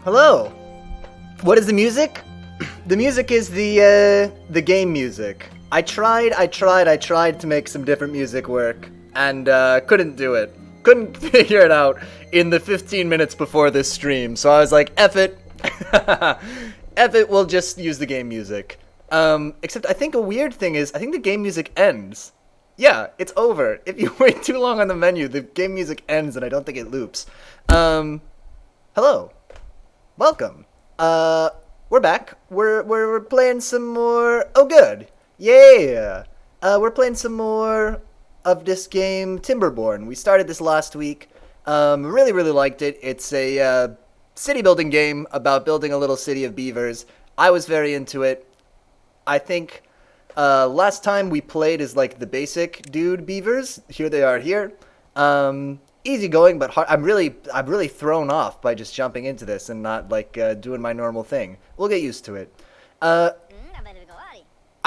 Hello. What is the music? The music is the game music. I tried to make some different music work, and couldn't do it. Couldn't figure it out in the 15 minutes before this stream, so I was like, F it. F it, we'll just use the game music. Except I think a weird thing is, I think the game music ends. Yeah, it's over. If you wait too long on the menu, the game music ends, and I don't think it loops. Hello. Welcome. We're back. We're playing some more. Oh, good. Yeah. We're playing some more of this game, Timberborn. We started this last week. Really liked it. It's a city building game about building a little city of beavers. I was very into it. I think last time we played as like the basic dude beavers. Here they are here. Easy going, but hard. I'm really thrown off by just jumping into this and not like doing my normal thing. We'll get used to it. I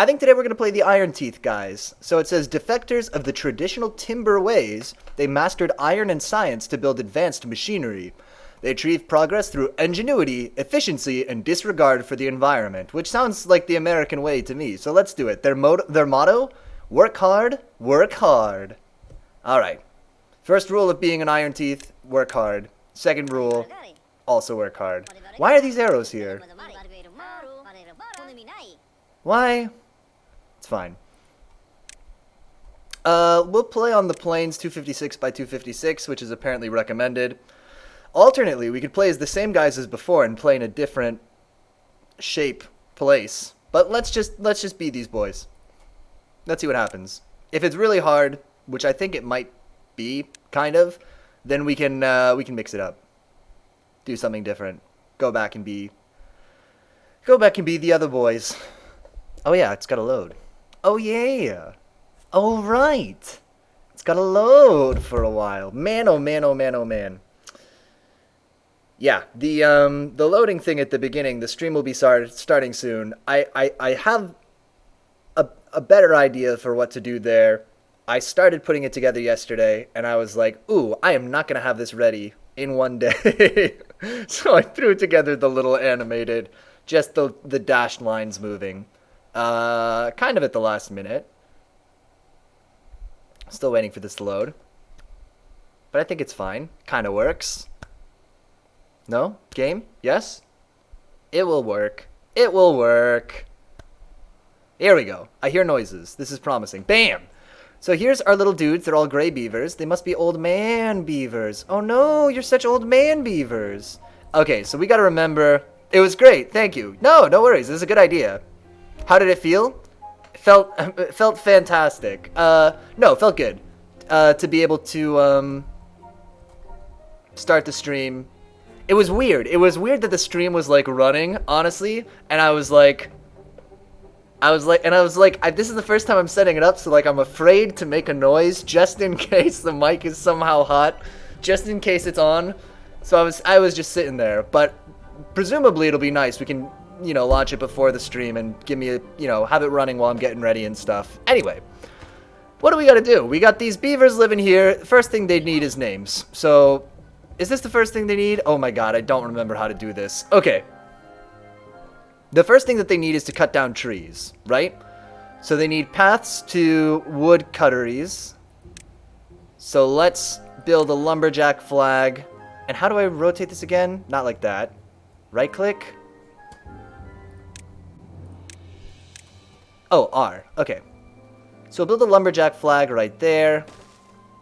think today we're going to play the Iron Teeth guys. So it says, defectors of the traditional timber ways, they mastered iron and science to build advanced machinery. They achieved progress through ingenuity, efficiency, and disregard for the environment, which sounds like the American way to me. So let's do it. Their motto, work hard, work hard. All right. First rule of being an Iron Teeth, work hard. Second rule, also work hard. Why are these arrows here? Why? It's fine. We'll play on the plains 256 by 256, which is apparently recommended. Alternately, we could play as the same guys as before and play in a different shape place. But let's just be these boys. Let's see what happens. If it's really hard, which I think it might be, kind of, then we can mix it up. Do something different. Go back and be the other boys. Oh yeah, it's gotta load. Oh yeah. Oh right. It's gotta load for a while. Man, oh man, oh man, oh man. Yeah, the loading thing at the beginning, the stream will be starting soon. I have a better idea for what to do there. I started putting it together yesterday, and I was like, ooh, I am not going to have this ready in one day. So I threw together the little animated, just the dashed lines moving. Kind of at the last minute. Still waiting for this to load. But I think it's fine. Kind of works. No? Game? Yes? It will work. It will work. Here we go. I hear noises. This is promising. Bam! So here's our little dudes. They're all gray beavers. They must be old man beavers. Oh no, you're such old man beavers. Okay, so we gotta remember. It was great. Thank you. No worries. This is a good idea. How did it feel? It felt fantastic. No, it felt good. To be able to start the stream. It was weird. It was weird that the stream was like running, honestly, and I was like, this is the first time I'm setting it up, so like I'm afraid to make a noise just in case the mic is somehow hot, just in case it's on. So I was just sitting there, but presumably it'll be nice. We can, launch it before the stream and give me have it running while I'm getting ready and stuff. Anyway, what do we got to do? We got these beavers living here. First thing they need is names. So, is this the first thing they need? Oh my god, I don't remember how to do this. Okay. The first thing that they need is to cut down trees, right? So they need paths to wood cutteries. So let's build a lumberjack flag. And how do I rotate this again? Not like that. Right click. Oh, R. Okay. So we'll build a lumberjack flag right there.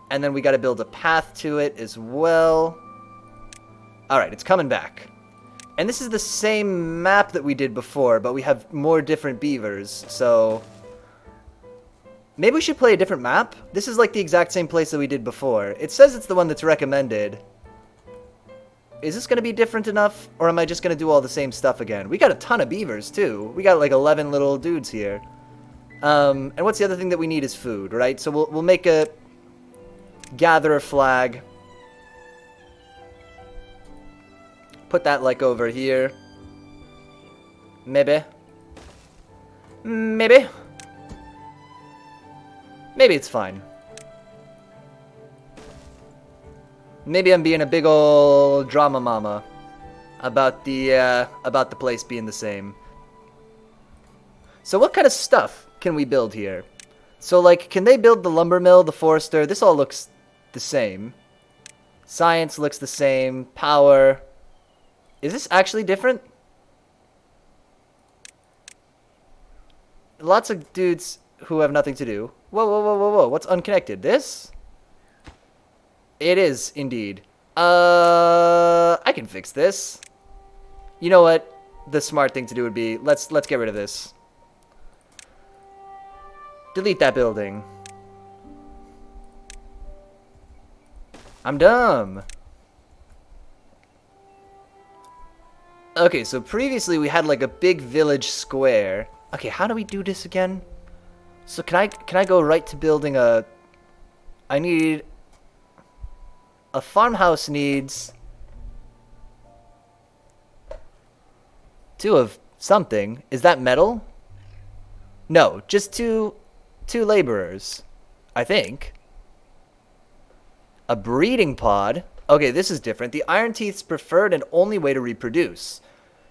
And then we got to build a path to it as well. Alright, it's coming back. And this is the same map that we did before, but we have more different beavers, so maybe we should play a different map? This is like the exact same place that we did before. It says it's the one that's recommended. Is this going to be different enough, or am I just going to do all the same stuff again? We got a ton of beavers, too. We got like 11 little dudes here. And what's the other thing that we need is food, right? So we'll make a gatherer flag. Put that like over here. Maybe. Maybe it's fine. Maybe I'm being a big ol' drama mama. about the place being the same. So what kind of stuff can we build here? So like, can they build the lumber mill, the forester? This all looks the same. Science looks the same. Power. Is this actually different? Lots of dudes who have nothing to do. Whoa, whoa, whoa, whoa, whoa. What's unconnected? This? It is, indeed. I can fix this. You know what? The smart thing to do would be, let's get rid of this. Delete that building. I'm dumb. Okay, so previously we had like a big village square. Okay, how do we do this again? So can I go right to building a... I need... A farmhouse needs... 2 of something. Is that metal? No, just two laborers. I think. A breeding pod. Okay, this is different. The Iron Teeth's preferred and only way to reproduce.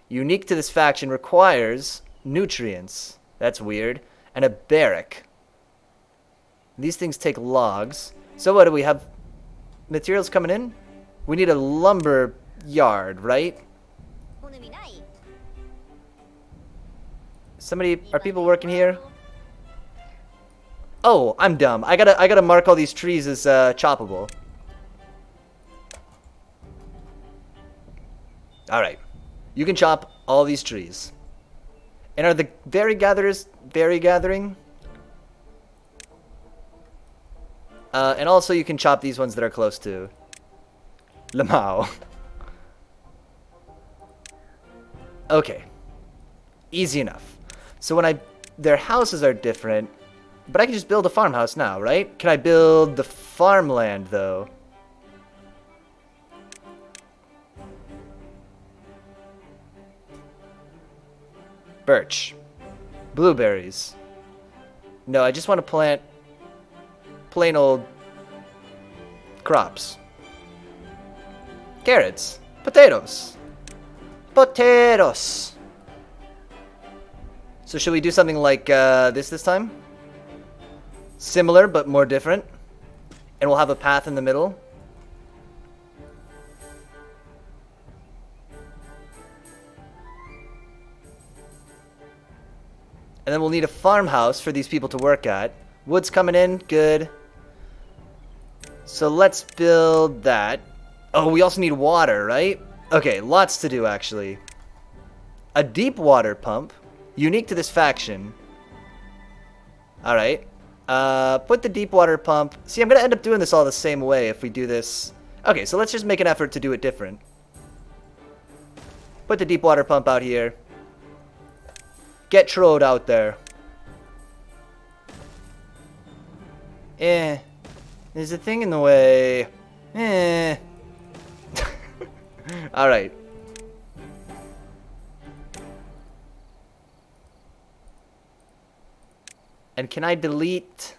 Unique to this faction, requires nutrients. That's weird. And a barrack. These things take logs. So what do we have? Materials coming in? We need a lumber yard, right? Are people working here? Oh, I'm dumb. I gotta mark all these trees as choppable. Alright. You can chop all these trees. And are the berry gatherers berry gathering? And also you can chop these ones that are close to Lamau. Okay. Easy enough. So when their houses are different, but I can just build a farmhouse now, right? Can I build the farmland though? Birch. Blueberries. No, I just want to plant plain old crops. Carrots. Potatoes. Potatoes. So should we do something like this time? Similar, but more different. And we'll have a path in the middle. And then we'll need a farmhouse for these people to work at. Wood's coming in. Good. So let's build that. Oh, we also need water, right? Okay, lots to do, actually. A deep water pump. Unique to this faction. Alright. Put the deep water pump. See, I'm going to end up doing this all the same way if we do this. Okay, so let's just make an effort to do it different. Put the deep water pump out here. Get Trode out there. There's a thing in the way. Alright. And can I delete,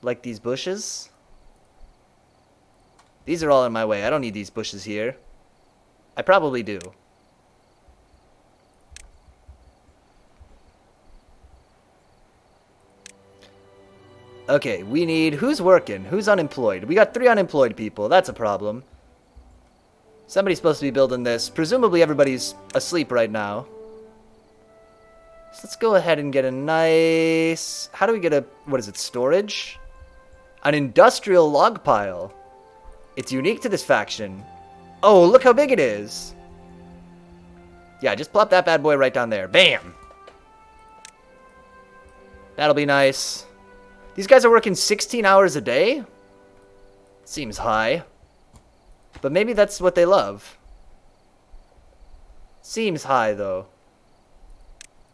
like, these bushes? These are all in my way. I don't need these bushes here. I probably do. Okay, we need... Who's working? Who's unemployed? We got 3 unemployed people. That's a problem. Somebody's supposed to be building this. Presumably everybody's asleep right now. So let's go ahead and get a nice... How do we get a... What is it? Storage? An industrial log pile. It's unique to this faction. Oh, look how big it is. Yeah, just plop that bad boy right down there. Bam! That'll be nice. These guys are working 16 hours a day? Seems high. But maybe that's what they love. Seems high, though.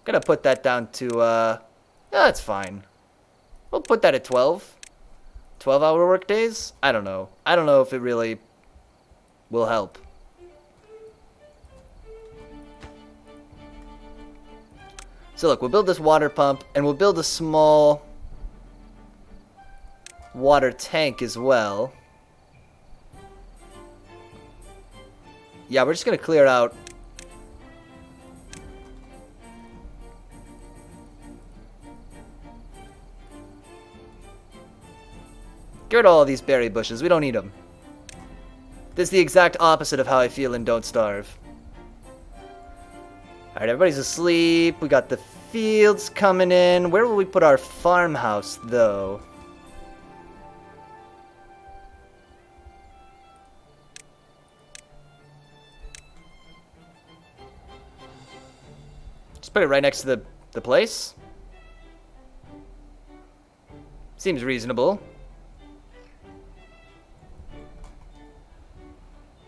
Gonna put that down to, that's fine. We'll put that at 12. 12-hour work days? I don't know. I don't know if it really will help. So look, we'll build this water pump, and we'll build a small water tank as well. Yeah, we're just gonna clear out. Get rid of all these berry bushes. We don't need them. This is the exact opposite of how I feel in Don't Starve. Alright, everybody's asleep. We got the fields coming in. Where will we put our farmhouse, though? Just put it right next to the place. Seems reasonable.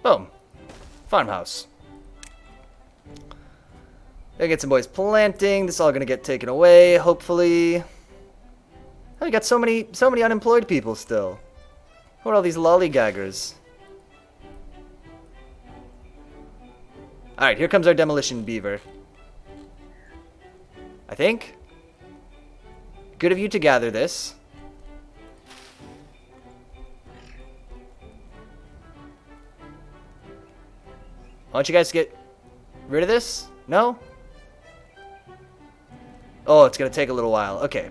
Boom. Farmhouse. Gonna get some boys planting. This is all gonna get taken away, hopefully. Oh, we got so many unemployed people still. Who are all these lollygaggers? Alright, here comes our demolition beaver. I think. Good of you to gather this. Why don't you guys get rid of this? No? Oh, it's going to take a little while. Okay.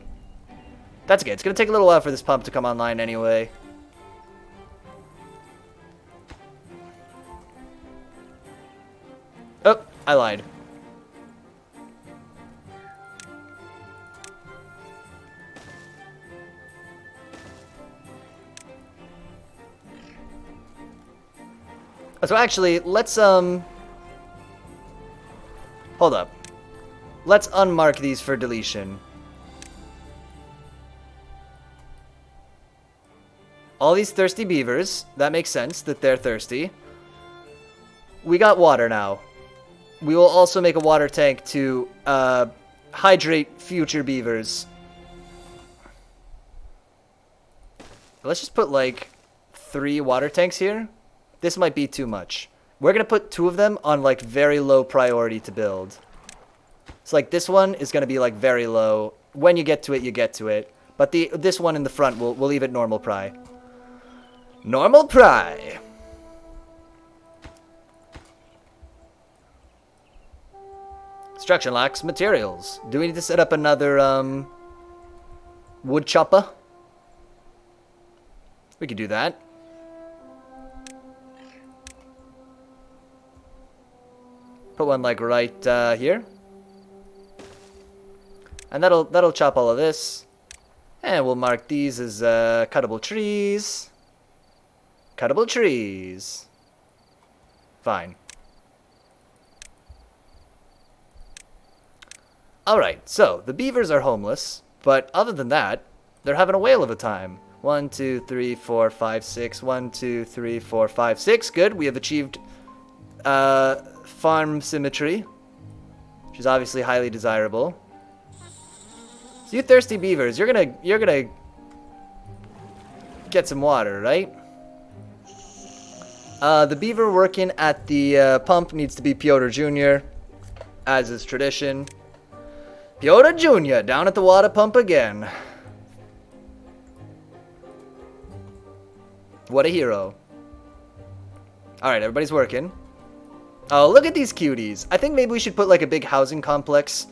That's okay. It's going to take a little while for this pump to come online anyway. Oh, I lied. So actually, let's, hold up. Let's unmark these for deletion. All these thirsty beavers, that makes sense that they're thirsty. We got water now. We will also make a water tank to, hydrate future beavers. Let's just put, like, 3 water tanks here. This might be too much. We're going to put 2 of them on, like, very low priority to build. So, like, this one is going to be, like, very low. When you get to it, you get to it. But this one in the front, we'll leave it normal pry. Normal pry! Construction lacks materials. Do we need to set up another, wood chopper? We could do that. Put one like right here, and that'll chop all of this, and we'll mark these as cuttable trees. Cuttable trees. Fine. All right. So the beavers are homeless, but other than that, they're having a whale of a time. 1, 2, 3, 4, 5, 6. 1, 2, 3, 4, 5, 6. Good. We have achieved farm symmetry, which is obviously highly desirable. So you thirsty beavers, you're gonna get some water, right? The beaver working at the pump needs to be Piotr Jr., as is tradition. Piotr Jr. down at the water pump again. What a hero. Alright, everybody's working. Oh, look at these cuties. I think maybe we should put like a big housing complex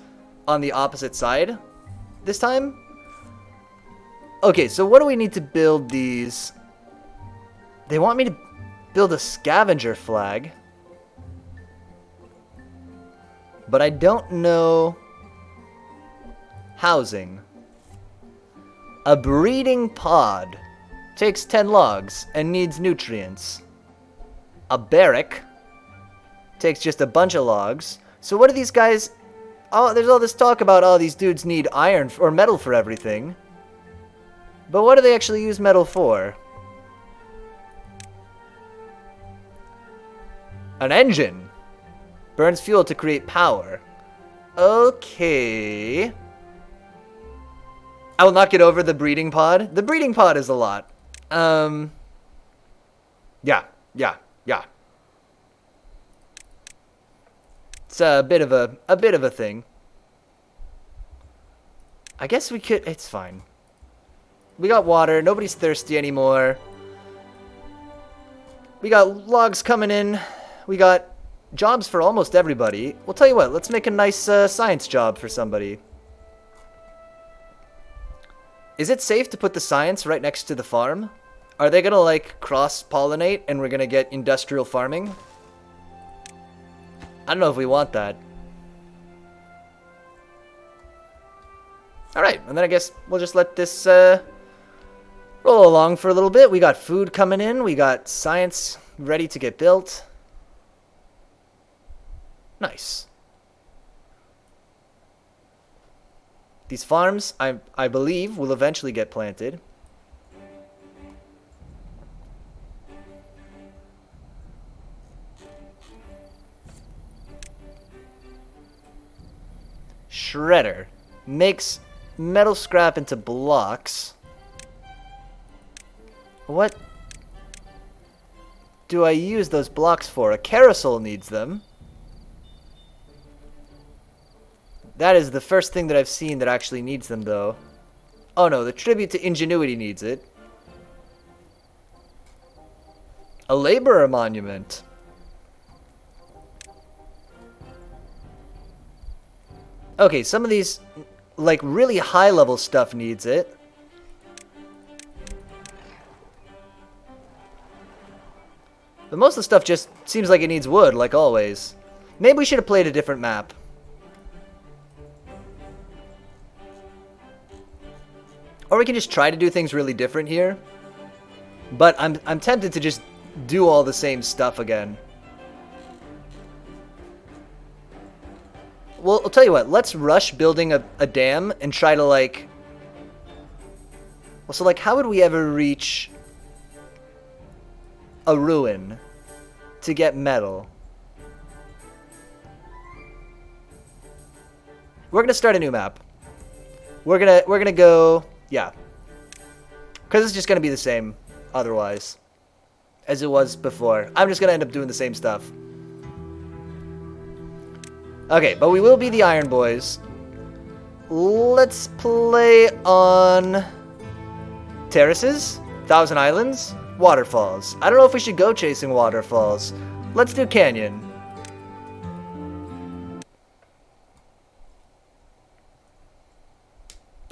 on the opposite side this time. Okay, so what do we need to build these? They want me to build a scavenger flag. But I don't know housing. A breeding pod takes 10 logs and needs nutrients. A barrack takes just a bunch of logs. So what do these guys... Oh, there's all this talk about, oh, these dudes need iron or metal for everything. But what do they actually use metal for? An engine. Burns fuel to create power. Okay. I will not get over the breeding pod. The breeding pod is a lot. Yeah. It's a bit of a thing. I guess we could... It's fine. We got water. Nobody's thirsty anymore. We got logs coming in. We got jobs for almost everybody. We'll tell you what, let's make a nice science job for somebody. Is it safe to put the science right next to the farm? Are they gonna, like, cross-pollinate and we're gonna get industrial farming? I don't know if we want that. Alright, and then I guess we'll just let this roll along for a little bit. We got food coming in. We got science ready to get built. Nice. These farms, I believe, will eventually get planted. Shredder makes metal scrap into blocks. What do I use those blocks for? A carousel needs them. That is the first thing that I've seen that actually needs them, though. Oh no, the tribute to ingenuity needs it. A laborer monument. Okay, some of these, like, really high-level stuff needs it. But most of the stuff just seems like it needs wood, like always. Maybe we should have played a different map. Or we can just try to do things really different here. But I'm tempted to just do all the same stuff again. Well, I'll tell you what. Let's rush building a dam and try to, like... Well, so, like, how would we ever reach a ruin to get metal? We're gonna start a new map. We're gonna go... Yeah. Because it's just going to be the same otherwise as it was before. I'm just going to end up doing the same stuff. Okay, but we will be the Iron Boys. Let's play on terraces, Thousand Islands, waterfalls. I don't know if we should go chasing waterfalls. Let's do canyon.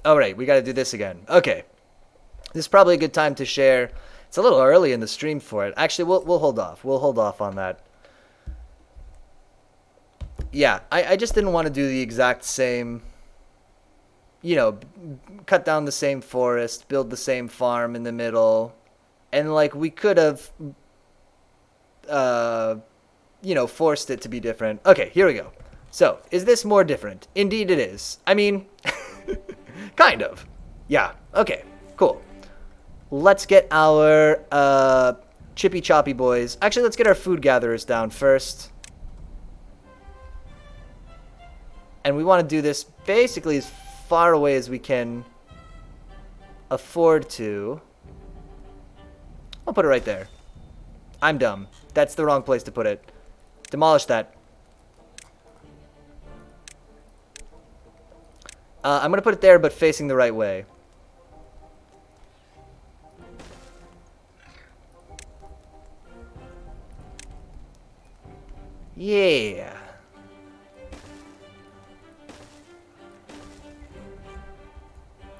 Alright, we gotta do this again. Okay. This is probably a good time to share. It's a little early in the stream for it. Actually, we'll hold off. We'll hold off on that. Yeah, I just didn't want to do the exact same... You know, cut down the same forest, build the same farm in the middle. And, like, we could have... you know, forced it to be different. Okay, here we go. So, is this more different? Indeed it is. I mean... Kind of. Yeah. Okay. Cool. Let's get our chippy choppy boys. Actually, let's get our food gatherers down first. And we want to do this basically as far away as we can afford to. I'll put it right there. I'm dumb. That's the wrong place to put it. Demolish that. I'm going to put it there, but facing the right way. Yeah.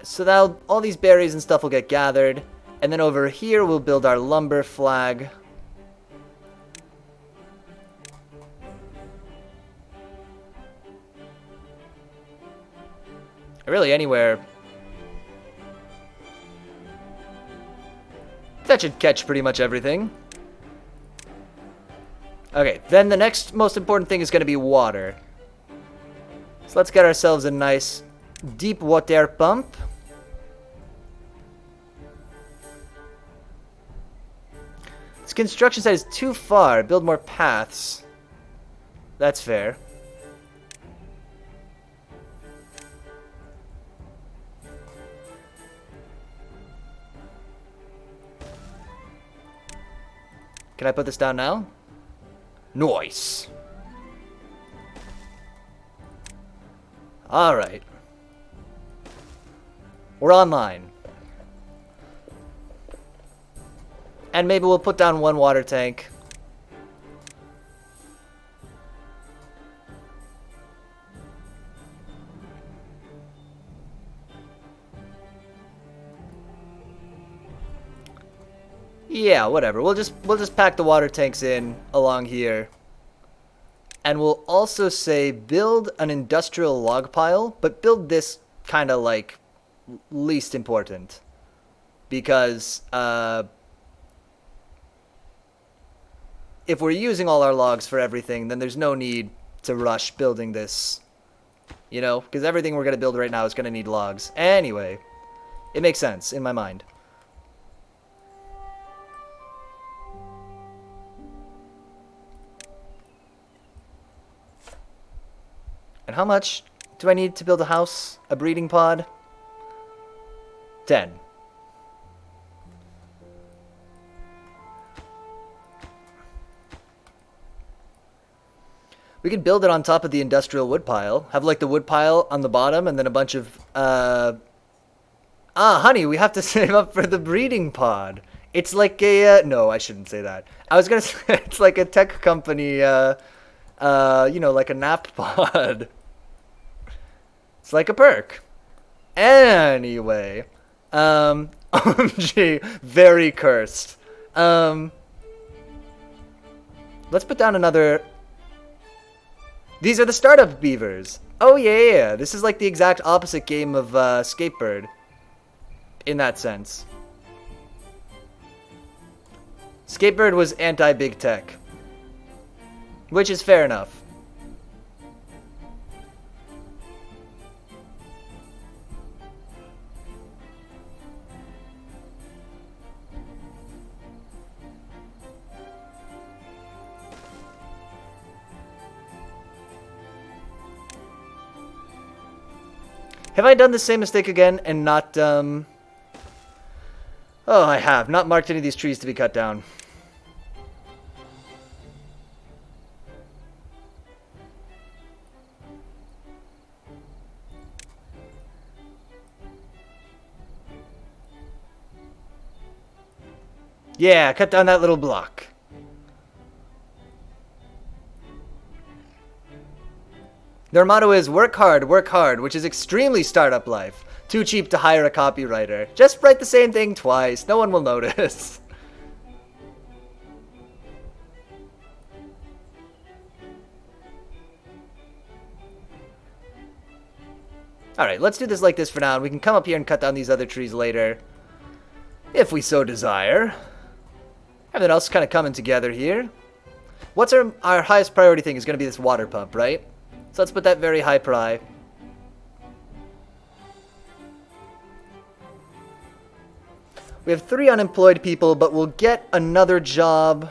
So now all these berries and stuff will get gathered. And then over here, we'll build our lumber flag. Really, anywhere. That should catch pretty much everything. Okay, then the next most important thing is going to be water. So let's get ourselves a nice deep water pump. This construction site is too far. Build more paths. That's fair. Can I put this down now? Nice. Alright. We're online. And maybe we'll put down one water tank. Yeah, whatever. We'll just pack the water tanks in along here. And we'll also say build an industrial log pile, but build this kind of like least important. Because if we're using all our logs for everything, then there's no need to rush building this. You know, because everything we're going to build right now is going to need logs. Anyway, it makes sense in my mind. And how much do I need to build a house? A breeding pod? 10. We could build it on top of the industrial wood pile. Have like the wood pile on the bottom and then a bunch of... honey, we have to save up for the breeding pod. It's like a... no, I shouldn't say that. I was going to say it's like a tech company, you know, like a nap pod. It's like a perk. Anyway. OMG, very cursed. Let's put down another... These are the startup beavers. Oh yeah, this is like the exact opposite game of Skatebird. In that sense. Skatebird was anti-big tech. Which is fair enough. Have I done the same mistake again and not, Oh, I have. Not marked any of these trees to be cut down. Yeah, cut down that little block. Their motto is work hard, which is extremely startup life. Too cheap to hire a copywriter. Just write the same thing twice. No one will notice. Alright, let's do this like this for now, and we can come up here and cut down these other trees later. If we so desire. Everything else is kind of coming together here. What's our highest priority thing is going to be this water pump, right? So let's put that very high pri. We have 3 unemployed people, but we'll get another job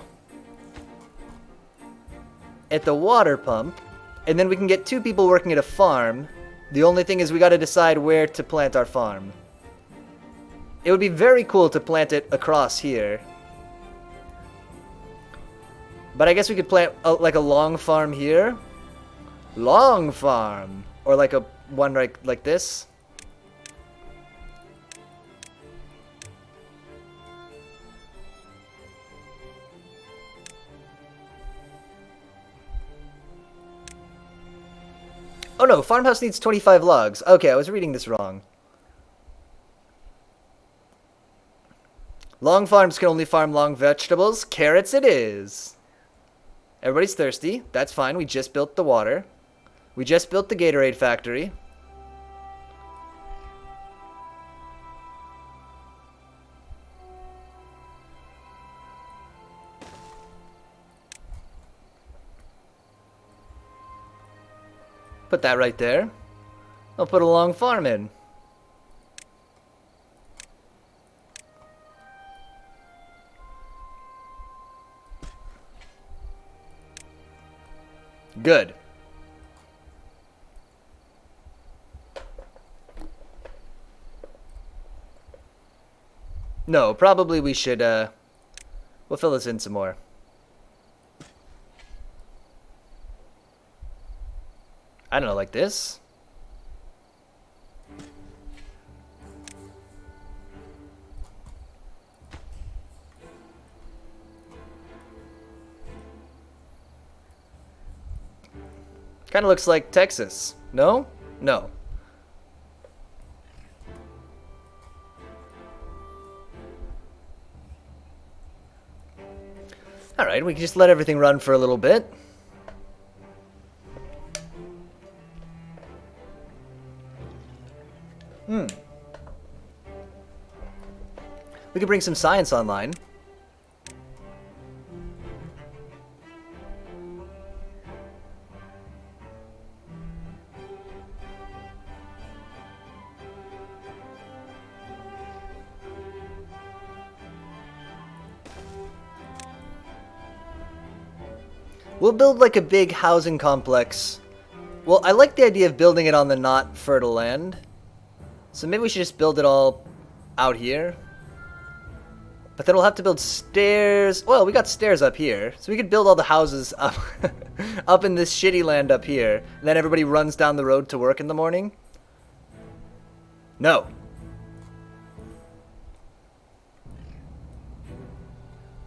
at the water pump. And then we can get 2 people working at a farm. The only thing is we got to decide where to plant our farm. It would be very cool to plant it across here. But I guess we could plant like a long farm here. Long farm. Or like a one like this. Oh no, farmhouse needs 25 logs. Okay, I was reading this wrong. Long farms can only farm long vegetables. Carrots it is. Everybody's thirsty. That's fine. We just built the water. We just built the Gatorade factory. Put that right there. I'll put a long farm in. Good. No, probably we should, we'll fill this in some more. I don't know, like this? Kind of looks like Texas. No? No. Alright, we can just let everything run for a little bit. We could bring some science online. We'll build like a big housing complex. Well, I like the idea of building it on the not fertile land. So maybe we should just build it all out here. But then we'll have to build stairs. Well, we got stairs up here. So we could build all the houses up, up in this shitty land up here. And then everybody runs down the road to work in the morning. No.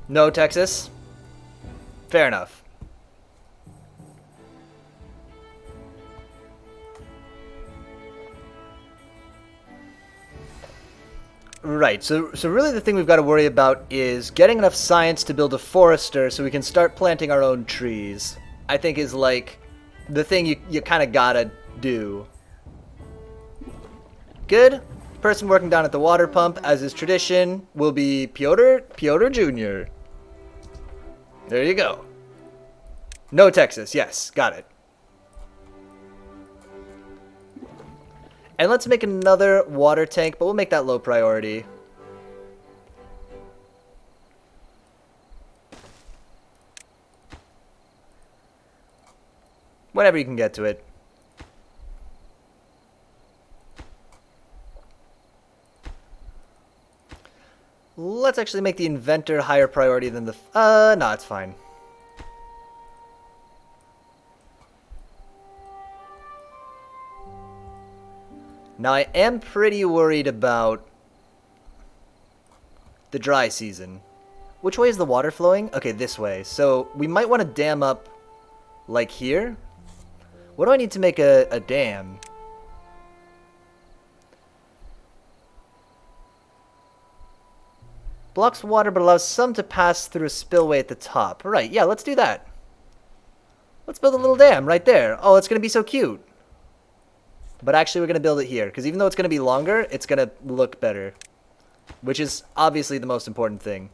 No, Texas. Fair enough. Right, so really the thing we've got to worry about is getting enough science to build a forester so we can start planting our own trees. I think is like the thing you kind of gotta do. Good. Person working down at the water pump, as is tradition, will be Piotr Jr. There you go. No Texas, yes, got it. And let's make another water tank, but we'll make that low priority. Whenever you can get to it. Let's actually make the inventor higher priority than the... no, it's fine. Now, I am pretty worried about the dry season. Which way is the water flowing? Okay, this way. So, we might want to dam up, like here. What do I need to make a dam? Blocks water, but allows some to pass through a spillway at the top. Right, yeah, let's do that. Let's build a little dam right there. Oh, it's going to be so cute. But actually, we're going to build it here, because even though it's going to be longer, it's going to look better. Which is obviously the most important thing.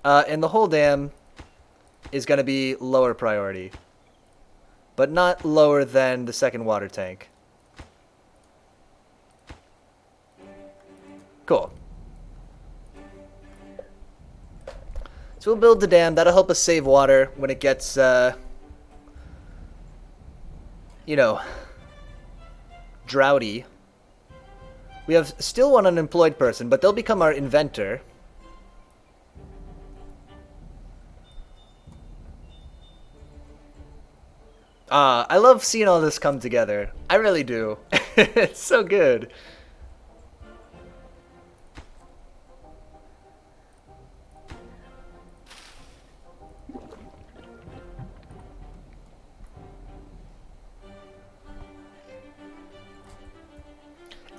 And the whole dam is going to be lower priority. But not lower than the second water tank. Cool. So we'll build the dam. That'll help us save water when it gets, you know... droughty. We have still one unemployed person, but they'll become our inventor. I love seeing all this come together. I really do. It's so good.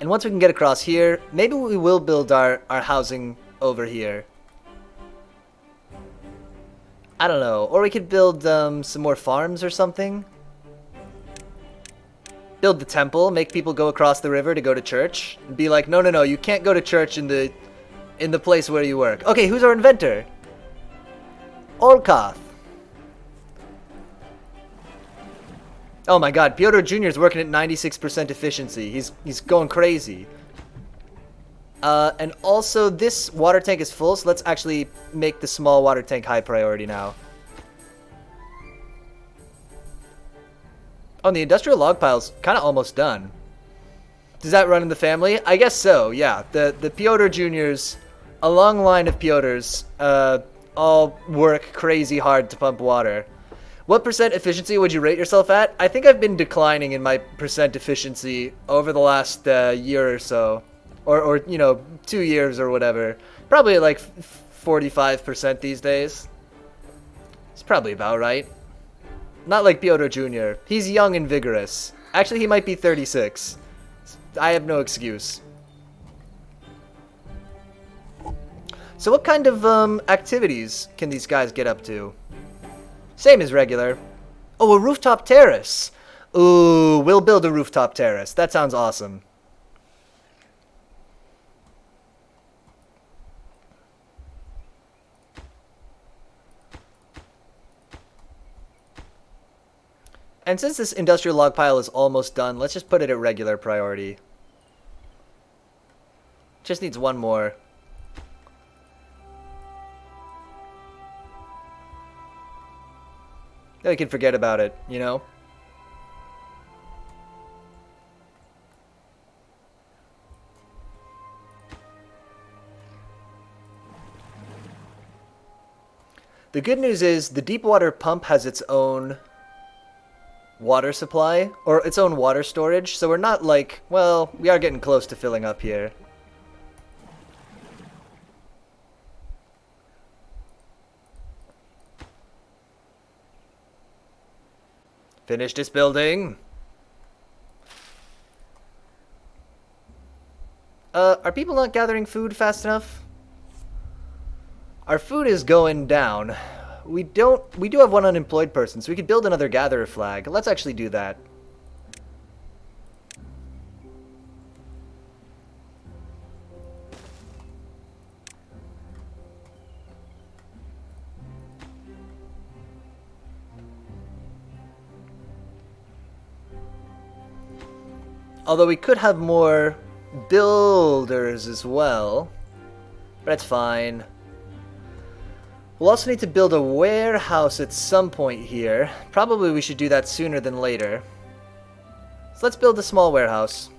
And once we can get across here, maybe we will build our housing over here. I don't know. Or we could build some more farms or something. Build the temple, make people go across the river to go to church. And be like, no, no, no, you can't go to church in the place where you work. Okay, who's our inventor? Olkath. Oh my god, Piotr Jr. is working at 96% efficiency. He's going crazy. And also, this water tank is full, so let's actually make the small water tank high priority now. Oh, the industrial log pile's kind of almost done. Does that run in the family? I guess so, yeah. The Piotr Jr.'s, a long line of Piotr's, all work crazy hard to pump water. What percent efficiency would you rate yourself at? I think I've been declining in my percent efficiency over the last year or so. Or, you know, 2 years or whatever. Probably like 45% these days. It's probably about right. Not like Piotr Jr. He's young and vigorous. Actually, he might be 36. I have no excuse. So what kind of activities can these guys get up to? Same as regular. Oh, a rooftop terrace. Ooh, we'll build a rooftop terrace. That sounds awesome. And since this industrial log pile is almost done, let's just put it at regular priority. Just needs one more. Then we can forget about it, you know? The good news is the deep water pump has its own water supply, or its own water storage, so we're not like, well, we are getting close to filling up here. Finish this building. Are people not gathering food fast enough? Our food is going down. We do have one unemployed person, so we could build another gatherer flag. Let's actually do that. Although we could have more builders as well, but that's fine. We'll also need to build a warehouse at some point here. Probably we should do that sooner than later. So let's build a small warehouse.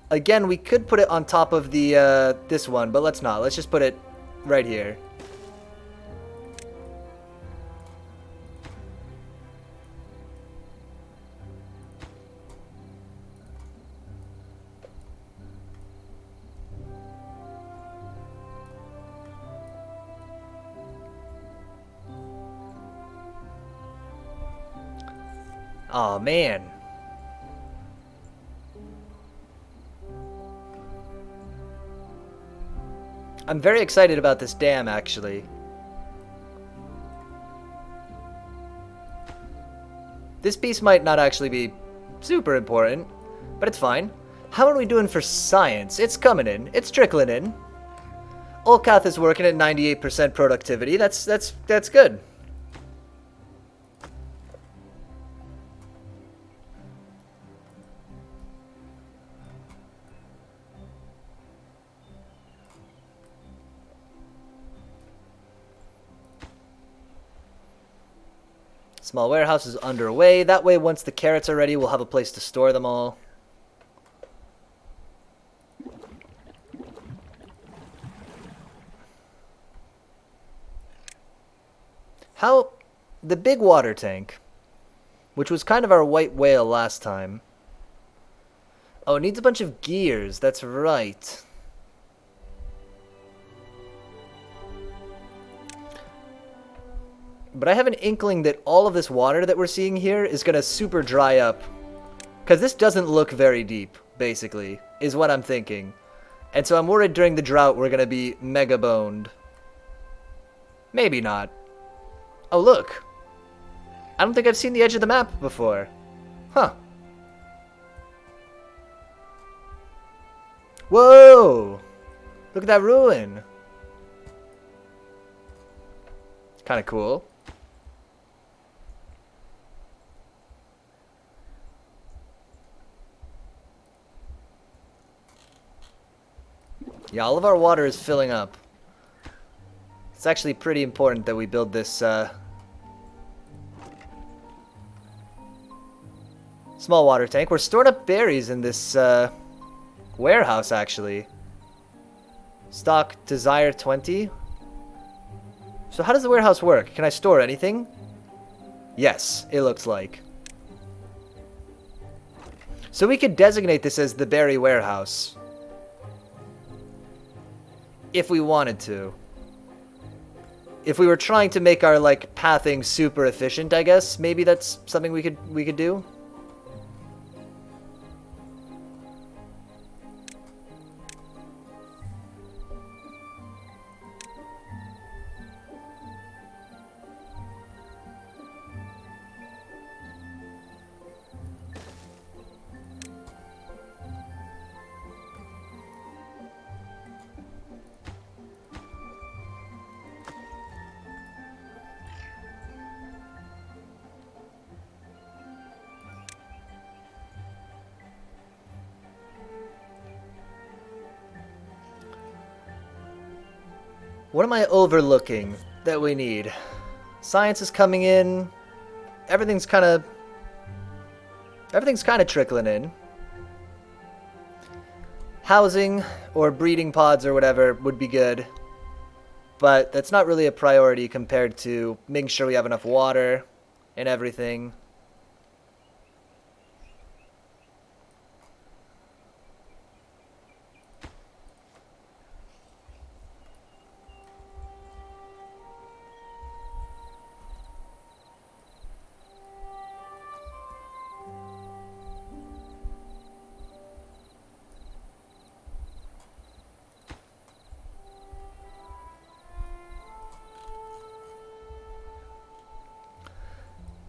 Again, we could put it on top of the this one, but let's not. Let's just put it right here. Aw, man. I'm very excited about this dam, actually. This piece might not actually be super important, but it's fine. How are we doing for science? It's coming in. It's trickling in. Olcath is working at 98% productivity. That's good. Small warehouse is underway. That way, once the carrots are ready, we'll have a place to store them all. How... the big water tank, which was kind of our white whale last time. Oh, it needs a bunch of gears. That's right. But I have an inkling that all of this water that we're seeing here is going to super dry up. Because this doesn't look very deep, basically, is what I'm thinking. And so I'm worried during the drought we're going to be mega boned. Maybe not. Oh, look. I don't think I've seen the edge of the map before. Huh. Whoa! Look at that ruin. Kind of cool. Yeah, all of our water is filling up. It's actually pretty important that we build this small water tank. We're storing up berries in this warehouse, actually. Stock desire 20. So how does the warehouse work? Can I store anything? Yes, it looks like. So we could designate this as the berry warehouse. If we wanted to. If we were trying to make our, like, pathing super efficient, I guess, maybe that's something we could do. What am I overlooking that we need? Science is coming in. Everything's kind of trickling in. Housing or breeding pods or whatever would be good. But that's not really a priority compared to making sure we have enough water and everything.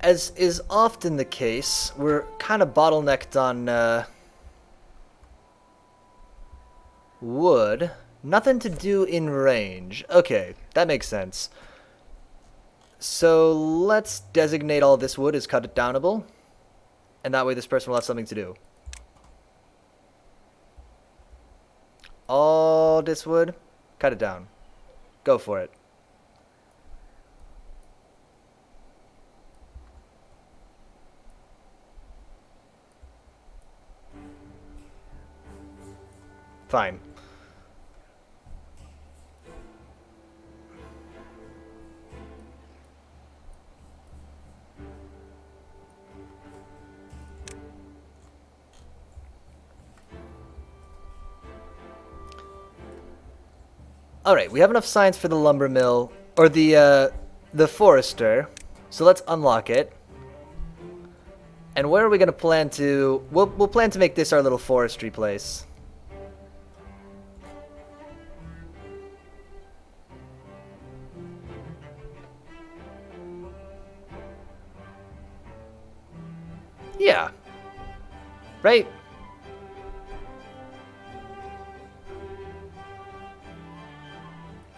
As is often the case, we're kind of bottlenecked on wood. Nothing to do in range. Okay, that makes sense. So let's designate all this wood as cut it downable. And that way this person will have something to do. All this wood, cut it down. Go for it. Fine. Alright, we have enough science for the lumber mill, or the forester, so let's unlock it. And where are we going to plan to... We'll plan to make this our little forestry place. Yeah. Right?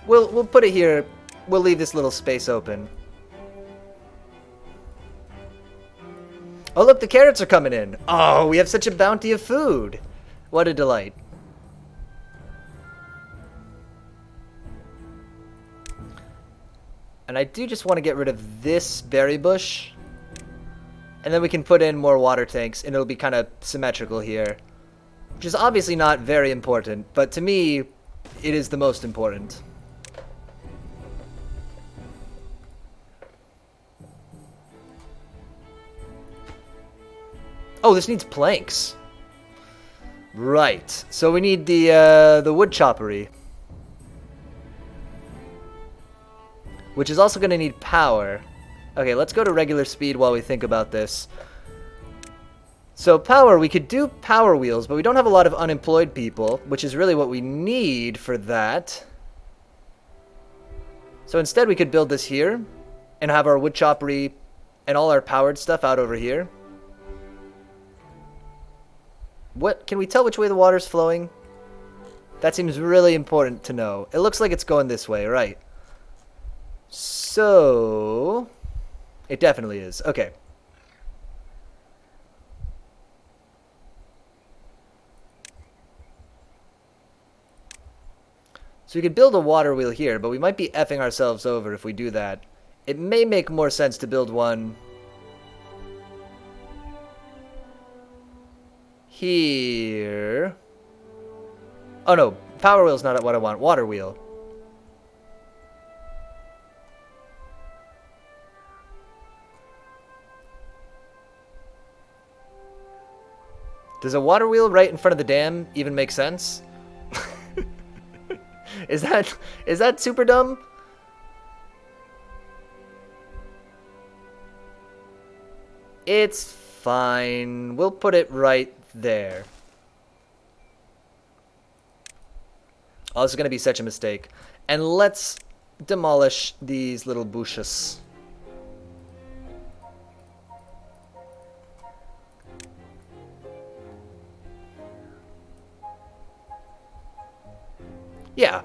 We'll put it here. We'll leave this little space open. Oh, look, the carrots are coming in. Oh, we have such a bounty of food. What a delight. And I do just want to get rid of this berry bush. And then we can put in more water tanks, and it'll be kind of symmetrical here. Which is obviously not very important, but to me, it is the most important. Oh, this needs planks. Right. So we need the wood choppery. Which is also going to need power. Okay, let's go to regular speed while we think about this. So power, we could do power wheels, but we don't have a lot of unemployed people, which is really what we need for that. So instead we could build this here and have our wood choppery and all our powered stuff out over here. What, can we tell which way the water's flowing? That seems really important to know. It looks like it's going this way, right? So, it definitely is. Okay. So we could build a water wheel here, but we might be effing ourselves over if we do that. It may make more sense to build one here. Oh no, power wheel's not what I want. Water wheel. Does a water wheel right in front of the dam even make sense? Is that super dumb? It's fine. We'll put it right there. Oh, this is going to be such a mistake. And let's demolish these little bushes. Yeah.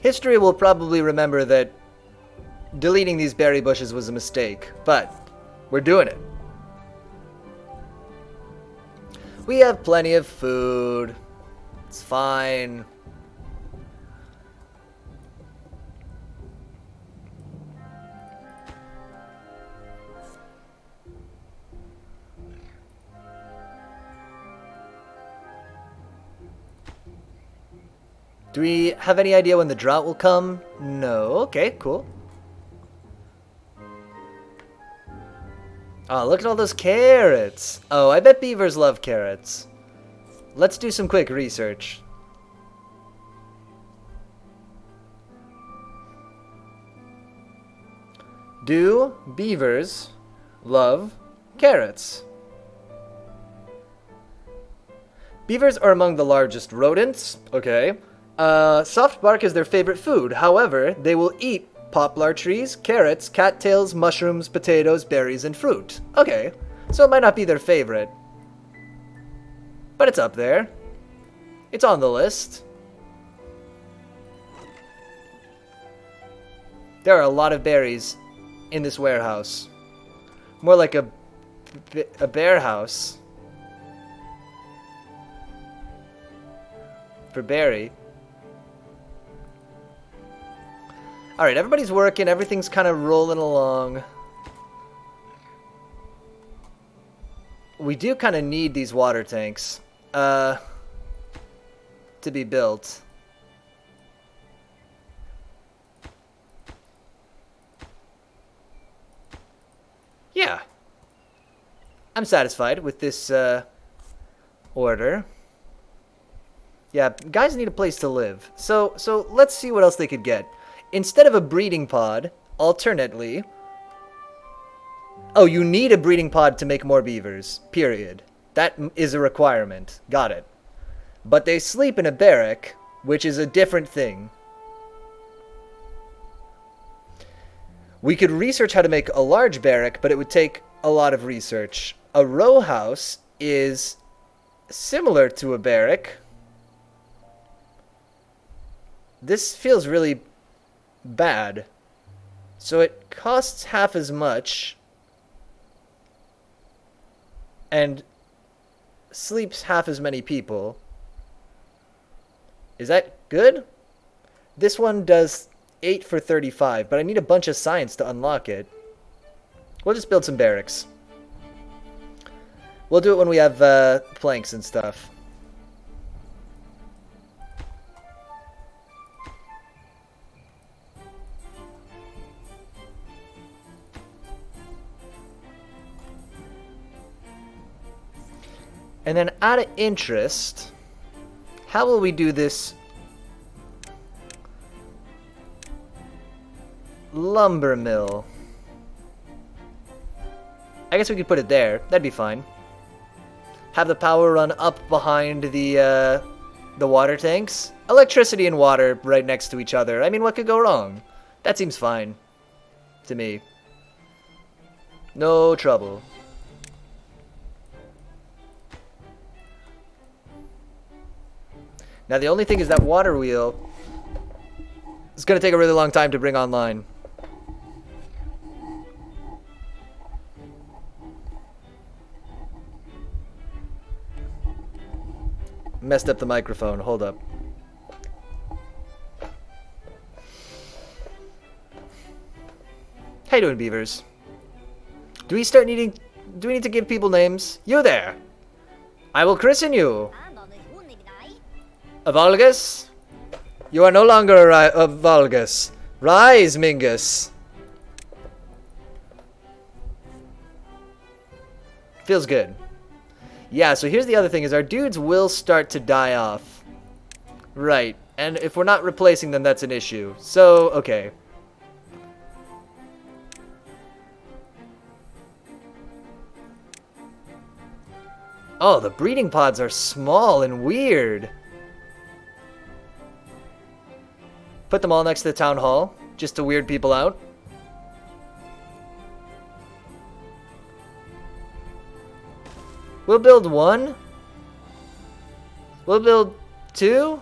History will probably remember that deleting these berry bushes was a mistake, but we're doing it. We have plenty of food. It's fine. Do we have any idea when the drought will come? No. Okay, cool. Oh, look at all those carrots. Oh, I bet beavers love carrots. Let's do some quick research. Do beavers love carrots? Beavers are among the largest rodents. Okay. Soft bark is their favorite food. However, they will eat poplar trees, carrots, cattails, mushrooms, potatoes, berries, and fruit. Okay, so it might not be their favorite. But it's up there. It's on the list. There are a lot of berries in this warehouse. More like a bear house. For berry. Alright, everybody's working, everything's kind of rolling along. We do kind of need these water tanks to be built. Yeah. I'm satisfied with this order. Yeah, guys need a place to live. So let's see what else they could get. Instead of a breeding pod, alternately... Oh, you need a breeding pod to make more beavers. Period. That is a requirement. Got it. But they sleep in a barrack, which is a different thing. We could research how to make a large barrack, but it would take a lot of research. A row house is similar to a barrack. This feels really bad. So it costs half as much and sleeps half as many people. Is that good? This one does 8 for 35, but I need a bunch of science to unlock it. We'll just build some barracks. We'll do it when we have planks and stuff. And then out of interest, how will we do this lumber mill? I guess we could put it there. That'd be fine. Have the power run up behind the water tanks. Electricity and water right next to each other. I mean, what could go wrong? That seems fine to me. No trouble. Now the only thing is that water wheel is going to take a really long time to bring online. Messed up the microphone. Hold up. How you doing, beavers? Do we need to give people names? You there! I will christen you! Avalgus? You are no longer a Valgus. Rise, Mingus. Feels good. Yeah, so here's the other thing, is our dudes will start to die off. Right, and if we're not replacing them, that's an issue. So, okay. Oh, the breeding pods are small and weird. Put them all next to the town hall, just to weird people out. We'll build one. We'll build two.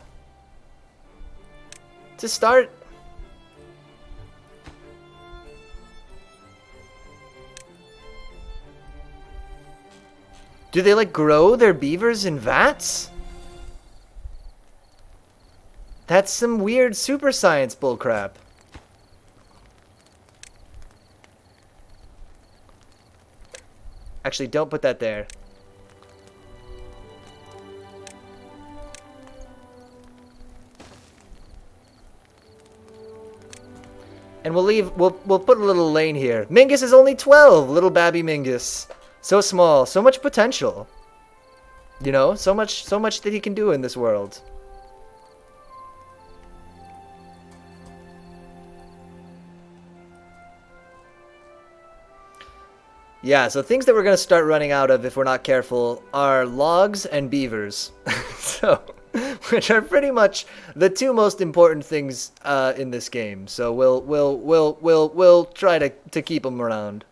to start. Do they, like, grow their beavers in vats? That's some weird super science bullcrap. Actually, don't put that there. And we'll put a little lane here. Mingus is only 12, little babby Mingus. So small, so much potential. You know, so much that he can do in this world. Yeah, so things that we're going to start running out of if we're not careful are logs and beavers. So, which are pretty much the two most important things in this game. So we'll try to keep them around.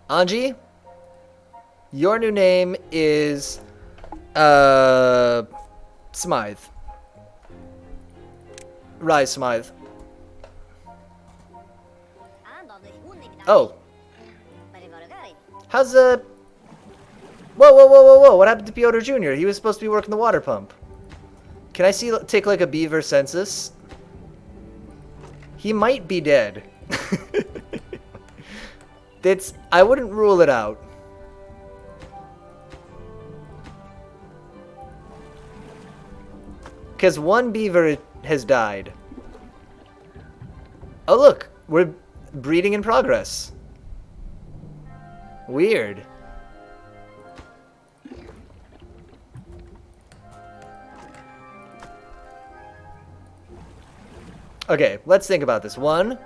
Anji, your new name is Smythe. Rise Smythe. Oh. How's Whoa, what happened to Piotr Jr.? He was supposed to be working the water pump. Can I take like a beaver census? He might be dead. I wouldn't rule it out. Because one beaver has died. Oh look, we're breeding in progress. Weird. Okay, let's think about this. 1,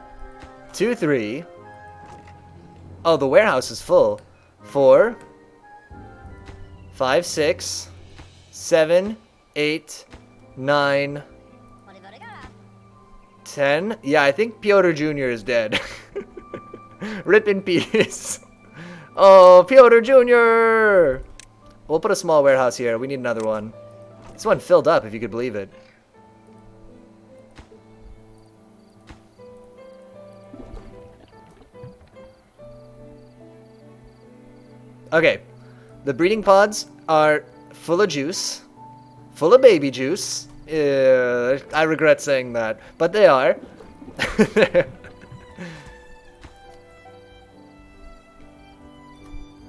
2, 3. Oh, the warehouse is full. 4, 5, 6, 7, 8, 9, 10. Yeah, I think Piotr Jr. is dead. Rip in peace. Oh, Piotr Jr. We'll put a small warehouse here. We need another one. This one filled up, if you could believe it. Okay, the breeding pods are full of juice, full of baby juice. I regret saying that, but they are.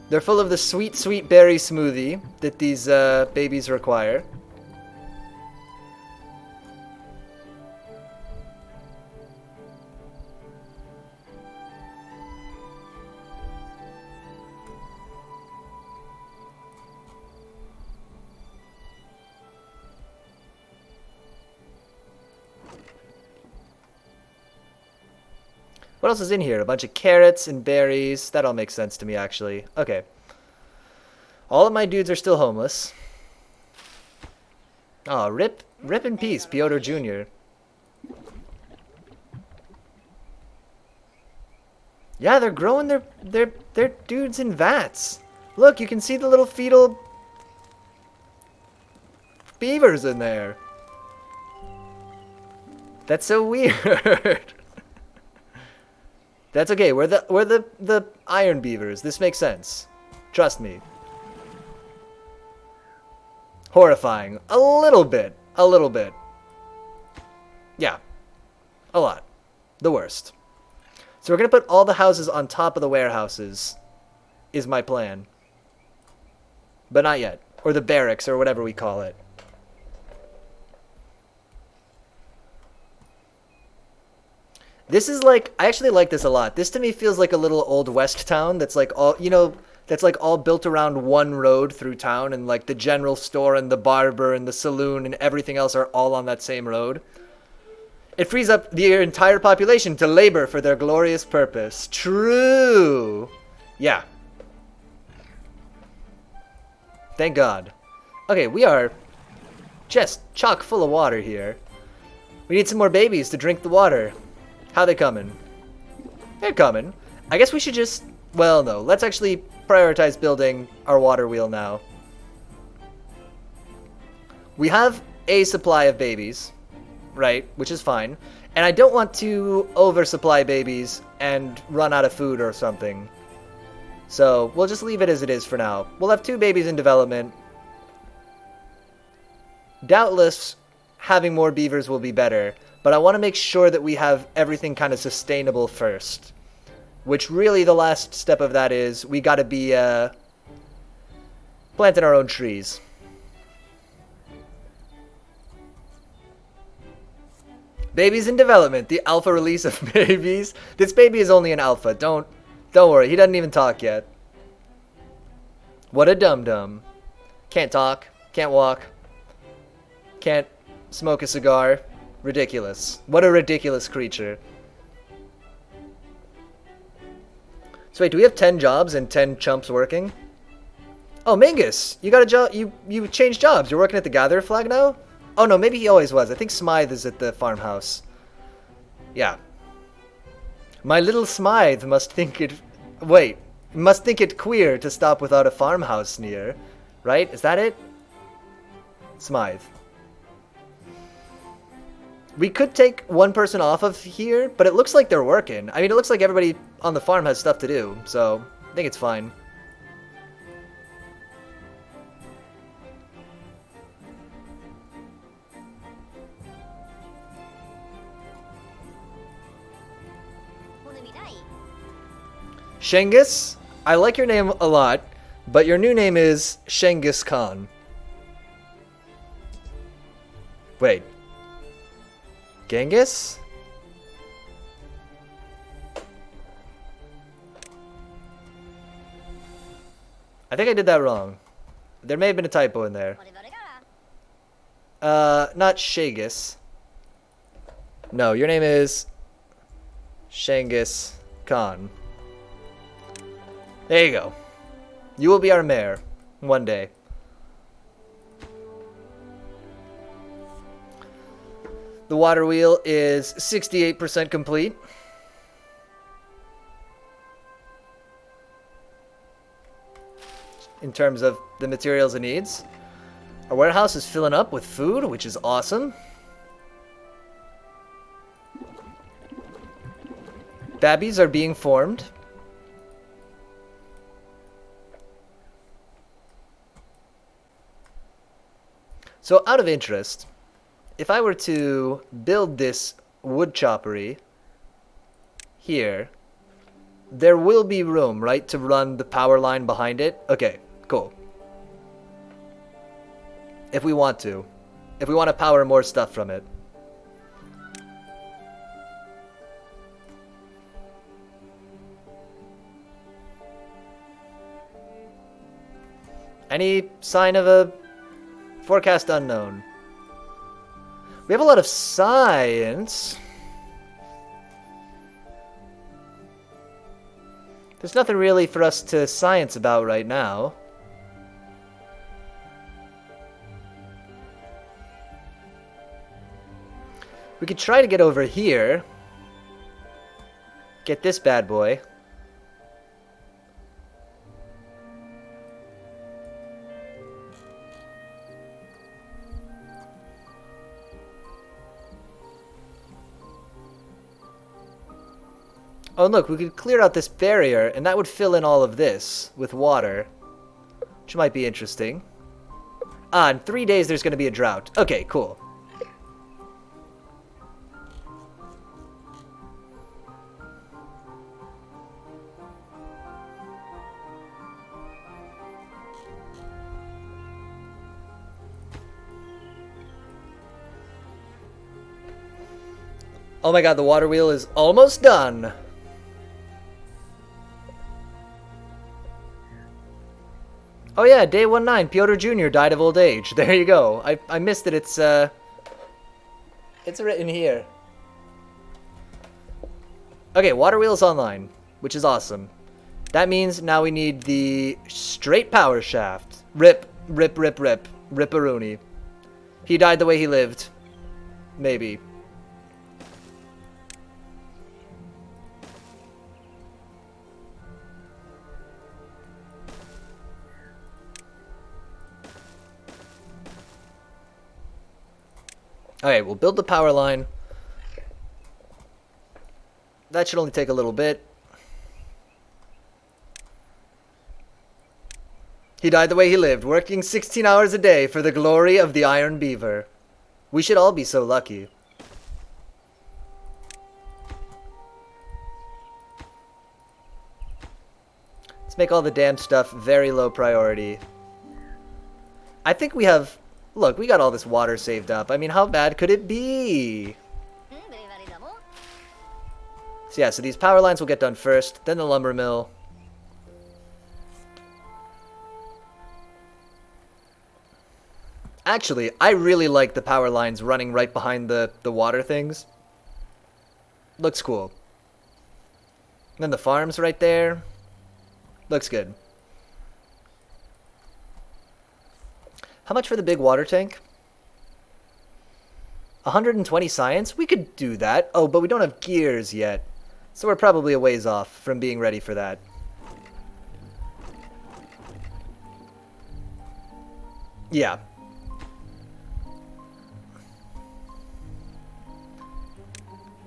They're full of the sweet, sweet berry smoothie that these babies require. What else is in here? A bunch of carrots and berries. That all makes sense to me, actually. Okay. All of my dudes are still homeless. Oh, rip in peace, Piotr Jr. Yeah, they're growing their dudes in vats. Look, you can see the little fetal beavers in there. That's so weird. That's okay. We're the iron beavers. This makes sense. Trust me. Horrifying. A little bit. A little bit. Yeah. A lot. The worst. So we're going to put all the houses on top of the warehouses, is my plan. But not yet. Or the barracks, or whatever we call it. This is like, I actually like this a lot. This to me feels like a little old west town that's like all, you know, that's like all built around one road through town, and like the general store and the barber and the saloon and everything else are all on that same road. It frees up the entire population to labor for their glorious purpose. True. Yeah. Thank God. Okay, we are just chock full of water here. We need some more babies to drink the water. How they coming? They're coming. I guess we should just... Well, no. Let's actually prioritize building our water wheel now. We have a supply of babies, right? Which is fine. And I don't want to oversupply babies and run out of food or something. So we'll just leave it as it is for now. We'll have 2 babies in development. Doubtless, having more beavers will be better, but I want to make sure that we have everything kind of sustainable first. Which really the last step of that is we got to be planting our own trees. Babies in development, the alpha release of babies. This baby is only an alpha. Don't worry, he doesn't even talk yet. What a dum-dum. Can't talk, can't walk, can't smoke a cigar. Ridiculous. What a ridiculous creature. So wait, do we have 10 jobs and 10 chumps working? Oh, Mingus, you got a job. You changed jobs. You're working at the Gatherer flag now? Oh no, maybe he always was. I think Smythe is at the farmhouse. Yeah. My little Smythe must think it... Wait. Must think it queer to stop without a farmhouse near. Right? Is that it? Smythe. We could take one person off of here, but it looks like they're working. I mean, it looks like everybody on the farm has stuff to do, so I think it's fine. Shengus, I like your name a lot, but your new name is Shengus Khan. Wait. Genghis? I think I did that wrong. There may have been a typo in there. Not Shagus. No, your name is Shengus Khan. There you go. You will be our mayor one day. The water wheel is 68% complete. In terms of the materials it needs. Our warehouse is filling up with food, which is awesome. Babbies are being formed. So out of interest, if I were to build this wood choppery here, there will be room, right, to run the power line behind it? Okay, cool. If we want to. If we want to power more stuff from it. Any sign of a forecast unknown? We have a lot of science. There's nothing really for us to science about right now. We could try to get over here. Get this bad boy. Oh, look, we could clear out this barrier, and that would fill in all of this with water, which might be interesting. Ah, in 3 days there's going to be a drought. Okay, cool. Oh my god, the water wheel is almost done. Oh yeah, day 19, Piotr Jr. died of old age. There you go. I missed it. It's written here. Okay, water wheel's online, which is awesome. That means now we need the straight power shaft. Rip, rip, rip, rip. Ripperoonie. He died the way he lived. Maybe. Alright, we'll build the power line. That should only take a little bit. He died the way he lived, working 16 hours a day for the glory of the Iron Beaver. We should all be so lucky. Let's make all the damn stuff very low priority. I think we have... Look, we got all this water saved up. I mean, how bad could it be? So yeah, so these power lines will get done first, then the lumber mill. Actually, I really like the power lines running right behind the water things. Looks cool. And then the farm's right there. Looks good. How much for the big water tank? 120 science? We could do that. Oh, but we don't have gears yet. So we're probably a ways off from being ready for that. Yeah.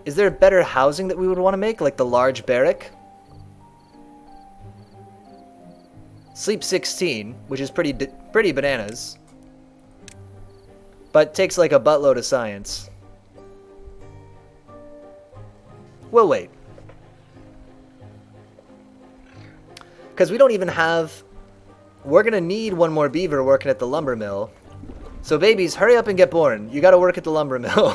Is there better housing that we would want to make? Like the large barrack? Sleep 16, which is pretty bananas. But takes like a buttload of science. We'll wait. Because we don't even have... We're going to need one more beaver working at the lumber mill. So babies, hurry up and get born. You got to work at the lumber mill.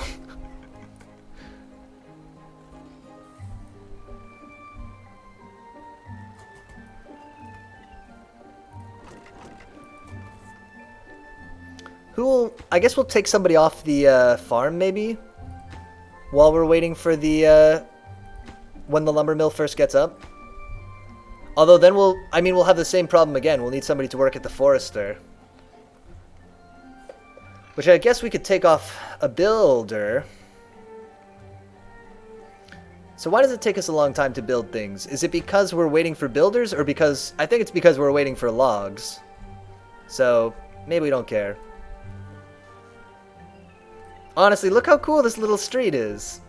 I guess we'll take somebody off the farm, maybe? While we're waiting for the, when the lumber mill first gets up. Although then we'll have the same problem again. We'll need somebody to work at the forester. Which I guess we could take off a builder. So why does it take us a long time to build things? Is it because we're waiting for builders, or because... I think it's because we're waiting for logs. So, maybe we don't care. Honestly, look how cool this little street is.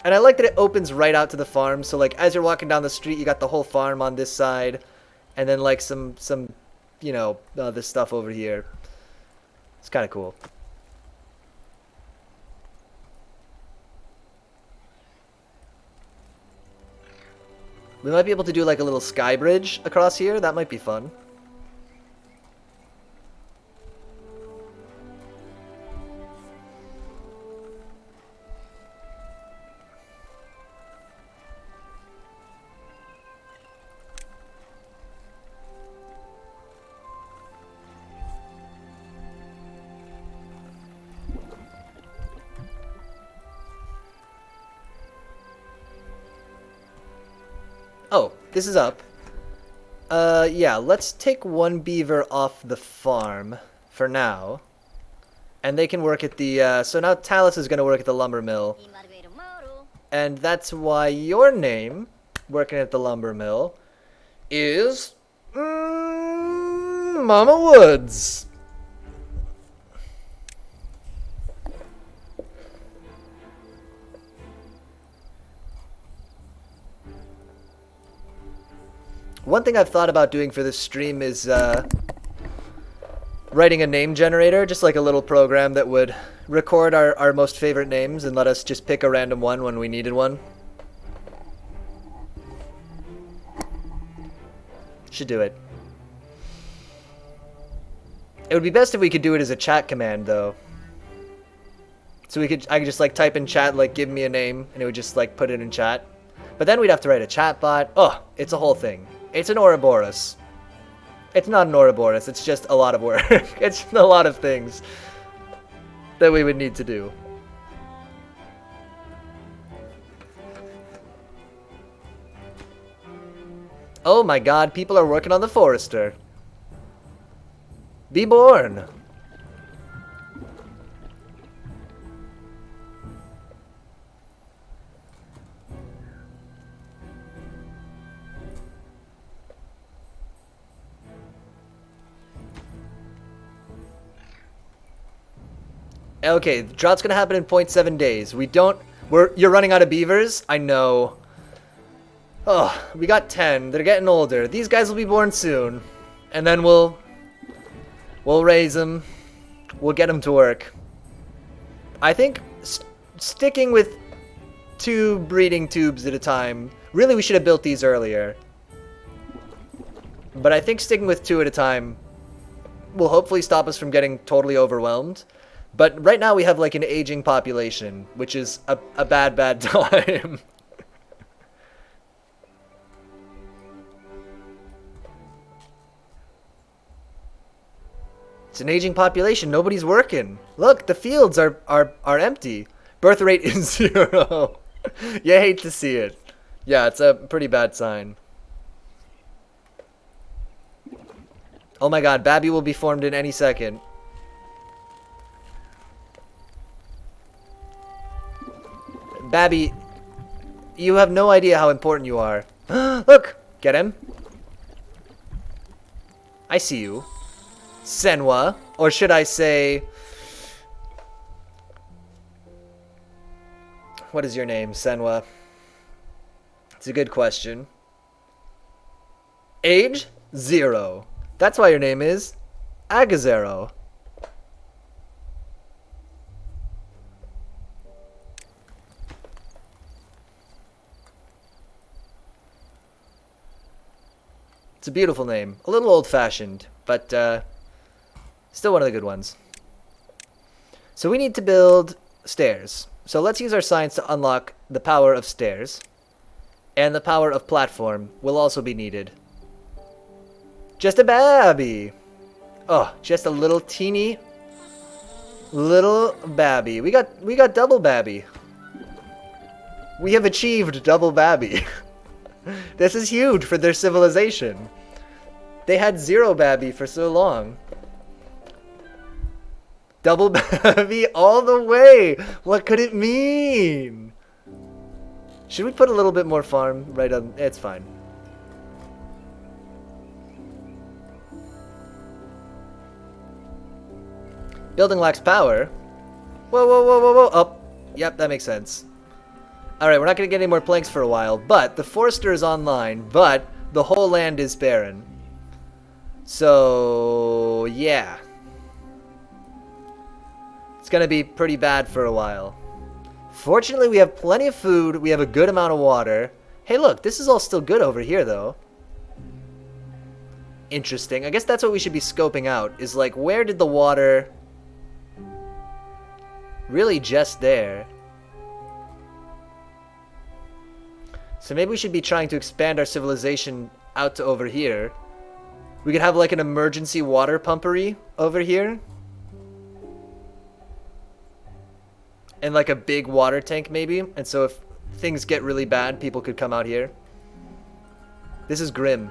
And I like that it opens right out to the farm. So, like, as you're walking down the street, you got the whole farm on this side. And then, like, some you know, this stuff over here. It's kind of cool. We might be able to do, like, a little sky bridge across here. That might be fun. Oh, this is up. Yeah, let's take one beaver off the farm for now. And they can work at the, so now Talus is going to work at the lumber mill. And that's why your name, working at the lumber mill, is... Mama Woods. One thing I've thought about doing for this stream is writing a name generator, just like a little program that would record our most favorite names and let us just pick a random one when we needed one. Should do it. It would be best if we could do it as a chat command, though. So I could just like type in chat, like give me a name, and it would just like put it in chat. But then we'd have to write a chat bot. Oh, it's a whole thing. It's an Ouroboros. It's not an Ouroboros, it's just a lot of work. It's a lot of things that we would need to do. Oh my god, people are working on the forester. Be born. Okay, the drought's gonna happen in 0.7 days. You're running out of beavers? I know. Oh, we got 10. They're getting older. These guys will be born soon. And then we'll raise them. We'll get them to work. I think sticking with 2 breeding tubes at a time. Really, we should have built these earlier. But I think sticking with 2 at a time will hopefully stop us from getting totally overwhelmed. But right now we have like an aging population, which is a bad time. It's an aging population. Nobody's working. Look, the fields are empty. Birth rate is 0. You hate to see it. Yeah, it's a pretty bad sign. Oh my god, Babby will be formed in any second. Babby, you have no idea how important you are. Look! Get him. I see you. Senwa. Or should I say... What is your name, Senwa? It's a good question. Age? 0. That's why your name is Agazero. It's a beautiful name. A little old-fashioned, but still one of the good ones. So we need to build stairs. So let's use our science to unlock the power of stairs. And the power of platform will also be needed. Just a babby. Oh, just a little teeny little babby. We got double babby. We have achieved double babby. This is huge for their civilization. They had 0 babby for so long. Double babby all the way. What could it mean? Should we put a little bit more farm right on? It's fine. Building lacks power. Whoa, whoa, whoa, whoa, whoa. Oh, yep, that makes sense. Alright, we're not going to get any more planks for a while, but the forester is online, but the whole land is barren. So, yeah. It's going to be pretty bad for a while. Fortunately, we have plenty of food, we have a good amount of water. Hey, look, this is all still good over here, though. Interesting. I guess that's what we should be scoping out, is like, where did the water... Really just there. So maybe we should be trying to expand our civilization out to over here. We could have like an emergency water pumpery over here. And like a big water tank maybe. And so if things get really bad, people could come out here. This is grim.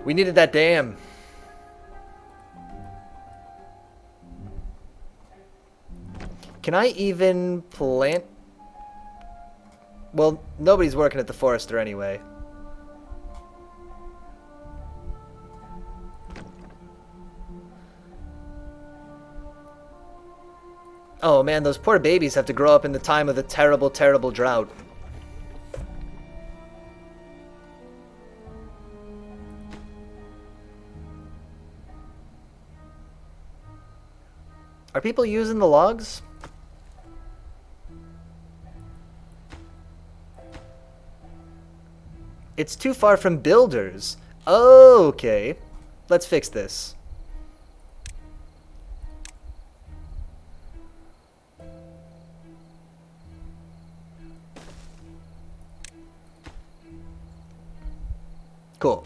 We needed that dam. Can I even plant? Well, nobody's working at the forester anyway. Oh man, those poor babies have to grow up in the time of the terrible, terrible drought. Are people using the logs? It's too far from builders. Oh, okay. Let's fix this. Cool.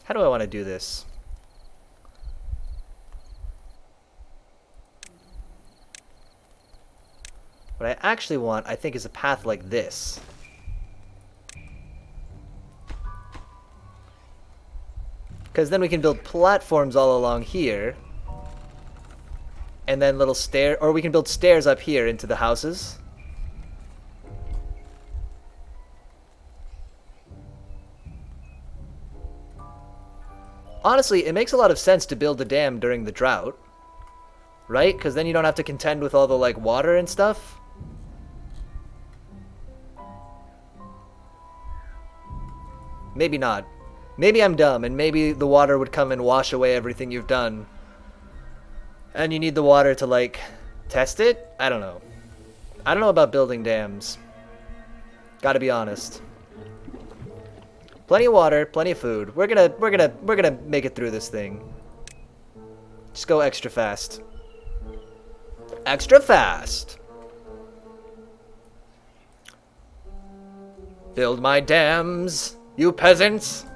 How do I want to do this? What I actually want, I think, is a path like this. Because then we can build platforms all along here. And then little stair, or we can build stairs up here into the houses. Honestly, it makes a lot of sense to build a dam during the drought. Right? Because then you don't have to contend with all the, like, water and stuff. Maybe not. Maybe I'm dumb, and maybe the water would come and wash away everything you've done. And you need the water to, like, test it? I don't know. I don't know about building dams. Gotta be honest. Plenty of water, plenty of food. We're gonna make it through this thing. Just go extra fast. Extra fast! Build my dams, you peasants!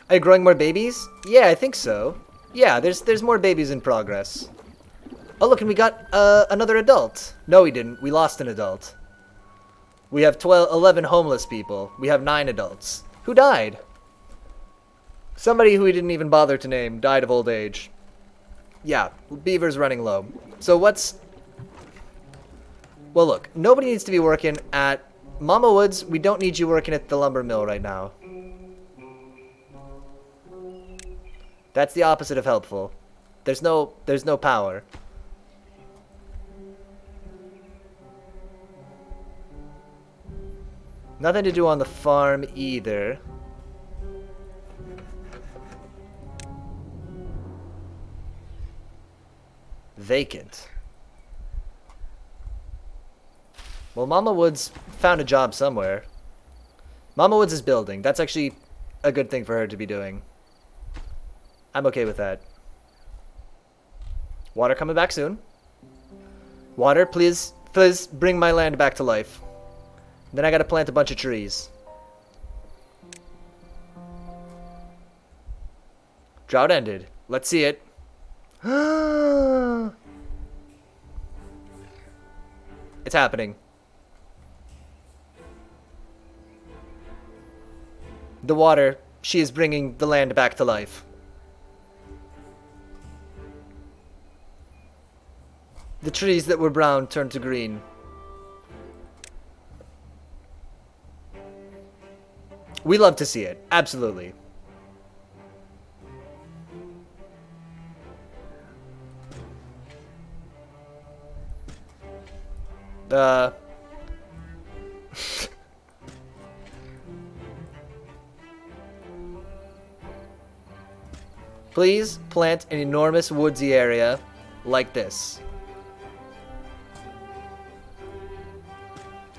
Are you growing more babies? Yeah, I think so. Yeah, there's more babies in progress. Oh, look, and we got another adult. No, we didn't. We lost an adult. We have 11 homeless people. We have 9 adults. Who died? Somebody who we didn't even bother to name died of old age. Yeah, beaver's running low. So what's... Well, look, nobody needs to be working at... Mama Woods, we don't need you working at the lumber mill right now. That's the opposite of helpful. There's no power. Nothing to do on the farm either. Vacant. Well, Mama Woods found a job somewhere. Mama Woods is building. That's actually a good thing for her to be doing. I'm okay with that. Water coming back soon. Water, please bring my land back to life. Then I gotta plant a bunch of trees. Drought ended. Let's see it. It's happening. The water, she is bringing the land back to life. The trees that were brown turned to green. We love to see it. Absolutely. Please plant an enormous woodsy area like this.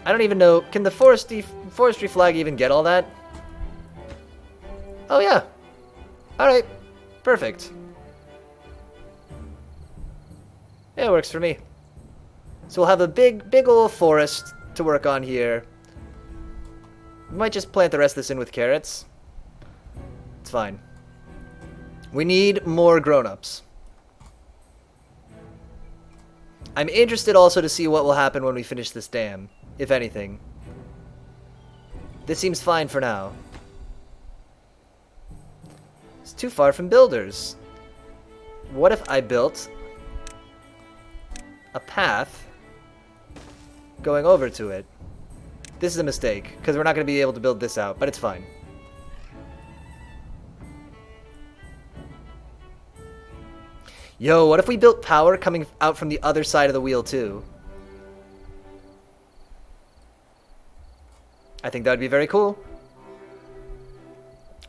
I don't even know. Can the forestry flag even get all that? Oh, yeah. Alright. Perfect. Yeah, it works for me. So we'll have a big old forest to work on here. We might just plant the rest of this in with carrots. It's fine. We need more grown-ups. I'm interested also to see what will happen when we finish this dam, if anything. This seems fine for now. It's too far from builders. What if I built a path going over to it? This is a mistake, because we're not going to be able to build this out, but it's fine. Yo, what if we built power coming out from the other side of the wheel, too? I think that would be very cool.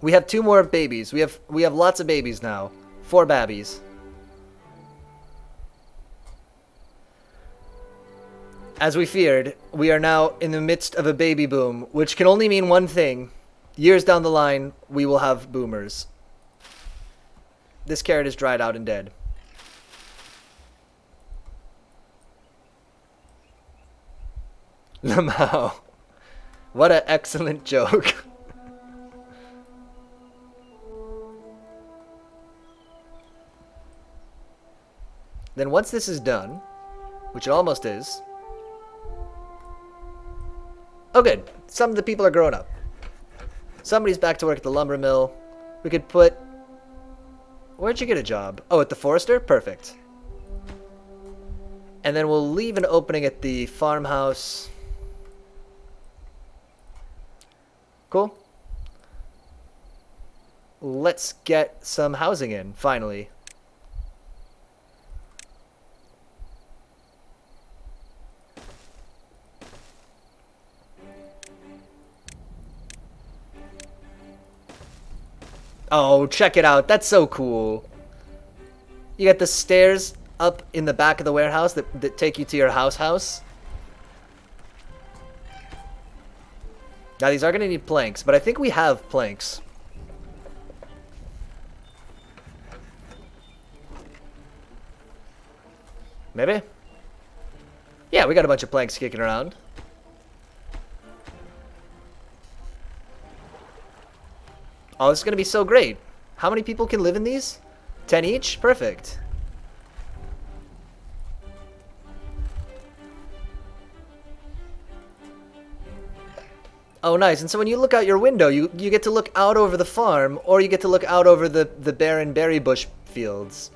We have 2 more babies. We have lots of babies now. 4 babbies. As we feared, we are now in the midst of a baby boom, which can only mean one thing. Years down the line, we will have boomers. This carrot is dried out and dead. Lamau. What an excellent joke. Then once this is done, which it almost is. Oh, good. Some of the people are grown up. Somebody's back to work at the lumber mill. We could put... Where'd you get a job? Oh, at the forester? Perfect. And then we'll leave an opening at the farmhouse. Cool. Let's get some housing in, finally. Oh, check it out. That's so cool. You got the stairs up in the back of the warehouse that take you to your house. Now, these are going to need planks, but I think we have planks. Maybe? Yeah, we got a bunch of planks kicking around. Oh, this is going to be so great. How many people can live in these? 10 each? Perfect. Oh, nice. And so when you look out your window, you get to look out over the farm, or you get to look out over the barren berry bush fields.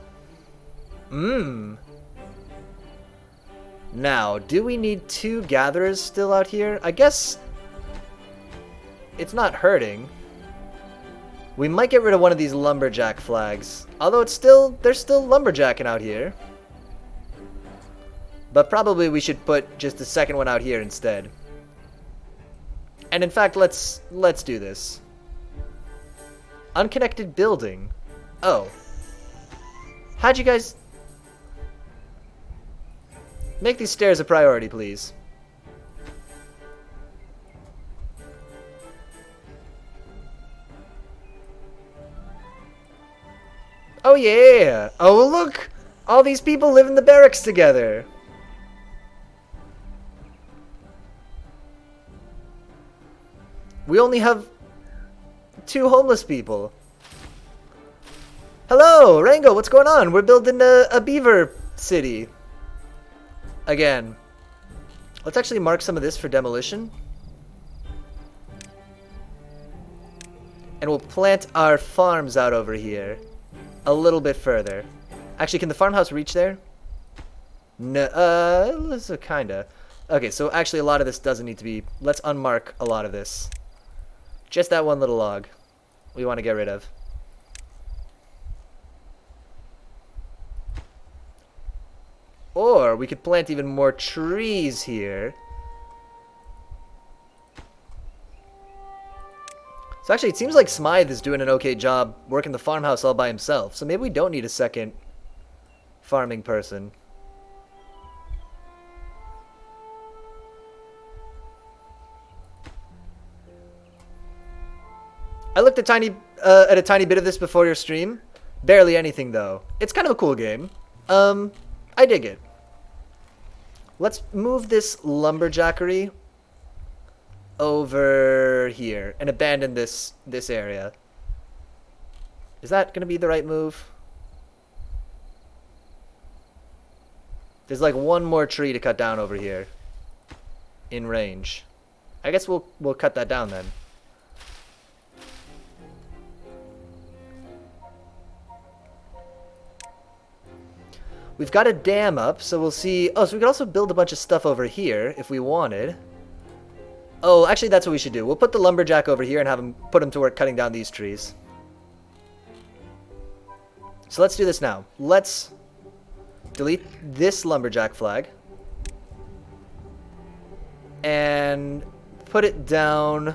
Mmm. Now, do we need 2 gatherers still out here? I guess it's not hurting. We might get rid of one of these lumberjack flags. Although they're still lumberjacking out here. But probably we should put just the second one out here instead. And in fact, let's do this. Unconnected building. Oh. How'd you guys... Make these stairs a priority, please. Oh yeah! Oh look! All these people live in the barracks together! We only have 2 homeless people. Hello, Rango, what's going on? We're building a beaver city. Again. Let's actually mark some of this for demolition. And we'll plant our farms out over here. A little bit further. Actually, can the farmhouse reach there? No, kinda. Okay, so actually a lot of this doesn't need to be... Let's unmark a lot of this. Just that one little log we want to get rid of. Or we could plant even more trees here. So actually, it seems like Smythe is doing an okay job working the farmhouse all by himself. So maybe we don't need a second farming person. I looked at a tiny bit of this before your stream. Barely anything, though. It's kind of a cool game. I dig it. Let's move this lumberjackery over here and abandon this area. Is that going to be the right move? There's like one more tree to cut down over here in range. I guess we'll cut that down then. We've got a dam up, so we'll see... Oh, so we could also build a bunch of stuff over here if we wanted. Oh, actually, that's what we should do. We'll put the lumberjack over here and have him put him to work cutting down these trees. So let's do this now. Let's delete this lumberjack flag. And put it down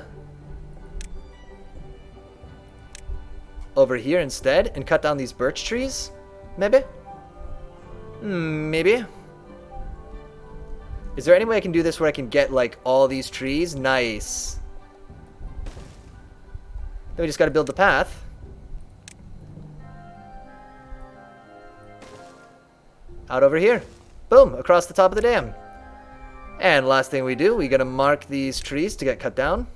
over here instead and cut down these birch trees, maybe? Maybe. Is there any way I can do this where I can get, like, all these trees? Nice. Then we just gotta build the path. Out over here. Boom, across the top of the dam. And last thing we do, we gotta mark these trees to get cut down.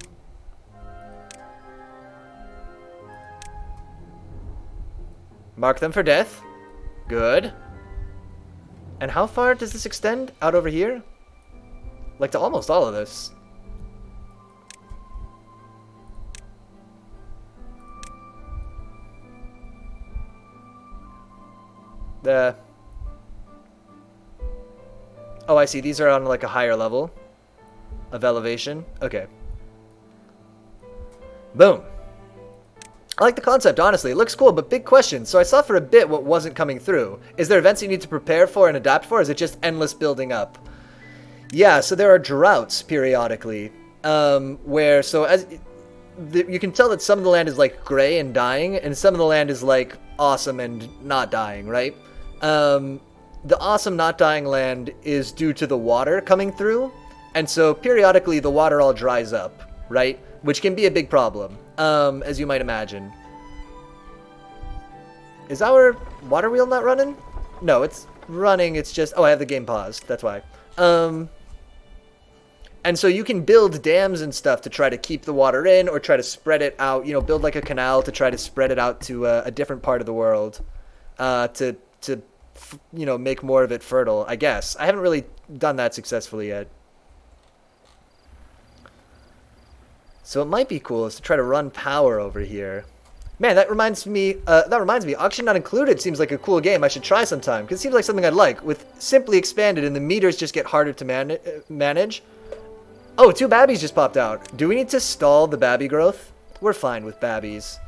Mark them for death. Good. And how far does this extend? Out over here? Like to almost all of this. Oh, I see. These are on like a higher level of elevation. Okay. Boom. I like the concept, honestly. It looks cool, but big question. So I saw for a bit what wasn't coming through. Is there events you need to prepare for and adapt for? Or is it just endless building up? Yeah, so there are droughts periodically. Where, so as you can tell that some of the land is like gray and dying, and some of the land is like awesome and not dying, right? The awesome not dying land is due to the water coming through, and so periodically the water all dries up, right? Which can be a big problem, as you might imagine. Is our water wheel not running? No, it's running, it's just... Oh, I have the game paused, that's why. And so you can build dams and stuff to try to keep the water in, or try to spread it out, you know, build like a canal to try to spread it out to a different part of the world, to you know, make more of it fertile, I guess. I haven't really done that successfully yet. So it might be cool is to try to run power over here. Man, that reminds me, Oxygen Not Included seems like a cool game I should try sometime, because it seems like something I'd like. With Simply Expanded and the meters just get harder to manage. Oh, 2 babbies just popped out. Do we need to stall the babby growth? We're fine with babbies.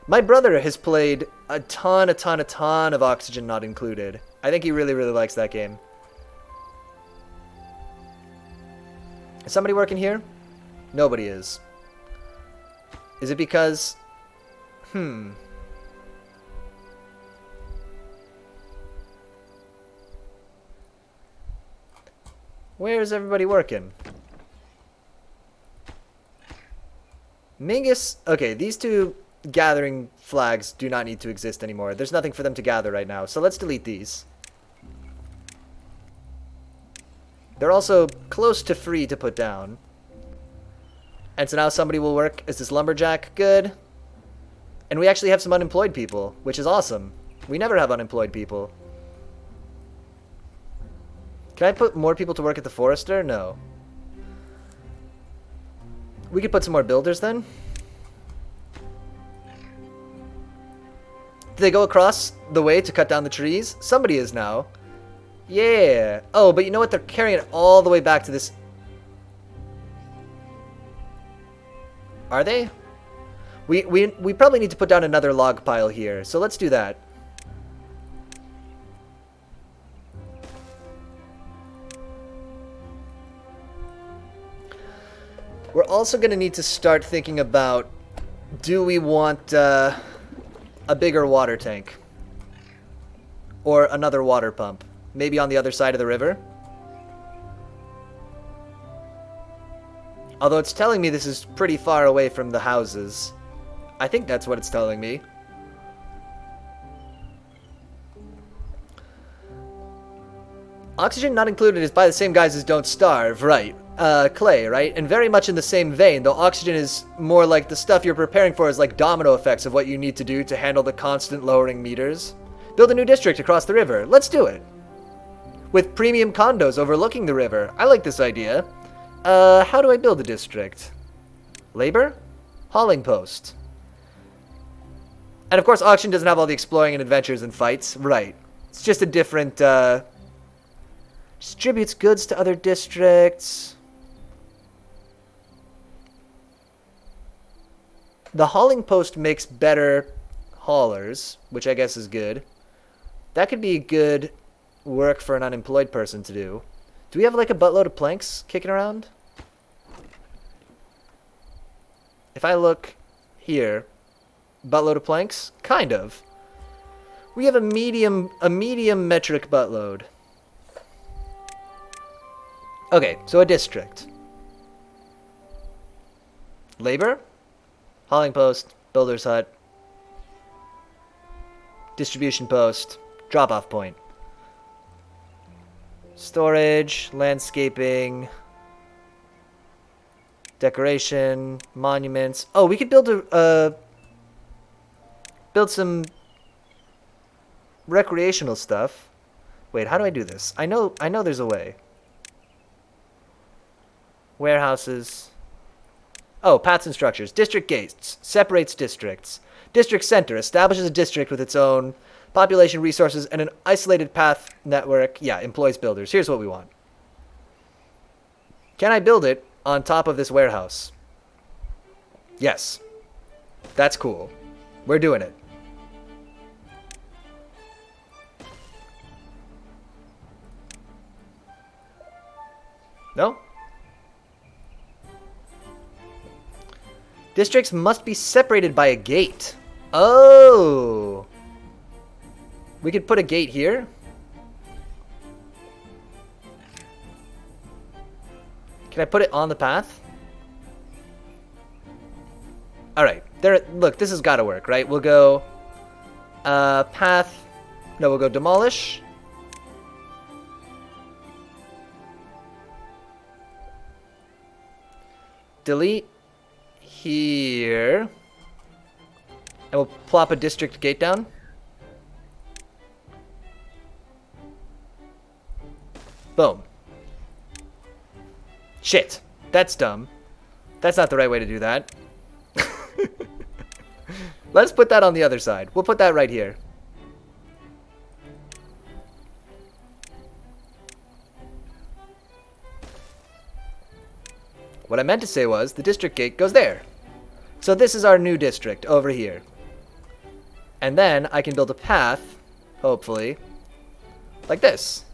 My brother has played a ton of Oxygen Not Included. I think he really, really likes that game. Is somebody working here? Nobody is. Is it because... Where is everybody working? Mingus... Okay, these 2 gathering flags do not need to exist anymore. There's nothing for them to gather right now, so let's delete these. They're also close to free to put down. And so now somebody will work as this lumberjack. Good. And we actually have some unemployed people, which is awesome. We never have unemployed people. Can I put more people to work at the forester? No. We could put some more builders then. Do they go across the way to cut down the trees? Somebody is now. Yeah. Oh, but you know what? They're carrying it all the way back to this... Are they? We probably need to put down another log pile here, so let's do that. We're also going to need to start thinking about, do we want a bigger water tank? Or another water pump? Maybe on the other side of the river? Although it's telling me this is pretty far away from the houses. I think that's what it's telling me. Oxygen Not Included is by the same guys as Don't Starve, right? Clay, right? And very much in the same vein, though Oxygen is more like the stuff you're preparing for is like domino effects of what you need to do to handle the constant lowering meters. Build a new district across the river. Let's do it. With premium condos overlooking the river. I like this idea. How do I build a district? Labor? Hauling post. And of course, Auction doesn't have all the exploring and adventures and fights. Right. It's just a different, distributes goods to other districts. The hauling post makes better haulers, which I guess is good. That could be good work for an unemployed person to do. Do we have like a buttload of planks kicking around? If I look here, buttload of planks? Kind of. We have a medium metric buttload. Okay, so a district. Labor? Hauling post, builder's hut. Distribution post, drop-off point. Storage, landscaping, decoration, monuments. Oh, we could build build some recreational stuff. Wait, how do I do this? I know there's a way. Warehouses. Oh, paths and structures. District gates. Separates districts. District center. Establishes a district with its own population, resources, and an isolated path network. Yeah, employs builders. Here's what we want. Can I build it on top of this warehouse? Yes. That's cool. We're doing it. No? Districts must be separated by a gate. Oh. We could put a gate here. Can I put it on the path? All right. There. Look, this has got to work, right? We'll go path. No, we'll go demolish. Delete here. And we'll plop a district gate down. Boom. Shit. That's dumb. That's not the right way to do that. Let's put that on the other side. We'll put that right here. What I meant to say was the district gate goes there. So this is our new district over here. And then I can build a path, hopefully, like this.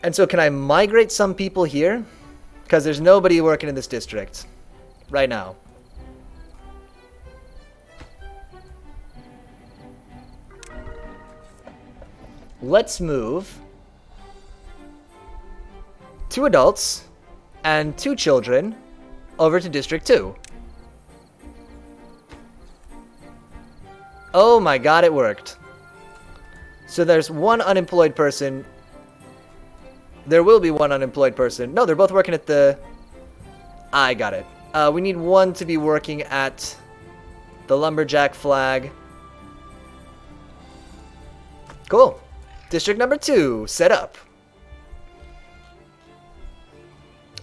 And so can I migrate some people here? Because there's nobody working in this district right now. Let's move 2 adults and 2 children over to District 2. Oh my god, it worked. So there's 1 unemployed person. There will be 1 unemployed person. No, they're both working at the... I got it. We need 1 to be working at the lumberjack flag. Cool. District number 2, set up.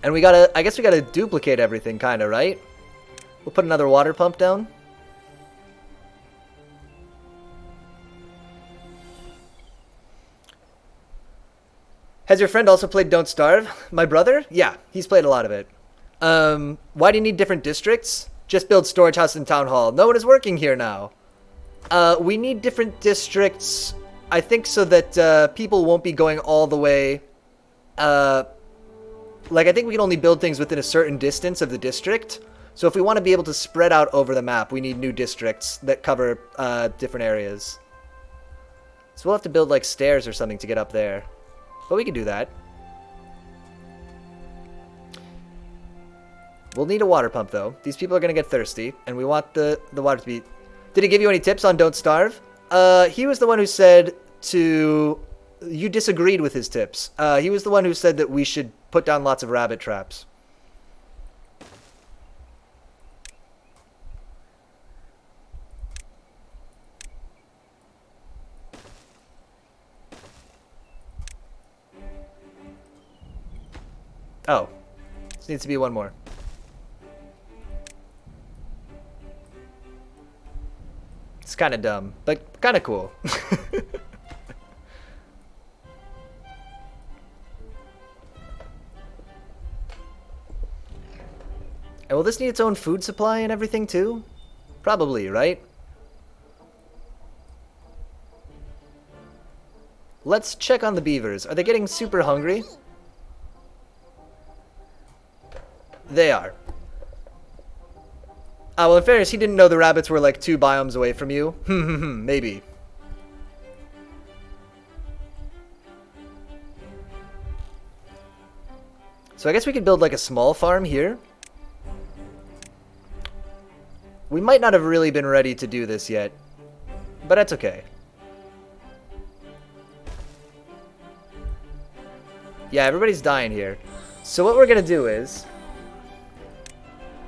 And we gotta, I guess we gotta duplicate everything, kinda, right? We'll put another water pump down. Has your friend also played Don't Starve? My brother? Yeah, he's played a lot of it. Why do you need different districts? Just build storage house and town hall. No one is working here now. We need different districts, I think, so that people won't be going all the way. Like, I think we can only build things within a certain distance of the district. So if we want to be able to spread out over the map, we need new districts that cover different areas. So we'll have to build, like, stairs or something to get up there. But we can do that. We'll need a water pump, though. These people are going to get thirsty, and we want the water to be... Did he give you any tips on Don't Starve? He was the one who said to... You disagreed with his tips. He was the one who said that we should put down lots of rabbit traps. Oh. This needs to be 1 more. It's kind of dumb, but kind of cool. And will this need its own food supply and everything too? Probably, right? Let's check on the beavers. Are they getting super hungry? They are. Well, in fairness, he didn't know the rabbits were like 2 biomes away from you. Maybe. So I guess we could build like a small farm here. We might not have really been ready to do this yet, but that's okay. Yeah, everybody's dying here. So what we're going to do is...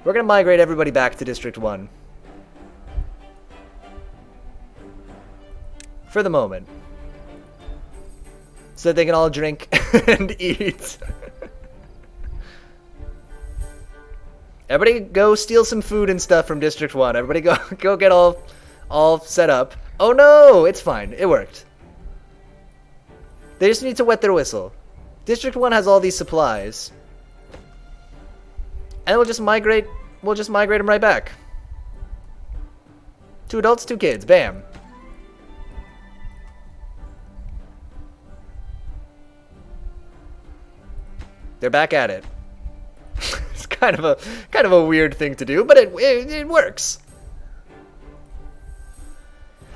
We're going to migrate everybody back to District 1. For the moment. so that they can all drink and eat. Everybody go steal some food and stuff from District 1. Everybody go get all set up. Oh no, it's fine. It worked. They just need to wet their whistle. District 1 has all these supplies. And we'll just migrate them right back. 2 adults, 2 kids. Bam. They're back at it. It's kind of a weird thing to do, but it works.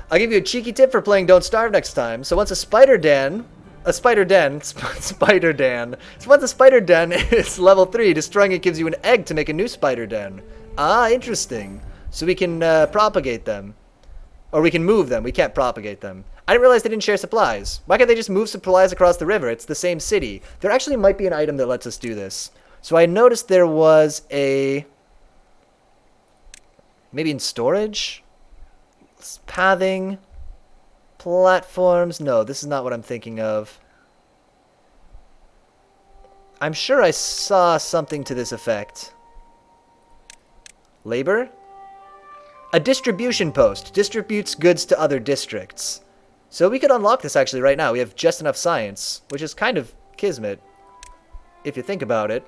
I'll give you a cheeky tip for playing Don't Starve next time. So once a spider den is level 3, destroying it gives you an egg to make a new spider den. Ah, interesting. So we can propagate them. Or we can move them. We can't propagate them. I didn't realize they didn't share supplies. Why can't they just move supplies across the river? It's the same city. There actually might be an item that lets us do this. So I noticed there was a... maybe in storage? Pathing? Platforms? No, this is not what I'm thinking of. I'm sure I saw something to this effect. Labor? A distribution post. Distributes goods to other districts. So we could unlock this actually right now. We have just enough science, which is kind of kismet, if you think about it.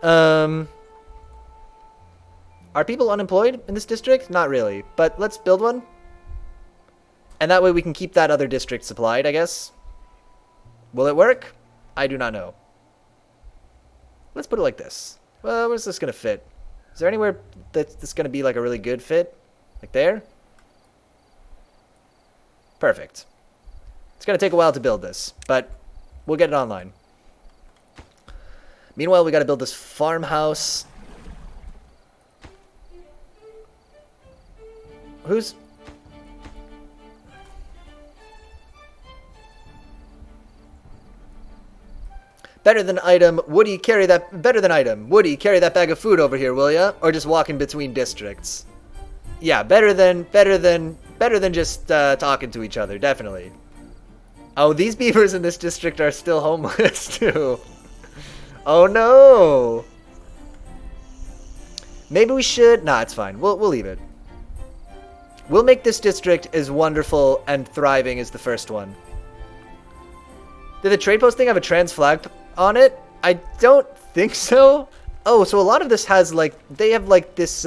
Are people unemployed in this district? Not really, but let's build one. And that way we can keep that other district supplied, I guess. Will it work? I do not know. Let's put it like this. Well, where's this going to fit? Is there anywhere that's going to be like a really good fit? Like there? Perfect. It's going to take a while to build this, but we'll get it online. Meanwhile, we got to build this farmhouse. Who's... better than item, Woody, carry that... better than item, Woody, carry that bag of food over here, will ya? Or just walk in between districts. Yeah, better than just talking to each other, definitely. Oh, these beavers in this district are still homeless, too. Oh, no. Maybe we should... nah, it's fine. We'll leave it. We'll make this district as wonderful and thriving as the first one. Did the trade post thing have a trans flag on it? I don't think so. Oh, so a lot of this has, like... they have, like, this,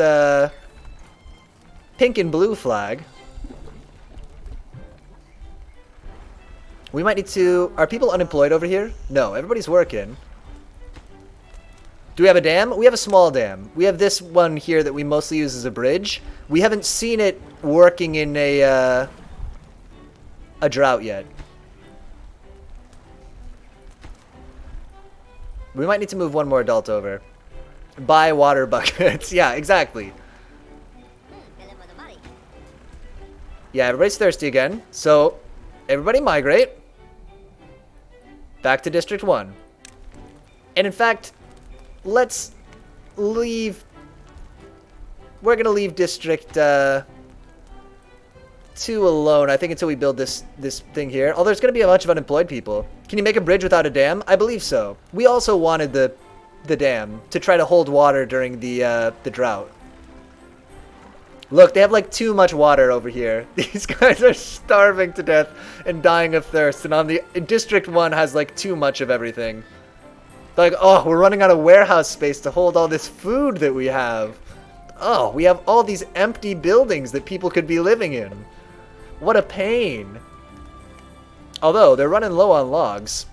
pink and blue flag. We might need to... are people unemployed over here? No, everybody's working. Do we have a dam? We have a small dam. We have this one here that we mostly use as a bridge. We haven't seen it working in a drought yet. We might need to move one more adult over. Buy water buckets. Yeah, exactly. Yeah, everybody's thirsty again. So, everybody migrate. Back to District 1. And in fact, let's leave... we're going to leave District 2 alone, I think, until we build this thing here. Oh, there's going to be a bunch of unemployed people. Can you make a bridge without a dam? I believe so. We also wanted the dam to try to hold water during the drought. Look, they have like too much water over here. These guys are starving to death and dying of thirst. And on the District 1 has like too much of everything. Like, oh, we're running out of warehouse space to hold all this food that we have. Oh, we have all these empty buildings that people could be living in. What a pain. Although, they're running low on logs.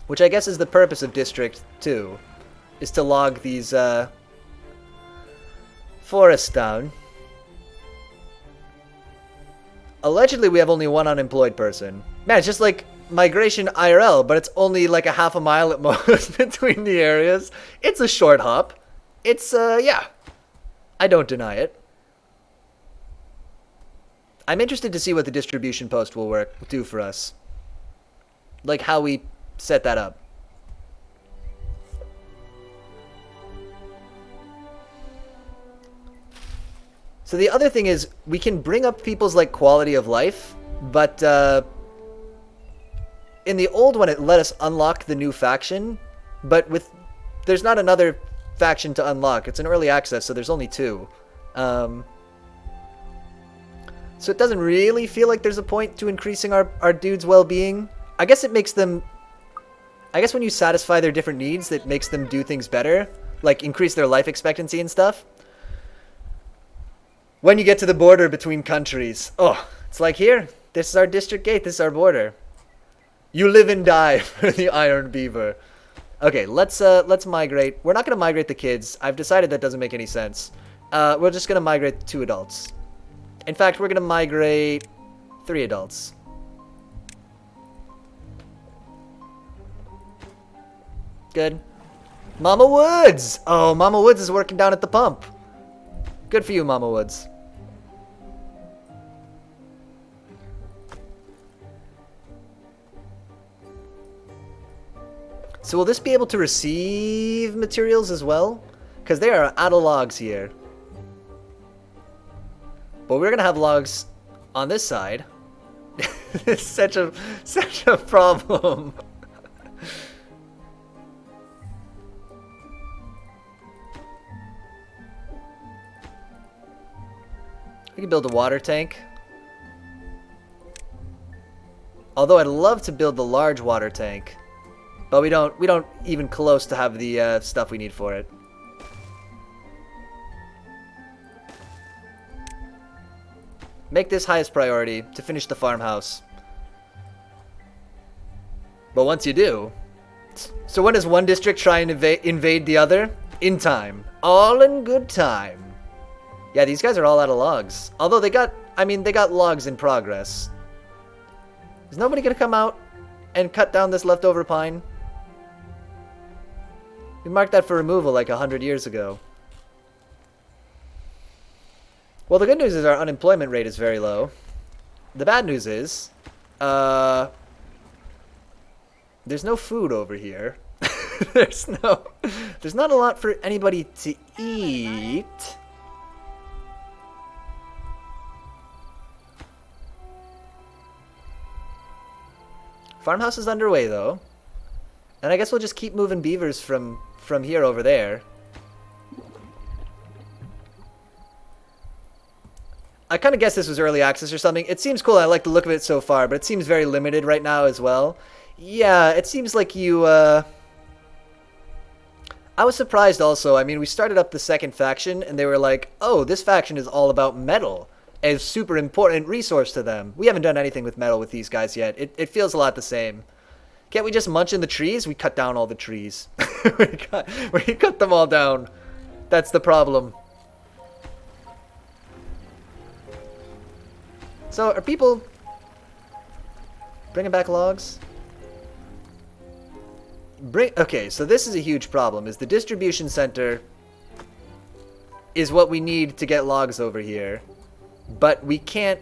Which I guess is the purpose of District 2. Is to log these, forests down. Allegedly, we have only one unemployed person. Man, it's just like migration IRL, but it's only like a half a mile at most between the areas. It's a short hop. It's, yeah. I don't deny it. I'm interested to see what the distribution post will do for us. Like how we set that up. So the other thing is, we can bring up people's, like, quality of life, but, in the old one, it let us unlock the new faction, but there's not another faction to unlock. It's an early access, so there's only 2. So it doesn't really feel like there's a point to increasing our dudes' well-being. I guess it makes them... I guess when you satisfy their different needs, that makes them do things better. Like, increase their life expectancy and stuff. When you get to the border between countries. Oh, it's like here. This is our district gate. This is our border. You live and die for the Iron Beaver. Okay, let's migrate. We're not going to migrate the kids. I've decided that doesn't make any sense. We're just going to migrate 2 adults. In fact, we're going to migrate 3 adults. Good. Mama Woods! Oh, Mama Woods is working down at the pump. Good for you, Mama Woods. So will this be able to receive materials as well? Because they are out of logs here. But we're going to have logs on this side. It's such a problem. We can build a water tank. Although I'd love to build the large water tank. But we don't even close to have the stuff we need for it. Make this highest priority to finish the farmhouse. But once you do... So when does one district try and invade the other? In time. All in good time. Yeah, these guys are all out of logs. Although they got logs in progress. Is nobody gonna come out and cut down this leftover pine? We marked that for removal like 100 years ago. Well, the good news is our unemployment rate is very low. The bad news is, there's no food over here. There's not a lot for anybody to eat. Farmhouse is underway though. And I guess we'll just keep moving beavers from here over there. I kind of guess this was early access or something. It seems cool. I like the look of it so far, but it seems very limited right now as well. Yeah, it seems like you, I was surprised also. I mean, we started up the second faction, and they were like, oh, this faction is all about metal. A super important resource to them. We haven't done anything with metal with these guys yet. It feels a lot the same. Can't we just munch in the trees? We cut down all the trees. we cut them all down. That's the problem. So, are people bringing back logs? Okay, so this is a huge problem. Is the distribution center is what we need to get logs over here. But we can't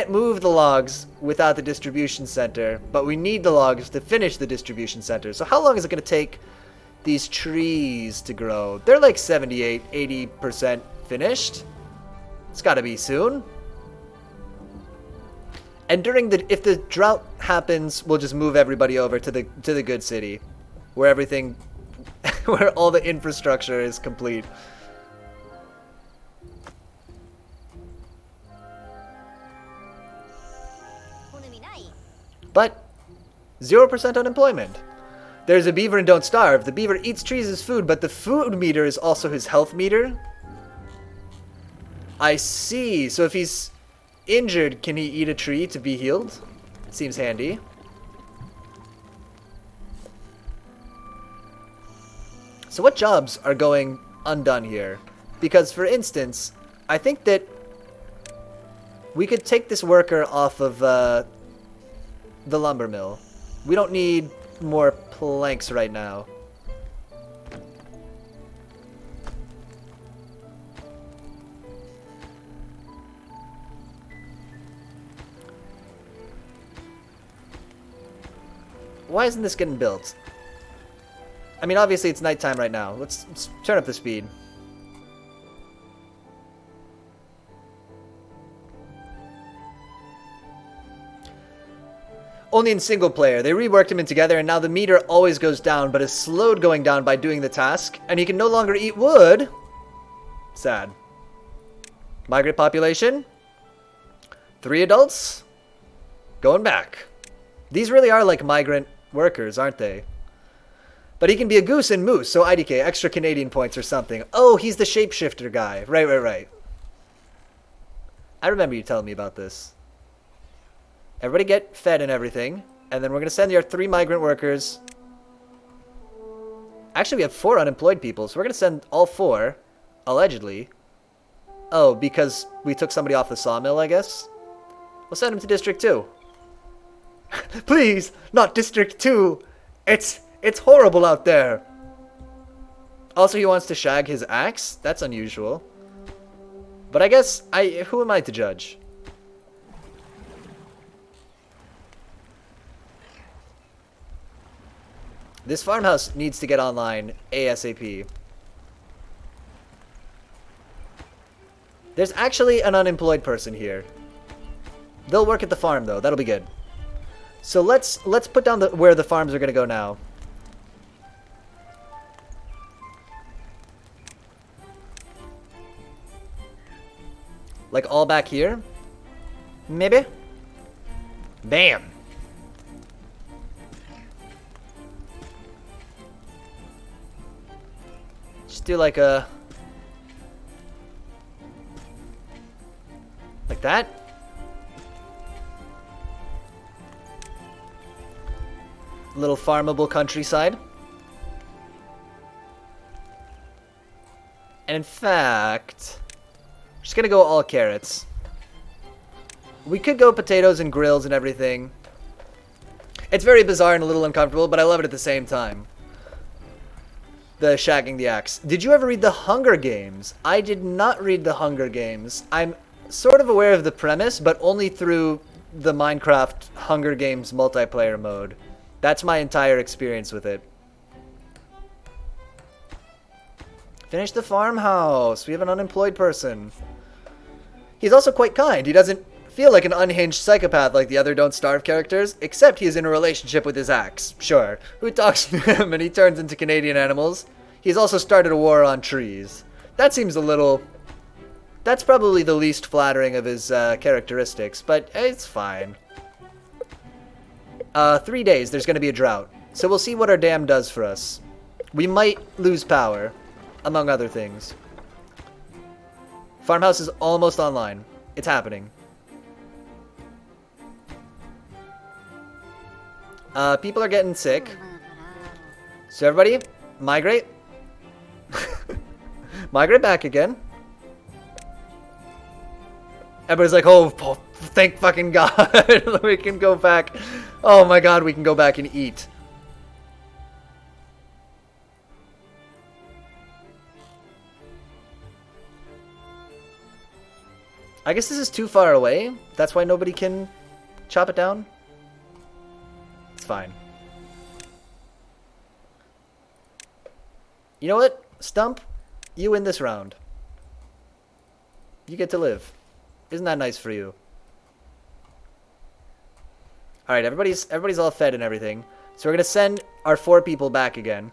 move the logs without the distribution center, but we need the logs to finish the distribution center. So how long is it going to take these trees to grow? They're like 78, 80% finished. It's got to be soon. And if the drought happens, we'll just move everybody over to the good city, where where all the infrastructure is complete. But 0% unemployment. There's a beaver in Don't Starve. The beaver eats trees as food, but the food meter is also his health meter. I see. So if he's injured, can he eat a tree to be healed? Seems handy. So what jobs are going undone here? Because, for instance, I think that we could take this worker off of the lumber mill. We don't need more planks right now. Why isn't this getting built? I mean, obviously it's nighttime right now. Let's turn up the speed. Only in single player. They reworked him in together, and now the meter always goes down, but is slowed going down by doing the task, and he can no longer eat wood. Sad. Migrant population. 3 adults. Going back. These really are like migrant workers, aren't they? But he can be a goose and moose, so IDK, extra Canadian points or something. Oh, he's the shapeshifter guy. Right. I remember you telling me about this. Everybody get fed and everything. And then we're going to send your 3 migrant workers. Actually, we have 4 unemployed people, so we're going to send all 4, allegedly. Oh, because we took somebody off the sawmill, I guess? We'll send him to District 2. Please, not District 2. It's horrible out there. Also, he wants to shag his axe? That's unusual. But I guess, who am I to judge? This farmhouse needs to get online ASAP. There's actually an unemployed person here. They'll work at the farm, though. That'll be good. So let's put down where the farms are going to go now. Like all back here? Maybe? Bam! Just do like a... like that? Little farmable countryside. And in fact... just gonna go all carrots. We could go potatoes and grills and everything. It's very bizarre and a little uncomfortable, but I love it at the same time. The shagging the axe. Did you ever read The Hunger Games? I did not read The Hunger Games. I'm sort of aware of the premise, but only through the Minecraft Hunger Games multiplayer mode. That's my entire experience with it. Finish the farmhouse. We have an unemployed person. He's also quite kind. He doesn't feel like an unhinged psychopath like the other Don't Starve characters, except he's in a relationship with his axe. Sure. Who talks to him and he turns into Canadian animals? He's also started a war on trees. That seems a little... that's probably the least flattering of his characteristics, but it's fine. 3 days, there's going to be a drought. So we'll see what our dam does for us. We might lose power, among other things. Farmhouse is almost online. It's happening. People are getting sick. So everybody, migrate. Migrate back again. Everybody's like, oh, thank fucking God. We can go back. Oh my God, we can go back and eat. I guess this is too far away. That's why nobody can chop it down. It's fine. You know what? Stump, you win this round. You get to live. Isn't that nice for you? Alright, everybody's all fed and everything. So we're going to send our 4 people back again.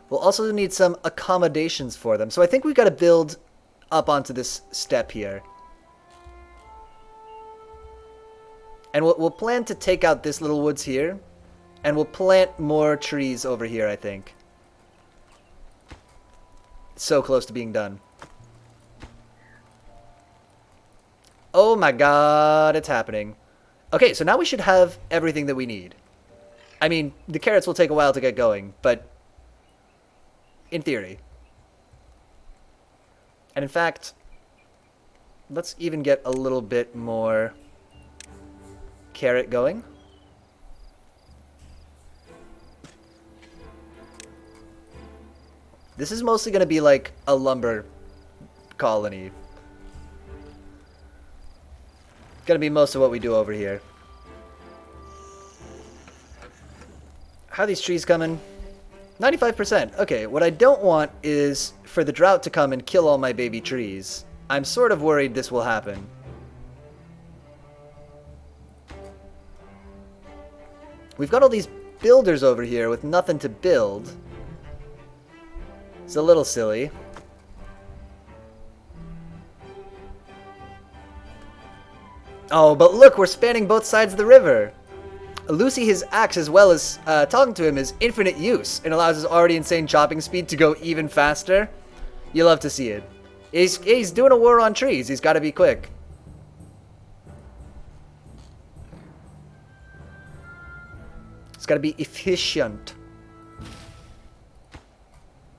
We'll also need some accommodations for them. So I think we've got to build up onto this step here. And we'll plan to take out this little woods here. And we'll plant more trees over here, I think. So close to being done. Oh my God, it's happening. Okay, so now we should have everything that we need. I mean, the carrots will take a while to get going, but in theory. And in fact, let's even get a little bit more carrot going. This is mostly going to be like a lumber colony. Going to be most of what we do over here. How are these trees coming? 95%. Okay, what I don't want is for the drought to come and kill all my baby trees. I'm sort of worried this will happen. We've got all these builders over here with nothing to build. It's a little silly. Oh, but look, we're spanning both sides of the river. Lucy, his axe, as well as talking to him, is infinite use and allows his already insane chopping speed to go even faster. You love to see it. He's doing a war on trees. He's got to be quick. It's got to be efficient.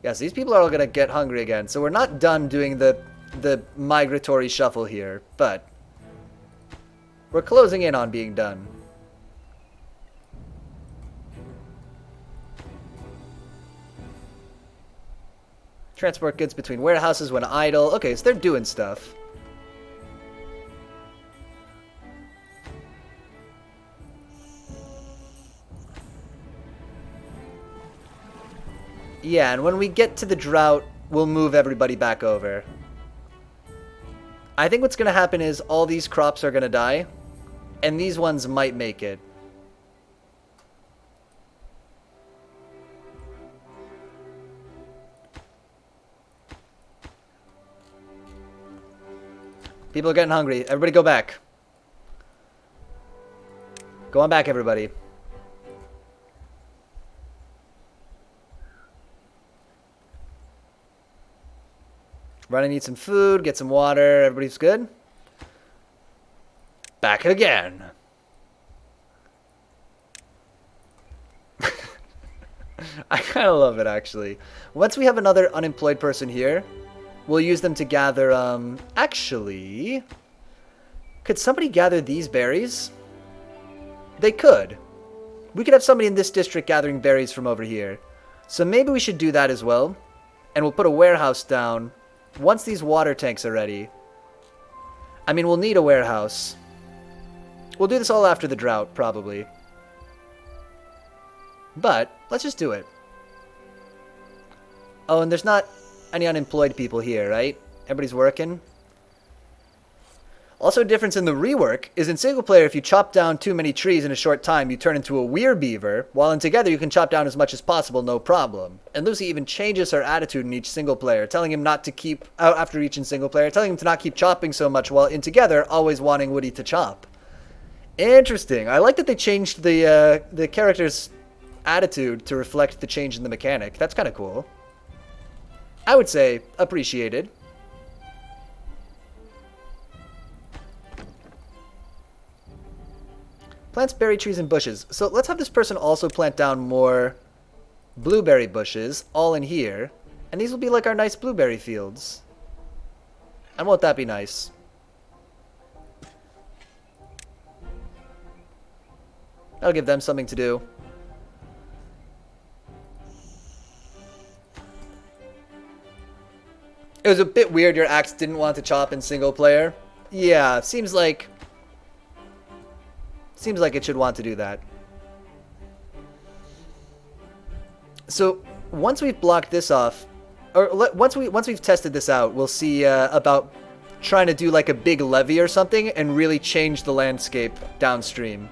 Yes, these people are all going to get hungry again. So we're not done doing the migratory shuffle here, but we're closing in on being done. Transport goods between warehouses when idle. Okay, so they're doing stuff. Yeah, and when we get to the drought, we'll move everybody back over. I think what's going to happen is all these crops are going to die, and these ones might make it. People are getting hungry. Everybody go back. Go on back, everybody. Run and eat some food, get some water. Everybody's good? Back again. I kind of love it, actually. Once we have another unemployed person here, we'll use them to gather, actually, could somebody gather these berries? They could. We could have somebody in this district gathering berries from over here. So maybe we should do that as well. And we'll put a warehouse down once these water tanks are ready. I mean, we'll need a warehouse. We'll do this all after the drought, probably. But, let's just do it. Oh, and there's not any unemployed people here, right? Everybody's working. Also, a difference in the rework is in single player, if you chop down too many trees in a short time, you turn into a weirbeaver, while in together you can chop down as much as possible, no problem. And Lucy even changes her attitude in each single player, telling him not to keep, after each in single player, telling him to not keep chopping so much, while in together, always wanting Woody to chop. Interesting. I like that they changed the character's attitude to reflect the change in the mechanic. That's kind of cool. I would say appreciated. Plants berry trees and bushes. So let's have this person also plant down more blueberry bushes, all in here. And these will be like our nice blueberry fields. And won't that be nice? That'll give them something to do. It was a bit weird your axe didn't want to chop in single player. Yeah, seems like it should want to do that. So once we've blocked this off, or once we've tested this out, we'll see about trying to do like a big levee or something and really change the landscape downstream,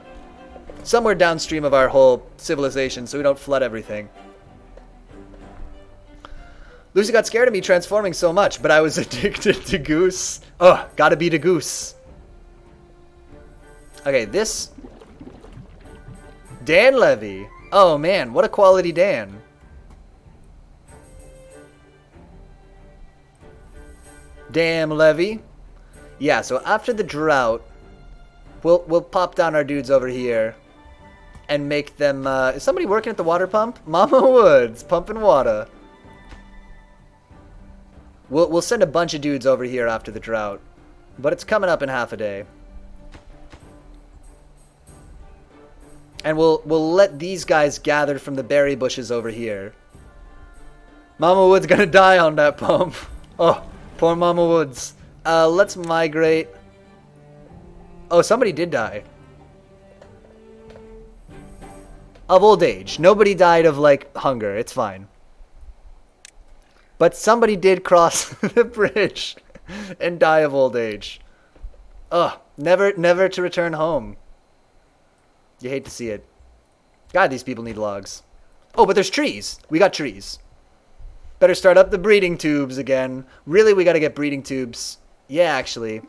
somewhere downstream of our whole civilization, so we don't flood everything. Lucy got scared of me transforming so much, but I was addicted to goose. Oh, gotta beat a goose. Okay, this Dan Levy. Oh man, what a quality Dan. Damn Levy. Yeah, so after the drought, we'll pop down our dudes over here and make them. Is somebody working at the water pump? Mama Woods pumping water. We'll send a bunch of dudes over here after the drought, but it's coming up in half a day. And we'll let these guys gather from the berry bushes over here. Mama Wood's gonna die on that pump. Oh, poor Mama Woods. Let's migrate. Oh, somebody did die. Of old age. Nobody died of, like, hunger. It's fine. But somebody did cross the bridge. and die of old age. Ugh, never to return home. You hate to see it. God, these people need logs. Oh, but there's trees. We got trees. Better start up the breeding tubes again. Really, we gotta get breeding tubes. Yeah, actually.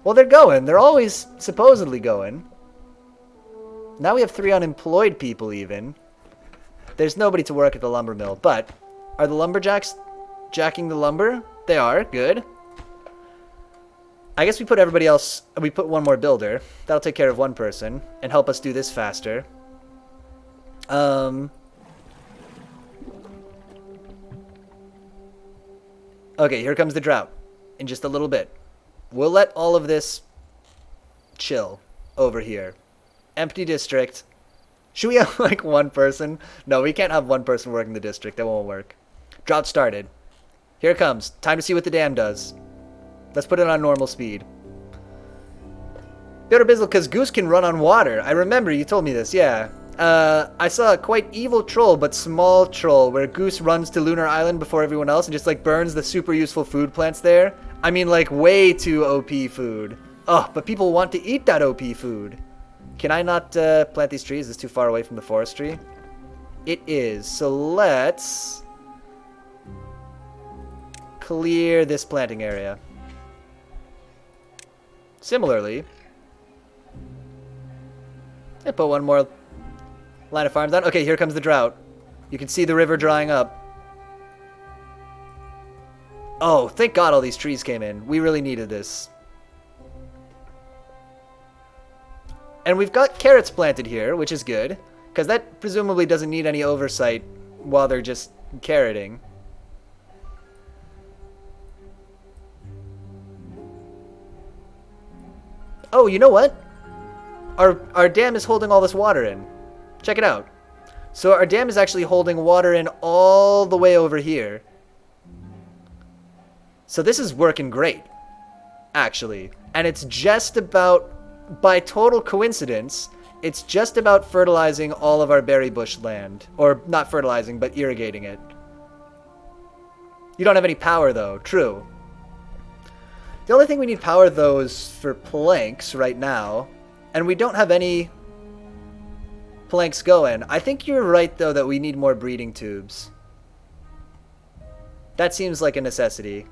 Well, they're going. They're always supposedly going. Now we have 3 unemployed people even. There's nobody to work at the lumber mill. But are the lumberjacks jacking the lumber? They are. Good. I guess we put everybody else... We put one more builder. That'll take care of one person and help us do this faster. Okay, here comes the drought in just a little bit. We'll let all of this chill over here. Empty district. Should we have like one person? No, we can't have one person working the district. That won't work. Drought started. Here it comes. Time to see what the dam does. Let's put it on normal speed. Better Bizzle, because Goose can run on water. I remember you told me this, yeah. I saw a quite evil troll, but small troll, where Goose runs to Lunar Island before everyone else and just like burns the super useful food plants there. I mean, like way too OP food. Oh, but people want to eat that OP food. Can I not plant these trees? Is this too far away from the forestry? It is. So let's clear this planting area. Similarly, I put one more line of farms down. Okay, here comes the drought. You can see the river drying up. Oh, thank God all these trees came in. We really needed this. And we've got carrots planted here, which is good, because that presumably doesn't need any oversight while they're just carroting. Oh, you know what? Our dam is holding all this water in. Check it out. So our dam is actually holding water in all the way over here. So this is working great, actually. And it's just about, by total coincidence, it's just about fertilizing all of our berry bush land. Or not fertilizing, but irrigating it. You don't have any power, though. True. The only thing we need power, though, is for planks right now. And we don't have any planks going. I think you're right, though, that we need more breeding tubes. That seems like a necessity.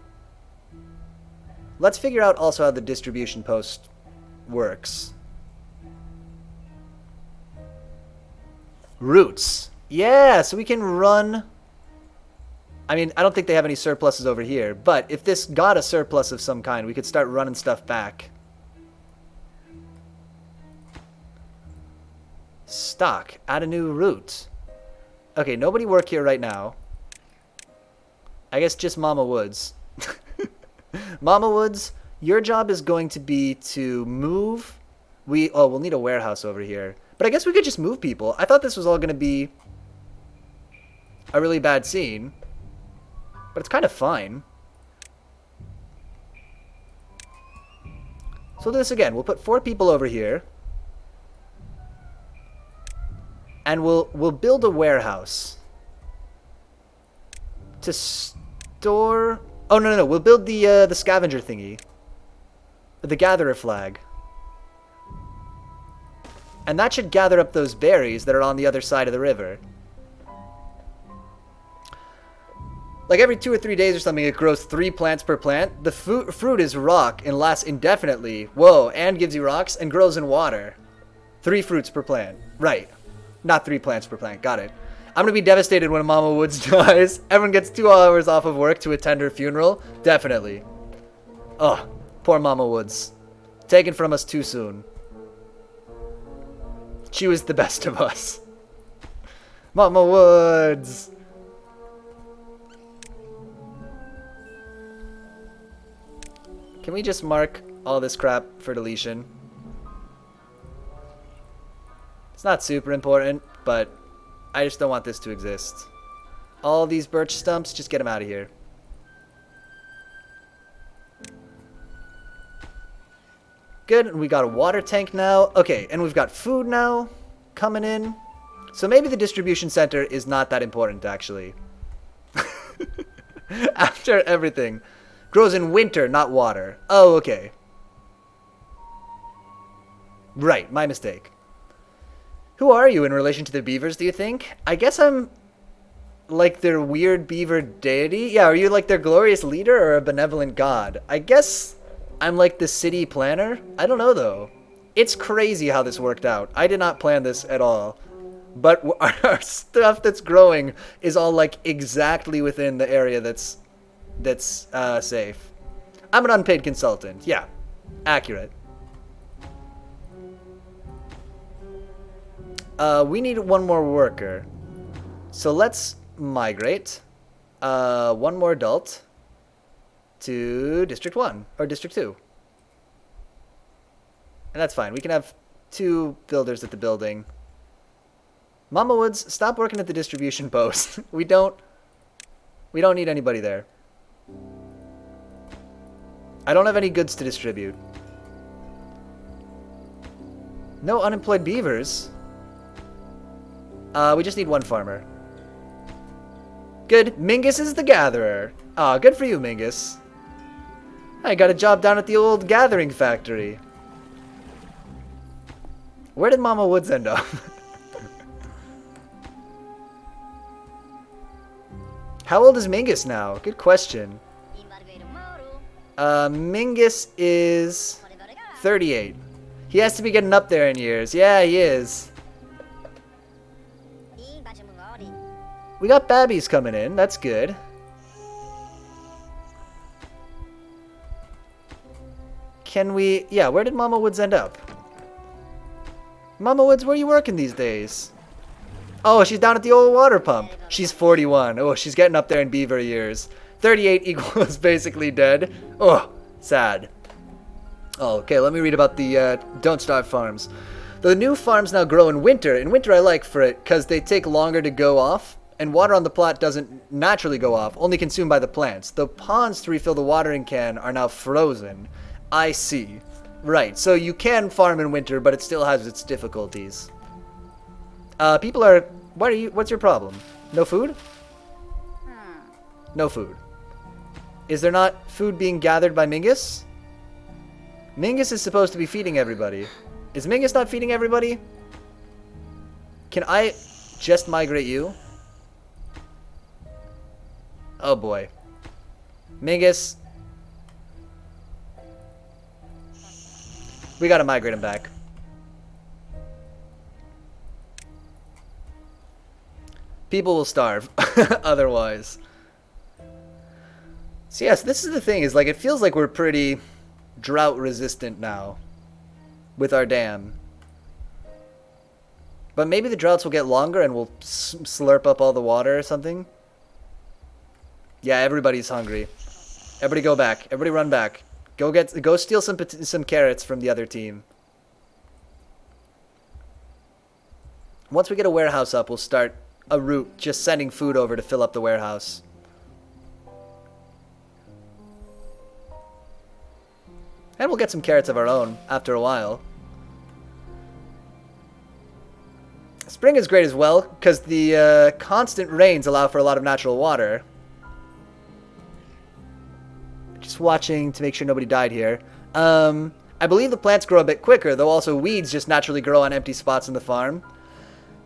Let's figure out also how the distribution post works. Roots. Yeah, so we can run... I mean, I don't think they have any surpluses over here, but if this got a surplus of some kind, we could start running stuff back. Stock. Add a new route. Okay, nobody work here right now. I guess just Mama Woods. Mama Woods, your job is going to be to move. We'll need a warehouse over here. But I guess we could just move people. I thought this was all going to be a really bad scene. But it's kind of fine. So we'll do this again. We'll put 4 people over here. And we'll build a warehouse. To store... Oh, no. We'll build the scavenger thingy. The gatherer flag. And that should gather up those berries that are on the other side of the river. Like every 2 or 3 days or something, it grows 3 plants per plant. The fruit is rock and lasts indefinitely. Whoa, and gives you rocks and grows in water. 3 fruits per plant. Right. Not 3 plants per plant. Got it. I'm going to be devastated when Mama Woods dies. Everyone gets 2 hours off of work to attend her funeral. Definitely. Oh, poor Mama Woods. Taken from us too soon. She was the best of us. Mama Woods. Can we just mark all this crap for deletion? It's not super important, but I just don't want this to exist. All these birch stumps, just get them out of here. Good, and we got a water tank now. Okay, and we've got food now coming in. So maybe the distribution center is not that important, actually. After everything. Grows in winter, not water. Oh, okay. Right, my mistake. Who are you in relation to the beavers, do you think? I guess I'm like their weird beaver deity? Yeah, are you like their glorious leader or a benevolent god? I guess I'm like the city planner? I don't know though. It's crazy how this worked out. I did not plan this at all. But our stuff that's growing is all like exactly within the area that's safe. I'm an unpaid consultant. Yeah, accurate. We need one more worker. So let's migrate one more adult to District 1 or District 2. And that's fine. We can have 2 builders at the building. Mama Woods, stop working at the distribution post. We don't need anybody there. I don't have any goods to distribute. No unemployed beavers. We just need 1 farmer. Good. Mingus is the gatherer. Aw, good for you, Mingus. I got a job down at the old gathering factory. Where did Mama Woods end up? How old is Mingus now? Good question. Mingus is 38. He has to be getting up there in years. Yeah, he is. We got babbies coming in. That's good. Can we... Yeah, where did Mama Woods end up? Mama Woods, where are you working these days? Oh, she's down at the old water pump. She's 41. Oh, she's getting up there in beaver years. 38 equals basically dead. Oh, sad. Oh, okay, let me read about the Don't Starve farms. The new farms now grow in winter. In winter I like for it because they take longer to go off. And water on the plot doesn't naturally go off, only consumed by the plants. The ponds to refill the watering can are now frozen. I see. Right, so you can farm in winter, but it still has its difficulties. People are... What's your problem? No food? No food. Is there not food being gathered by Mingus? Mingus is supposed to be feeding everybody. Is Mingus not feeding everybody? Can I just migrate you? Oh boy. Mingus. We gotta migrate him back. People will starve otherwise. So yes, this is the thing, is like it feels like we're pretty drought resistant now with our dam. But maybe the droughts will get longer and we'll slurp up all the water or something. Yeah, everybody's hungry. Everybody go back. Everybody run back. Go steal some carrots from the other team. Once we get a warehouse up, we'll start a route just sending food over to fill up the warehouse. And we'll get some carrots of our own after a while. Spring is great as well, because the constant rains allow for a lot of natural water. Just watching to make sure nobody died here. I believe the plants grow a bit quicker, though also weeds just naturally grow on empty spots in the farm.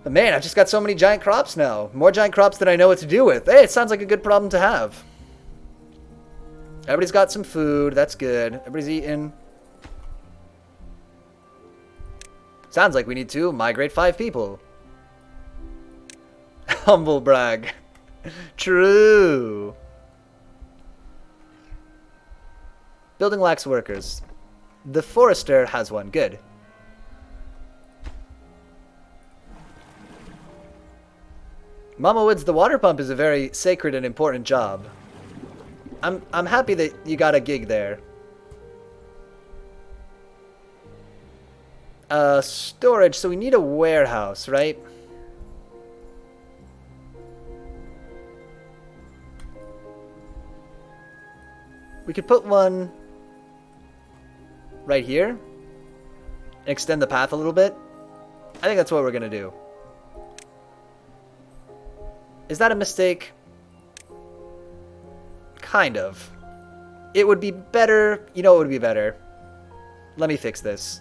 But man, I've just got so many giant crops now. More giant crops than I know what to do with. Hey, it sounds like a good problem to have. Everybody's got some food. That's good. Everybody's eating. Sounds like we need to migrate 5 people. Humble brag. True. Building lacks workers. The forester has one. Good. Mama Woods, the water pump is a very sacred and important job. I'm happy that you got a gig there. Storage, so we need a warehouse, right? We could put one right here and extend the path a little bit. I think that's what we're gonna do. Is that a mistake? Kind of. It would be better... You know what would be better? Let me fix this.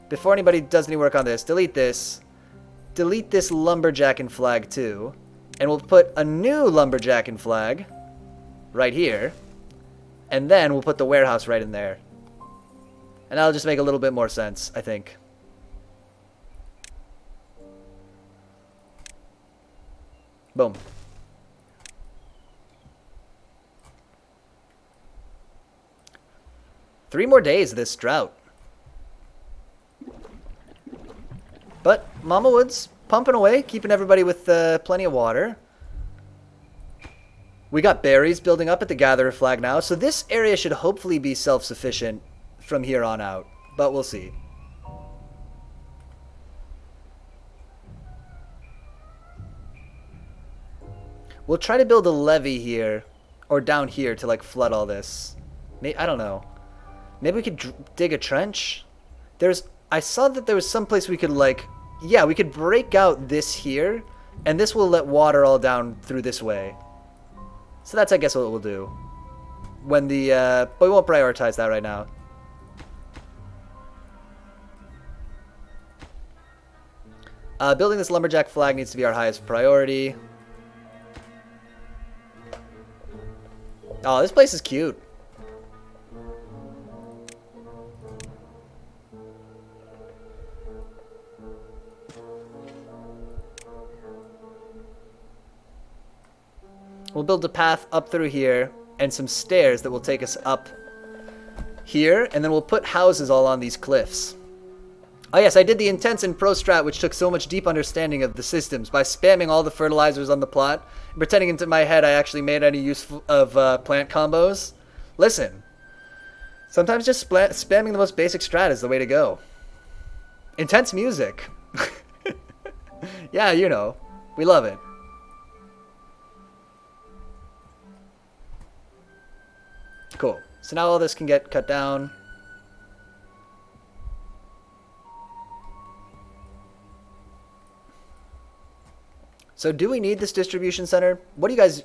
Before anybody does any work on this, delete this. Delete this lumberjackin' flag too. And we'll put a new lumberjackin' flag right here. And then we'll put the warehouse right in there. And that'll just make a little bit more sense, I think. Boom. Three more days of this drought. But Mama Wood's pumping away, keeping everybody with plenty of water. We got berries building up at the Gatherer flag now, so this area should hopefully be self-sufficient from here on out, but we'll see. We'll try to build a levee here, or down here to like flood all this. I don't know. Maybe we could dig a trench? I saw that there was some place we could like, yeah, we could break out this here, and this will let water all down through this way. So that's, I guess, what we'll do. When but we won't prioritize that right now. Building this lumberjack flag needs to be our highest priority. Oh, this place is cute. We'll build a path up through here and some stairs that will take us up here, and then we'll put houses all on these cliffs. Oh yes, I did the intense and pro strat, which took so much deep understanding of the systems by spamming all the fertilizers on the plot and pretending into my head I actually made any use of plant combos. Listen, sometimes just spamming the most basic strat is the way to go. Intense music. Yeah, you know, we love it. Cool. So now all this can get cut down. So do we need this distribution center? What do you guys...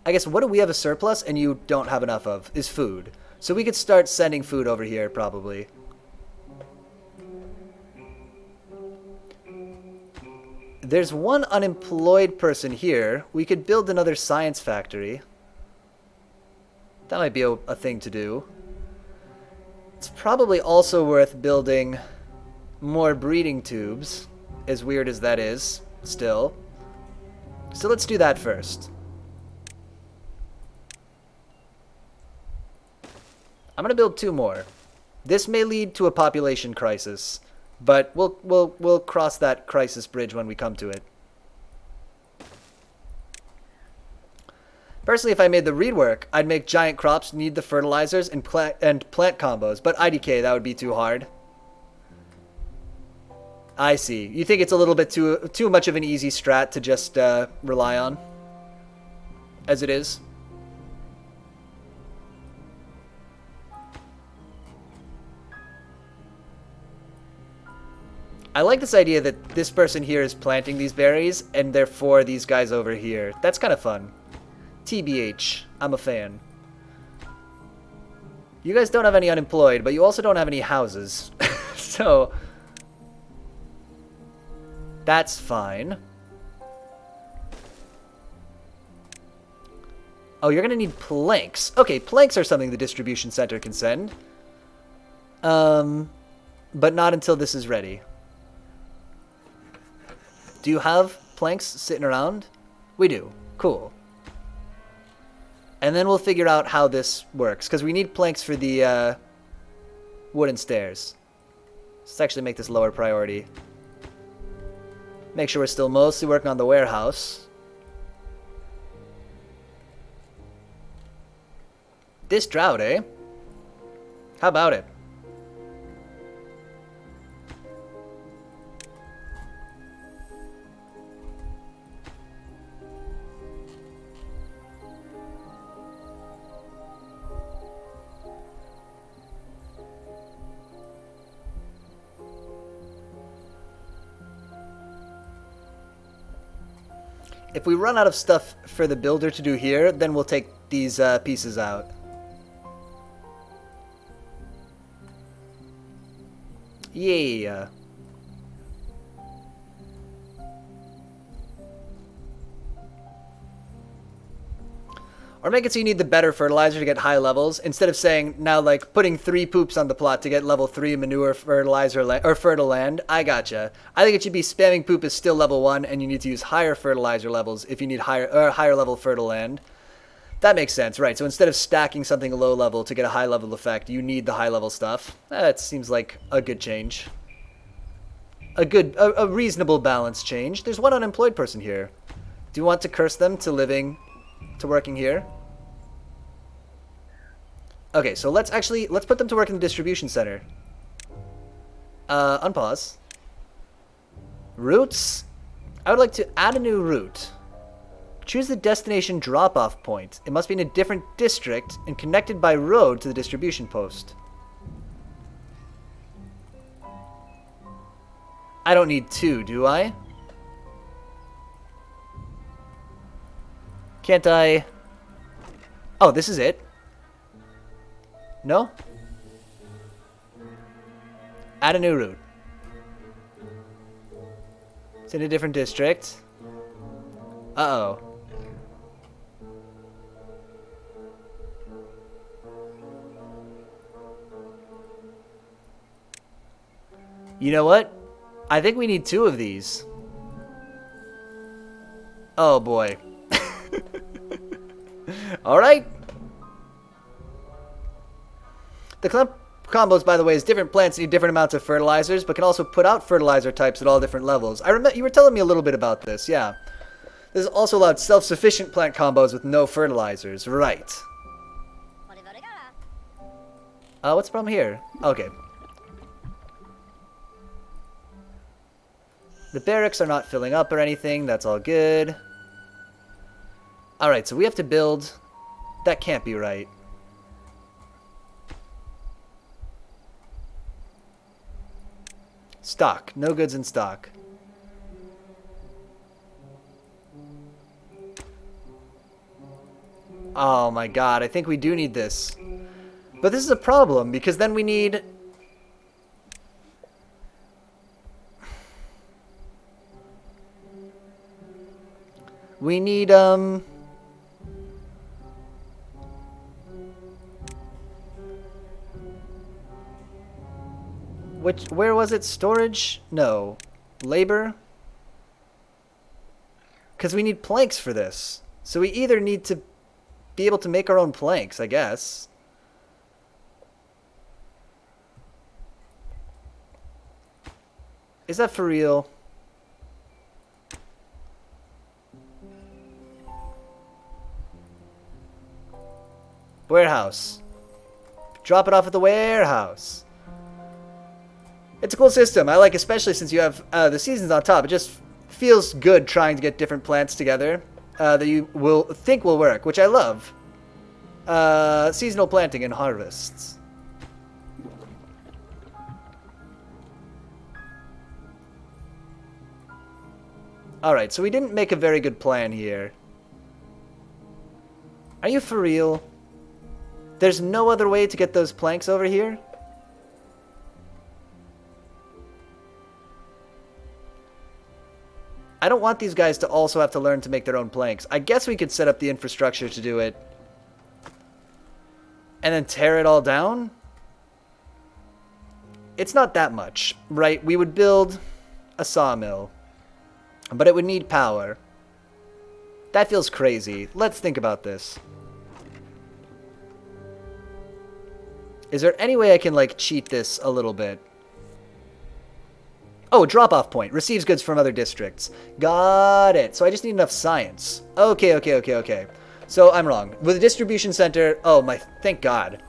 I guess what do we have a surplus and you don't have enough of is food. So we could start sending food over here probably. There's one unemployed person here. We could build another science factory. That might be a thing to do. It's probably also worth building more breeding tubes, as weird as that is, still. So let's do that first. I'm gonna build 2 more. This may lead to a population crisis, but we'll cross that crisis bridge when we come to it. Personally, if I made the reed work, I'd make giant crops need the fertilizers and plant combos, but IDK, that would be too hard. I see. You think it's a little bit too much of an easy strat to just rely on, as it is? I like this idea that this person here is planting these berries, and therefore these guys over here. That's kind of fun. TBH, I'm a fan. You guys don't have any unemployed, but you also don't have any houses. So, that's fine. Oh, you're gonna need planks. Okay, planks are something the distribution center can send. But not until this is ready. Do you have planks sitting around? We do. Cool. And then we'll figure out how this works, because we need planks for the wooden stairs. Let's actually make this lower priority. Make sure we're still mostly working on the warehouse. This drought, eh? How about it? If we run out of stuff for the builder to do here, then we'll take these pieces out. Yeah. Or make it so you need the better fertilizer to get high levels, instead of saying now like putting 3 poops on the plot to get level 3 manure fertilizer or fertile land. I gotcha. I think it should be spamming poop is still level 1 and you need to use higher fertilizer levels if you need higher level fertile land. That makes sense, right? So instead of stacking something low level to get a high level effect, you need the high level stuff. That seems like a good change. A reasonable balance change. There's one unemployed person here. Do you want to curse them to working here? Okay, so let's put them to work in the distribution center. Unpause. Routes. I would like to add a new route. Choose the destination drop-off point. It must be in a different district and connected by road to the distribution post. I don't need 2, do I? Can't I? Oh, this is it. No? Add a new route. It's in a different district. Uh-oh. You know what? I think we need 2 of these. Oh boy. Alright. The combos, by the way, is different plants need different amounts of fertilizers, but can also put out fertilizer types at all different levels. I remember you were telling me a little bit about this, yeah. This also allowed self-sufficient plant combos with no fertilizers, right. What's the problem here? Okay. The barracks are not filling up or anything, that's all good. Alright, so we have to build... That can't be right. Stock. No goods in stock. Oh my god, I think we do need this. But this is a problem, because then we need... We need, where was it? Storage? No. Labor? Because we need planks for this. So we either need to be able to make our own planks, I guess. Is that for real? Warehouse. Drop it off at the warehouse. It's a cool system. I like, especially since you have the seasons on top. It just feels good trying to get different plants together that you will think will work, which I love. Seasonal planting and harvests. Alright, so we didn't make a very good plan here. Are you for real? There's no other way to get those planks over here? I don't want these guys to also have to learn to make their own planks. I guess we could set up the infrastructure to do it. And then tear it all down? It's not that much, right? We would build a sawmill. But it would need power. That feels crazy. Let's think about this. Is there any way I can, like, cheat this a little bit? Oh, drop-off point. Receives goods from other districts. Got it. So I just need enough science. Okay. So I'm wrong. With the distribution center... Oh, my... Thank God.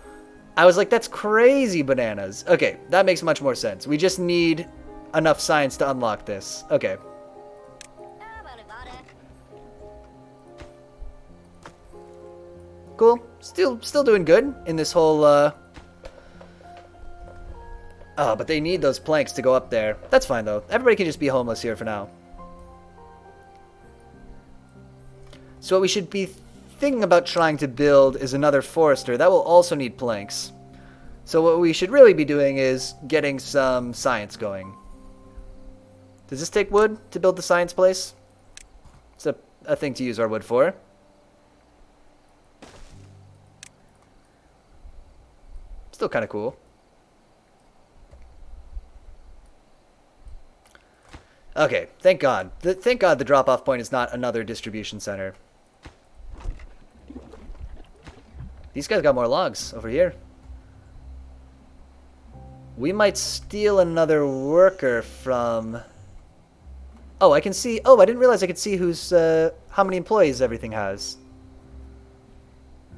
I was like, that's crazy bananas. Okay, that makes much more sense. We just need enough science to unlock this. Okay. Cool. Still doing good in this whole... Oh, but they need those planks to go up there. That's fine, though. Everybody can just be homeless here for now. So what we should be thinking about trying to build is another forester. That will also need planks. So what we should really be doing is getting some science going. Does this take wood to build the science place? It's a thing to use our wood for. Still kind of cool. Okay, thank God. Thank God the drop-off point is not another distribution center. These guys got more logs over here. We might steal another worker from... Oh, I can see... Oh, I didn't realize I could see who's... how many employees everything has.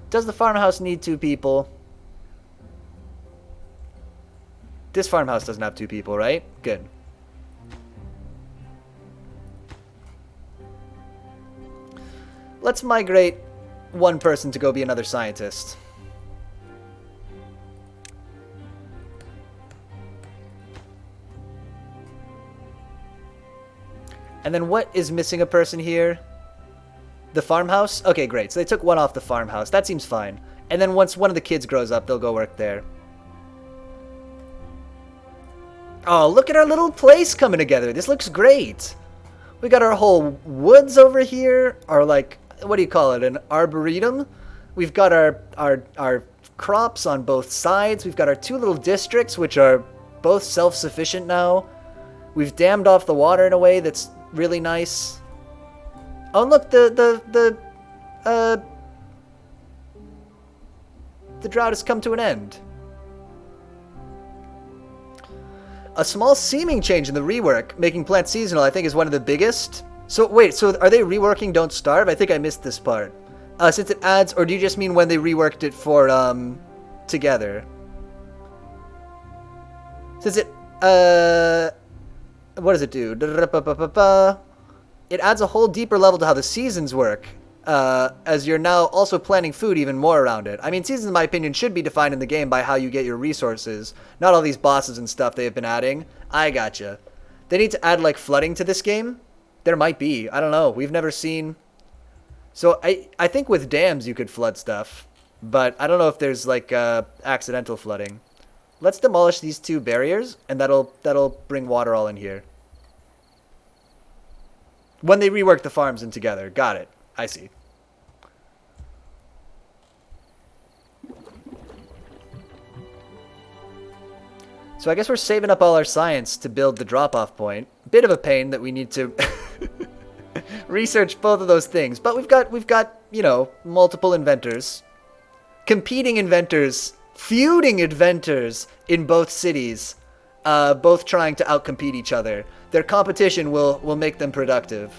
Does the farmhouse need 2 people? This farmhouse doesn't have 2 people, right? Good. Let's migrate 1 person to go be another scientist. And then what is missing a person here? The farmhouse? Okay, great. So they took 1 off the farmhouse. That seems fine. And then once one of the kids grows up, they'll go work there. Oh, look at our little place coming together. This looks great. We got our whole woods over here. Our, like, what do you call it? An arboretum. We've got our crops on both sides. We've got our 2 little districts, which are both self-sufficient now. We've dammed off the water in a way that's really nice. Oh, and look, the drought has come to an end. A small seeming change in the rework, making plants seasonal, I think is one of the biggest. So wait, so are they reworking Don't Starve? I think I missed this part. Since it adds, or do you just mean when they reworked it for together? Since it what does it do? It adds a whole deeper level to how the seasons work, as you're now also planning food even more around it. I mean, seasons, in my opinion, should be defined in the game by how you get your resources, not all these bosses and stuff they have been adding. I gotcha. They need to add, like, flooding to this game? There might be. I don't know. We've never seen... So, I think with dams you could flood stuff, but I don't know if there's, like, accidental flooding. Let's demolish these 2 barriers, and that'll bring water all in here. When they rework the farms in together. Got it. I see. So I guess we're saving up all our science to build the drop-off point. Bit of a pain that we need to research both of those things. But we've got, you know, multiple inventors. Competing inventors. Feuding inventors in both cities. Both trying to outcompete each other. Their competition will make them productive.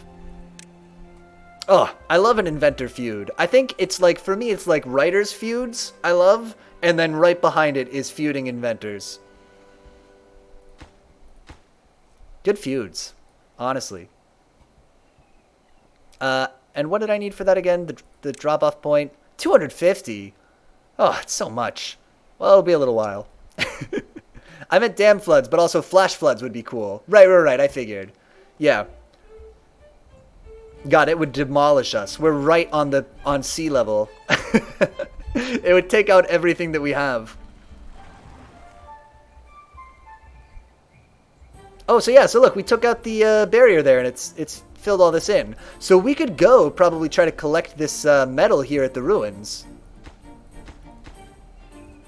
Oh, I love an inventor feud. I think it's like, for me, it's like writers feuds I love, and then right behind it is feuding inventors. Good feuds, honestly. And what did I need for that again? The drop-off point? 250? Oh, it's so much. Well, it'll be a little while. I meant dam floods, but also flash floods would be cool. Right, I figured. Yeah. God, it would demolish us. We're right on sea level. It would take out everything that we have. Oh, so yeah, so look, we took out the barrier there, and it's filled all this in. So we could go probably try to collect this metal here at the ruins.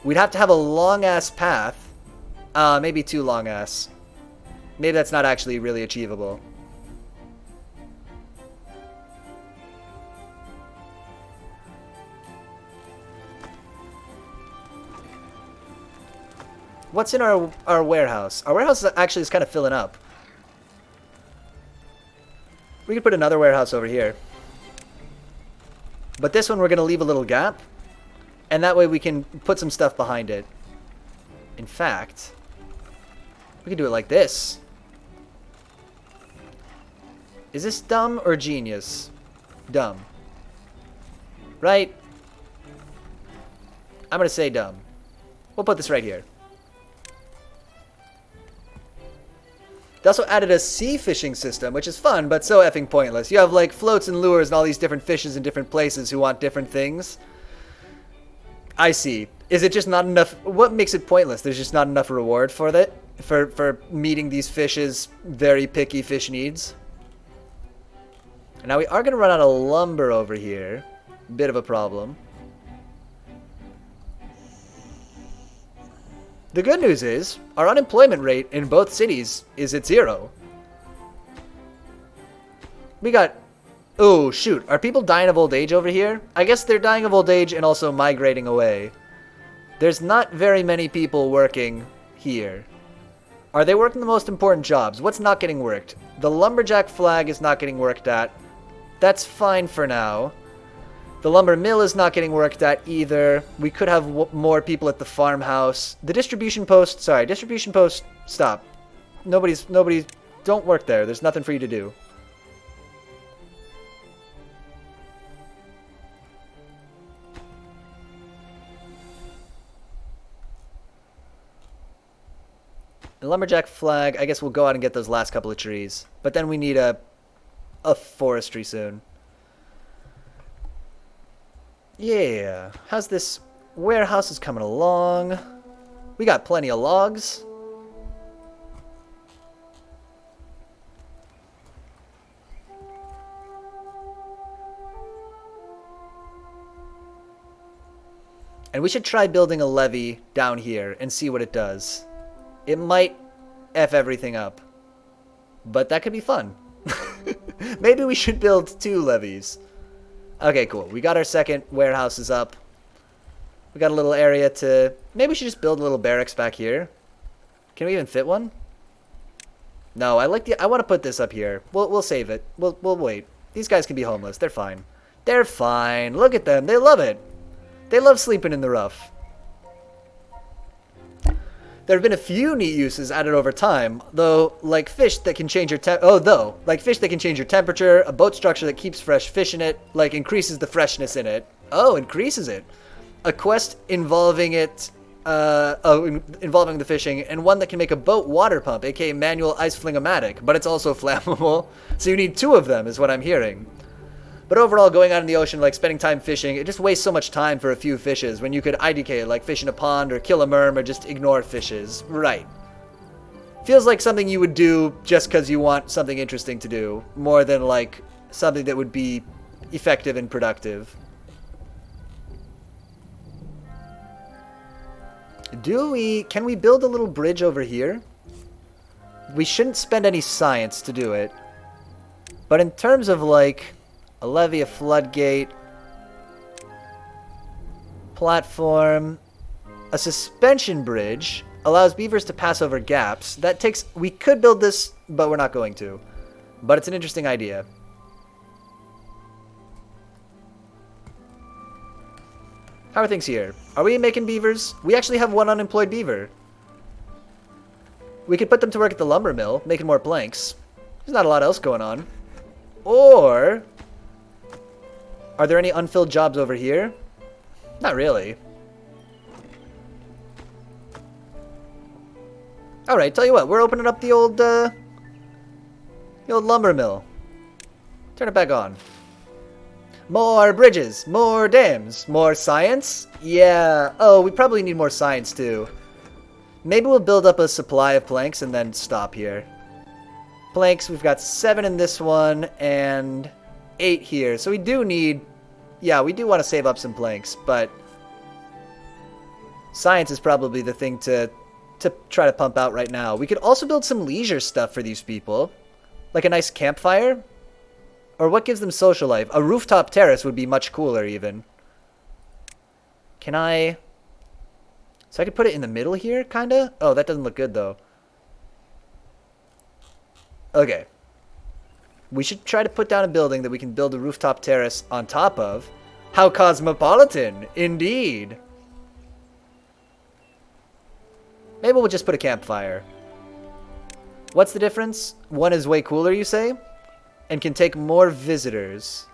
We'd have to have a long-ass path. Maybe too long-ass. Maybe that's not actually really achievable. What's in our warehouse? Our warehouse actually is kind of filling up. We could put another warehouse over here. But this one we're going to leave a little gap. And that way we can put some stuff behind it. In fact, we can do it like this. Is this dumb or genius? Dumb. Right? I'm going to say dumb. We'll put this right here. They also added a sea fishing system, which is fun, but so effing pointless. You have, like, floats and lures and all these different fishes in different places who want different things. I see. Is it just not enough? What makes it pointless? There's just not enough reward for that? For meeting these fish's very picky fish needs? Now we are going to run out of lumber over here. Bit of a problem. The good news is, our unemployment rate in both cities is at 0. We got... Oh, shoot. Are people dying of old age over here? I guess they're dying of old age and also migrating away. There's not very many people working here. Are they working the most important jobs? What's not getting worked? The lumberjack flag is not getting worked at. That's fine for now. The lumber mill is not getting worked at either. We could have more people at the farmhouse. The distribution post, sorry, distribution post, stop. Nobody, don't work there. There's nothing for you to do. The lumberjack flag, I guess we'll go out and get those last couple of trees. But then we need a forestry soon. Yeah, how's this warehouse is coming along? We got plenty of logs. And we should try building a levee down here and see what it does. It might F everything up, but that could be fun. Maybe we should build 2 levees. Okay, cool. We got our second warehouses up. We got a little area to... Maybe we should just build a little barracks back here. Can we even fit one? No, I want to put this up here. We'll save it. We'll wait. These guys can be homeless. They're fine. They're fine. Look at them. They love it. They love sleeping in the rough. There have been a few neat uses added over time, though, like fish that can change your temperature, a boat structure that keeps fresh fish in it, like increases the freshness in it. Oh, increases it. A quest involving it, involving the fishing, and one that can make a boat water pump, aka manual ice fling-o-matic, but it's also flammable. So you need 2 of them, is what I'm hearing. But overall, going out in the ocean, like spending time fishing, it just wastes so much time for a few fishes when you could IDK, like fish in a pond or kill a merm or just ignore fishes. Right. Feels like something you would do just because you want something interesting to do, more than like something that would be effective and productive. Can we build a little bridge over here? We shouldn't spend any science to do it. But in terms of like... a levee, a floodgate, platform, a suspension bridge allows beavers to pass over gaps. That takes... We could build this, but we're not going to. But it's an interesting idea. How are things here? Are we making beavers? We actually have 1 unemployed beaver. We could put them to work at the lumber mill, making more planks. There's not a lot else going on. Or... are there any unfilled jobs over here? Not really. Alright, tell you what, we're opening up the old lumber mill. Turn it back on. More bridges, more dams, more science? Yeah, oh, we probably need more science too. Maybe we'll build up a supply of planks and then stop here. Planks, we've got 7 in this one, and... 8 here, so we do need... Yeah, we do want to save up some planks, but... science is probably the thing to try to pump out right now. We could also build some leisure stuff for these people. Like a nice campfire? Or what gives them social life? A rooftop terrace would be much cooler, even. Can I... So I could put it in the middle here, kinda? Oh, that doesn't look good, though. Okay. We should try to put down a building that we can build a rooftop terrace on top of. How cosmopolitan, indeed. Maybe we'll just put a campfire. What's the difference? One is way cooler, you say? And can take more visitors.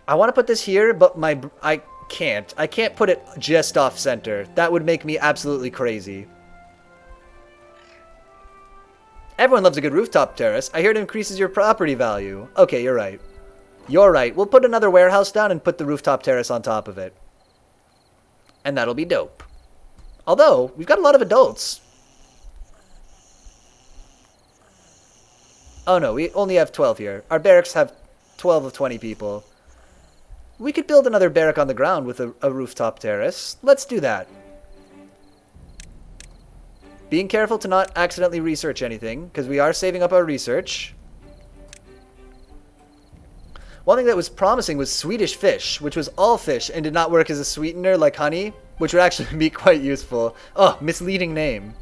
I want to put this here, but I can't. I can't put it just off center. That would make me absolutely crazy. Everyone loves a good rooftop terrace. I hear it increases your property value. Okay, you're right. You're right. We'll put another warehouse down and put the rooftop terrace on top of it. And that'll be dope. Although, we've got a lot of adults. Oh no, we only have 12 here. Our barracks have 12 of 20 people. We could build another barrack on the ground with a rooftop terrace. Let's do that. Being careful to not accidentally research anything, because we are saving up our research. One thing that was promising was Swedish fish, which was all fish and did not work as a sweetener like honey, which would actually be quite useful. Oh, misleading name.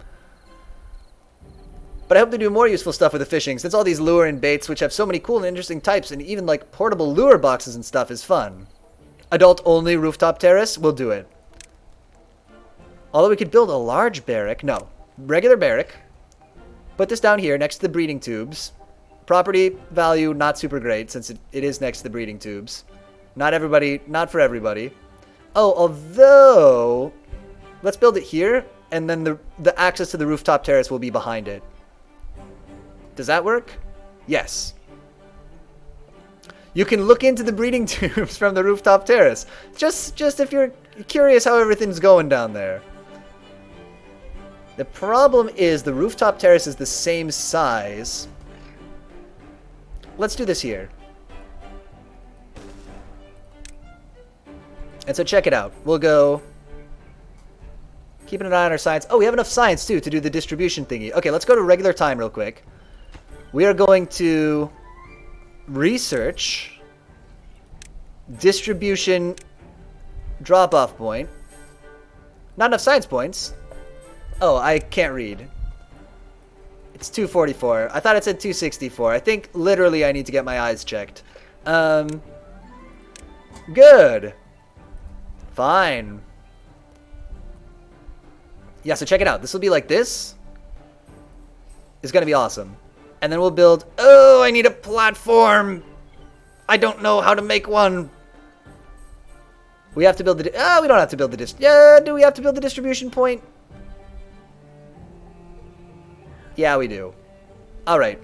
But I hope to do more useful stuff with the fishing, since all these lure and baits, which have so many cool and interesting types, and even like portable lure boxes and stuff, is fun. Adult-only rooftop terrace? We'll do it. Although we could build a large barrack. No. Regular barrack. Put this down here next to the breeding tubes. Property value, not super great, since it is next to the breeding tubes. Not for everybody. Oh, although... Let's build it here, and then the access to the rooftop terrace will be behind it. Does that work? Yes. You can look into the breeding tubes from the rooftop terrace. Just if you're curious how everything's going down there. The problem is the rooftop terrace is the same size. Let's do this here. And so check it out. We'll go... Keeping an eye on our science. Oh, we have enough science, too, to do the distribution thingy. Okay, let's go to regular time real quick. We are going to research distribution drop-off point. Not enough science points. Oh, I can't read. It's 244. I thought it said 264. I think literally I need to get my eyes checked. Good. Fine. Yeah, so check it out. This will be like this. It's going to be awesome. And then we'll build... Oh, I need a platform. I don't know how to make one. We have to build the... Oh, we don't have to build the... Yeah, do we have to build the distribution point? Yeah, we do. Alright.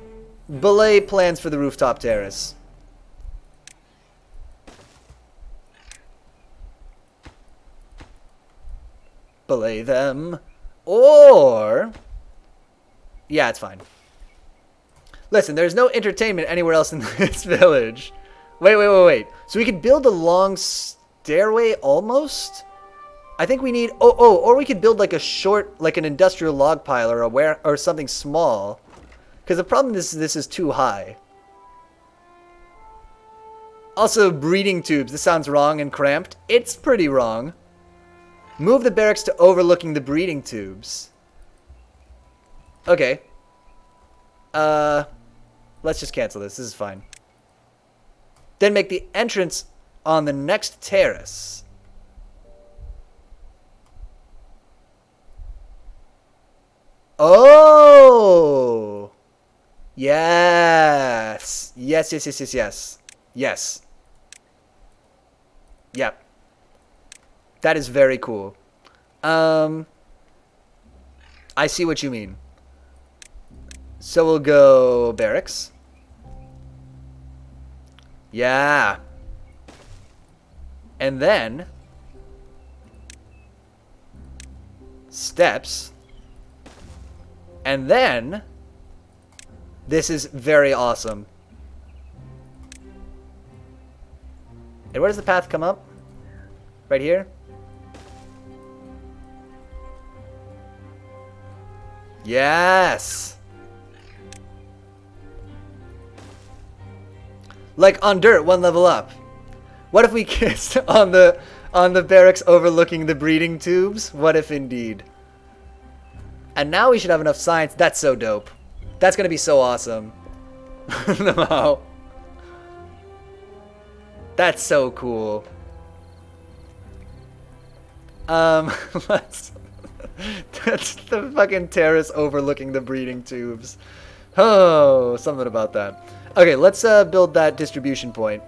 Belay plans for the rooftop terrace. Belay them. Or... Yeah, it's fine. Listen, there's no entertainment anywhere else in this village. Wait. So we could build a long stairway almost? I think we need... or we could build like a short, like an industrial log pile or something small. Because the problem is this is too high. Also, breeding tubes. This sounds wrong and cramped. It's pretty wrong. Move the barracks to overlooking the breeding tubes. Okay. Let's just cancel this. This is fine. Then make the entrance on the next terrace. Oh! Yes. Yes. Yep. That is very cool. I see what you mean. So we'll go barracks. Yeah. And then steps. And then this is very awesome. And where does the path come up? Right here? Yes. Like on dirt, one level up. What if we kissed on the barracks overlooking the breeding tubes? What if indeed? And now we should have enough science. That's so dope. That's gonna be so awesome. No. That's so cool. That's the fucking terrace overlooking the breeding tubes. Oh, something about that. Okay, let's build that distribution point.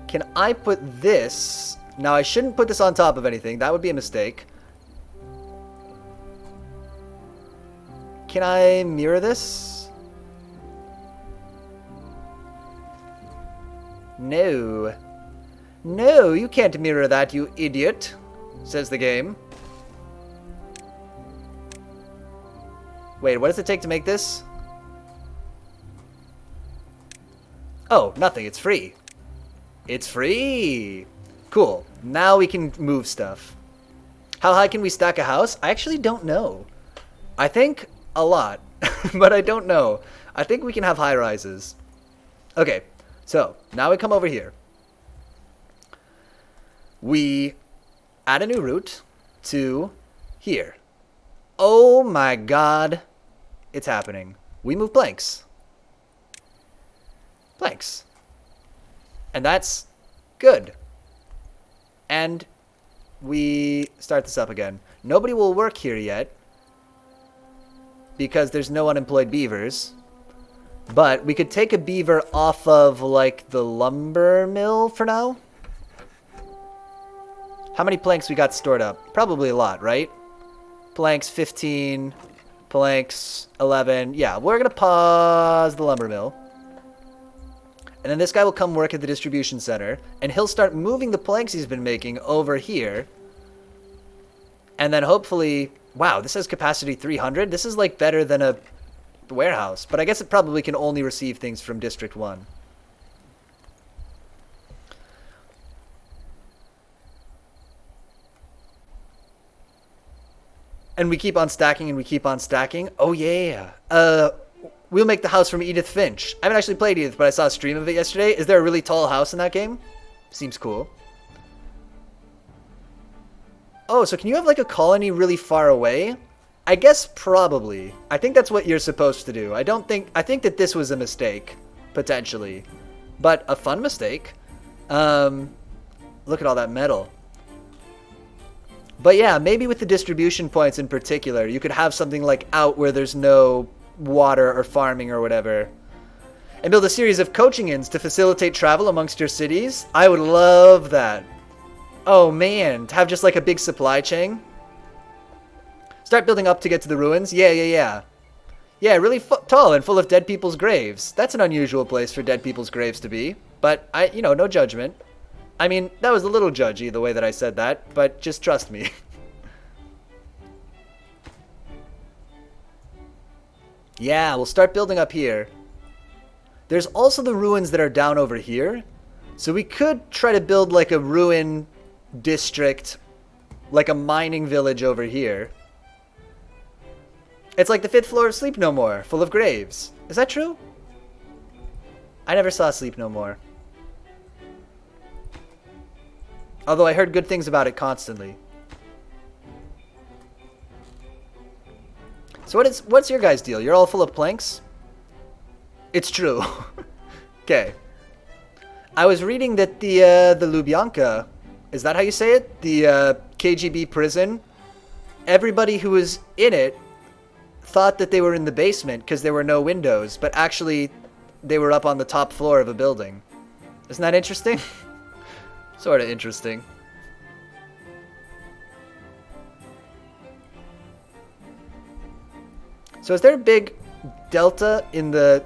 Can I put this... Now, I shouldn't put this on top of anything. That would be a mistake. Can I mirror this? No. No, you can't mirror that, you idiot, says the game. Wait, what does it take to make this? Oh, nothing. It's free. It's free. Cool. Now we can move stuff. How high can we stack a house? I actually don't know. I think a lot, but I don't know. I think we can have high rises. Okay, so now we come over here. We add a new route to here. Oh my god. It's happening. We move planks. Planks. And that's good. And we start this up again. Nobody will work here yet because there's no unemployed beavers. But we could take a beaver off of, like, the lumber mill for now. How many planks we got stored up? Probably a lot, right? Planks 15, planks 11. Yeah, we're going to pause the lumber mill. And then this guy will come work at the distribution center, and he'll start moving the planks he's been making over here. And then hopefully, wow, this has capacity 300. This is like better than a warehouse, but I guess it probably can only receive things from District 1. And we keep on stacking and we keep on stacking. Oh yeah. We'll make the house from Edith Finch. I haven't actually played Edith, but I saw a stream of it yesterday. Is there a really tall house in that game? Seems cool. Oh, so can you have like a colony really far away? I guess probably. I think that's what you're supposed to do. I think that this was a mistake, potentially. But a fun mistake. Look at all that metal. But yeah, maybe with the distribution points in particular, you could have something like out where there's no water or farming or whatever. And build a series of coaching inns to facilitate travel amongst your cities. I would love that. Oh man, to have just like a big supply chain. Start building up to get to the ruins. Yeah, really tall and full of dead people's graves. That's an unusual place for dead people's graves to be. But no judgment. I mean, that was a little judgy the way that I said that, but just trust me. Yeah, we'll start building up here. There's also the ruins that are down over here. So we could try to build like a ruin district, like a mining village over here. It's like the 5th floor of Sleep No More, full of graves. Is that true? I never saw Sleep No More. Although I heard good things about it constantly. So what's your guys' deal? You're all full of planks? It's true. Okay. I was reading that the Lubyanka, is that how you say it? The KGB prison, everybody who was in it thought that they were in the basement because there were no windows, but actually they were up on the top floor of a building. Isn't that interesting? Sort of interesting. So is there a big delta in the...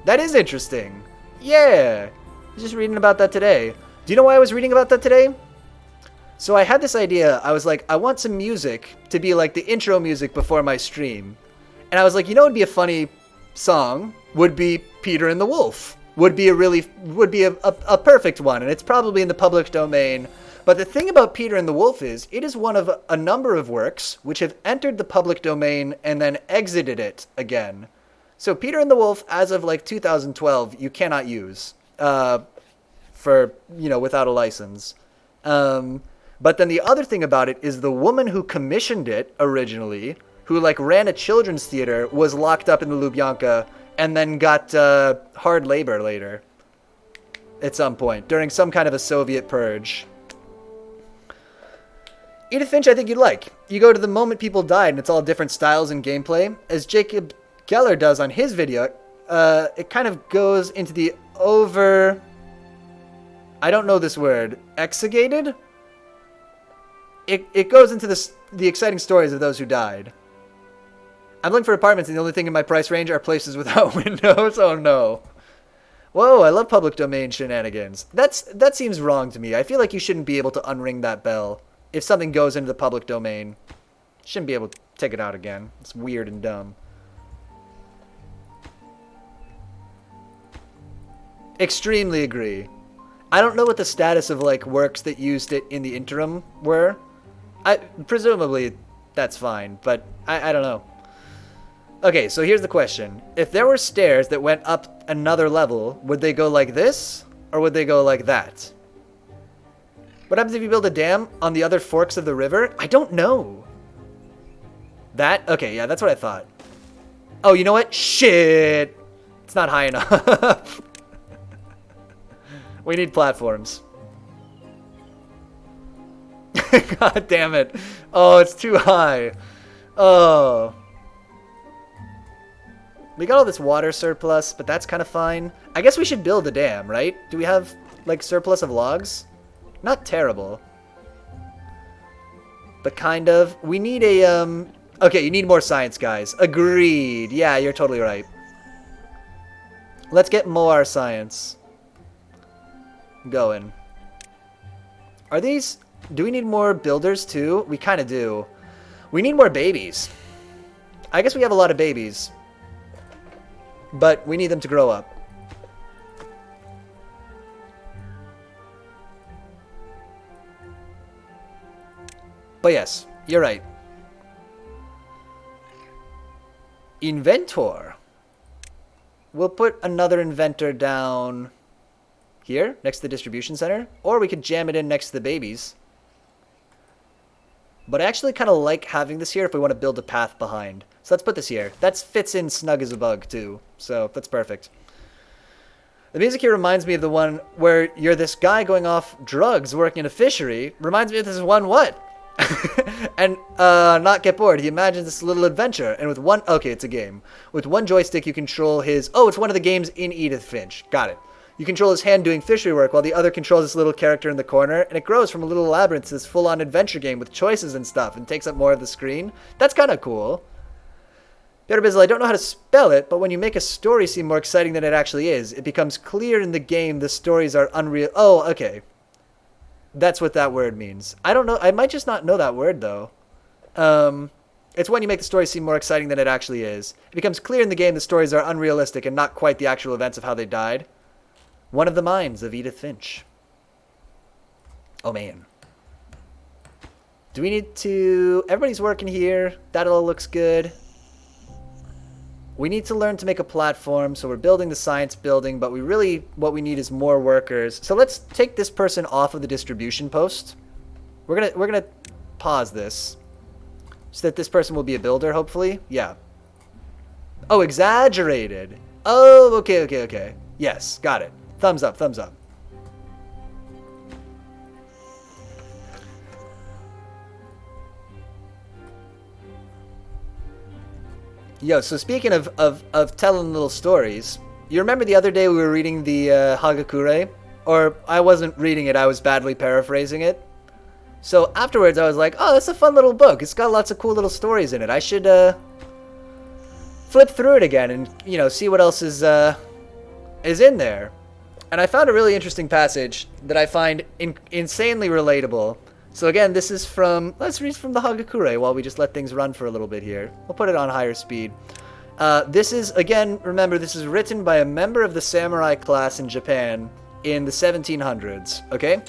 That is interesting. Yeah. I was just reading about that today. Do you know why I was reading about that today? So I had this idea. I was like, I want some music to be like the intro music before my stream. And I was like, what would be a funny song? Would be Peter and the Wolf. Would be a perfect one. And it's probably in the public domain. But the thing about Peter and the Wolf is, it is one of a number of works which have entered the public domain and then exited it again. So Peter and the Wolf, as of like 2012, you cannot use for, without a license. But then the other thing about it is the woman who commissioned it originally, who like ran a children's theater, was locked up in the Lubyanka and then got hard labor later at some point during some kind of a Soviet purge. Edith Finch, I think you'd like. You go to the moment people died and it's all different styles and gameplay. As Jacob Geller does on his video, it kind of goes into the I don't know this word. Exegated? It goes into the exciting stories of those who died. I'm looking for apartments, and the only thing in my price range are places without windows. Oh no. Whoa, I love public domain shenanigans. That seems wrong to me. I feel like you shouldn't be able to unring that bell. If something goes into the public domain, shouldn't be able to take it out again. It's weird and dumb. Extremely agree. I don't know what the status of like works that used it in the interim were. Presumably that's fine, but I don't know. Okay, so here's the question. If there were stairs that went up another level, would they go like this? Or would they go like that? What happens if you build a dam on the other forks of the river? I don't know. That? Okay, yeah, that's what I thought. Oh, you know what? Shit! It's not high enough. We need platforms. God damn it. Oh, it's too high. Oh. We got all this water surplus, but that's kind of fine. I guess we should build a dam, right? Do we have, like, surplus of logs? Not terrible. But kind of. We need a, Okay, you need more science, guys. Agreed. Yeah, you're totally right. Let's get more science going. Are these... Do we need more builders, too? We kind of do. We need more babies. I guess we have a lot of babies. But we need them to grow up. But yes, you're right. Inventor. We'll put another inventor down here, next to the distribution center. Or we could jam it in next to the babies. But I actually kind of like having this here if we want to build a path behind. So let's put this here. That fits in snug as a bug, too. So that's perfect. The music here reminds me of the one where you're this guy going off drugs working in a fishery. Reminds me of this one what? And not get bored. He imagines this little adventure. And with one... Okay, it's a game. With one joystick, you control his... Oh, it's one of the games in Edith Finch. Got it. You control his hand doing fishery work while the other controls this little character in the corner. And it grows from a little labyrinth to this full-on adventure game with choices and stuff and takes up more of the screen. That's kind of cool. Better Bizzle, I don't know how to spell it, but when you make a story seem more exciting than it actually is, it becomes clear in the game the stories are unreal. Oh, okay. That's what that word means. I don't know. I might just not know that word, though. It's when you make the story seem more exciting than it actually is. It becomes clear in the game the stories are unrealistic and not quite the actual events of how they died. One of the minds of Edith Finch. Oh, man. Do we need to... Everybody's working here. That all looks good. We need to learn to make a platform, so we're building the science building, but what we need is more workers. So let's take this person off of the distribution post. We're gonna pause this, so that this person will be a builder, hopefully. Yeah. Oh, exaggerated. Oh, okay. Yes, got it. Thumbs up, thumbs up. Yo, so speaking of telling little stories, you remember the other day we were reading the Hagakure? Or I wasn't reading it, I was badly paraphrasing it. So afterwards I was like, oh, that's a fun little book. It's got lots of cool little stories in it. I should flip through it again and, you know, see what else is in there. And I found a really interesting passage that I find insanely relatable. So again, this is from, let's read from the Hagakure while we just let things run for a little bit here. We'll put it on higher speed. This is, again, remember, this is written by a member of the samurai class in Japan in the 1700s, okay?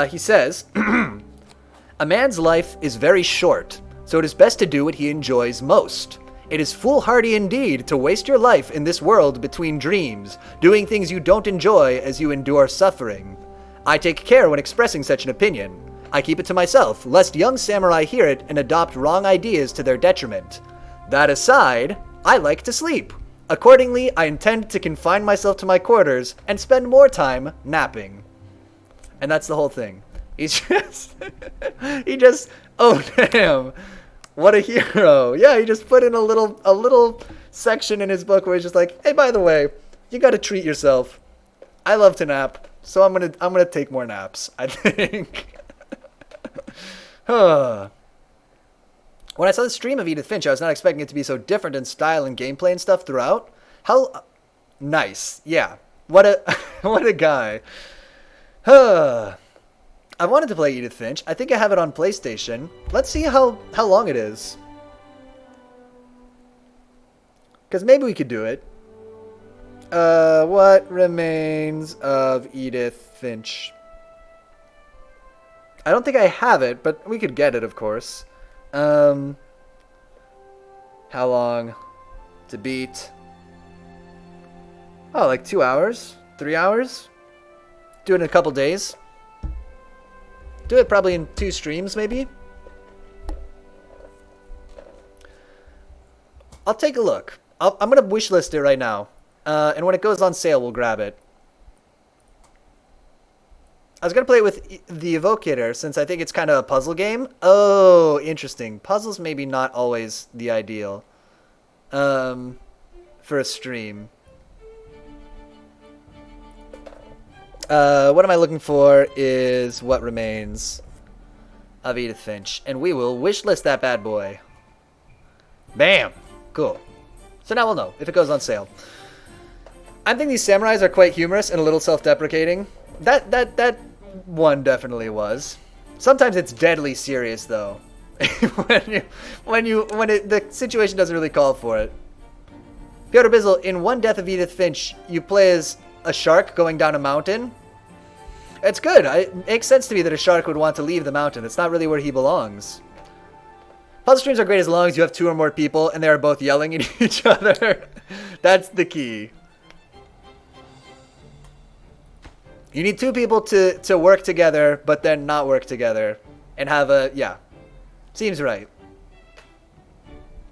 He says, a man's life is very short, so it is best to do what he enjoys most. It is foolhardy indeed to waste your life in this world between dreams, doing things you don't enjoy as you endure suffering. I take care when expressing such an opinion. I keep it to myself, lest young samurai hear it and adopt wrong ideas to their detriment. That aside, I like to sleep. Accordingly, I intend to confine myself to my quarters and spend more time napping. And that's the whole thing. He's just, oh damn, what a hero. Yeah, he just put in a little section in his book where he's just like, hey, by the way, you gotta treat yourself. I love to nap. So I'm gonna take more naps, I think. When I saw the stream of Edith Finch, I was not expecting it to be so different in style and gameplay and stuff throughout. How nice. Yeah. What a what a guy. Huh. I wanted to play Edith Finch. I think I have it on PlayStation. Let's see how long it is. Because maybe we could do it. What remains of Edith Finch? I don't think I have it, but we could get it, of course. How long to beat? Oh, like 2 hours? 3 hours? Do it in a couple days. Do it probably in 2 streams, maybe? I'll take a look. I'm going to wishlist it right now. And when it goes on sale, we'll grab it. I was going to play it with the Evocator, since I think it's kind of a puzzle game. Oh, interesting. Puzzles maybe not always the ideal. For a stream. What am I looking for is what remains of Edith Finch. And we will wishlist that bad boy. Bam! Cool. So now we'll know if it goes on sale. I think these samurais are quite humorous and a little self-deprecating. That one definitely was. Sometimes it's deadly serious though. when the situation doesn't really call for it. Piotr Bizzle, in One Death of Edith Finch, you play as a shark going down a mountain. It's good. It makes sense to me that a shark would want to leave the mountain. It's not really where he belongs. Puzzle streams are great as long as you have 2 or more people and they are both yelling at each other. That's the key. You need 2 people to work together, but then not work together. And have a, yeah. Seems right.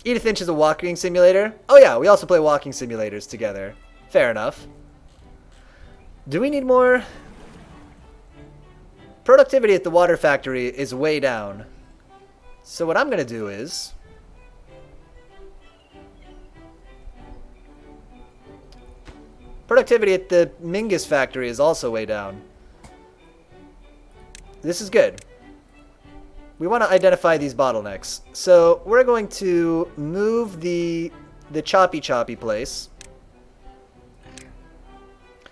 Edith Finch is a walking simulator. Oh yeah, we also play walking simulators together. Fair enough. Do we need more? Productivity at the water factory is way down. So what I'm going to do is... Productivity at the Mingus factory is also way down. This is good. We want to identify these bottlenecks. So we're going to move the choppy place.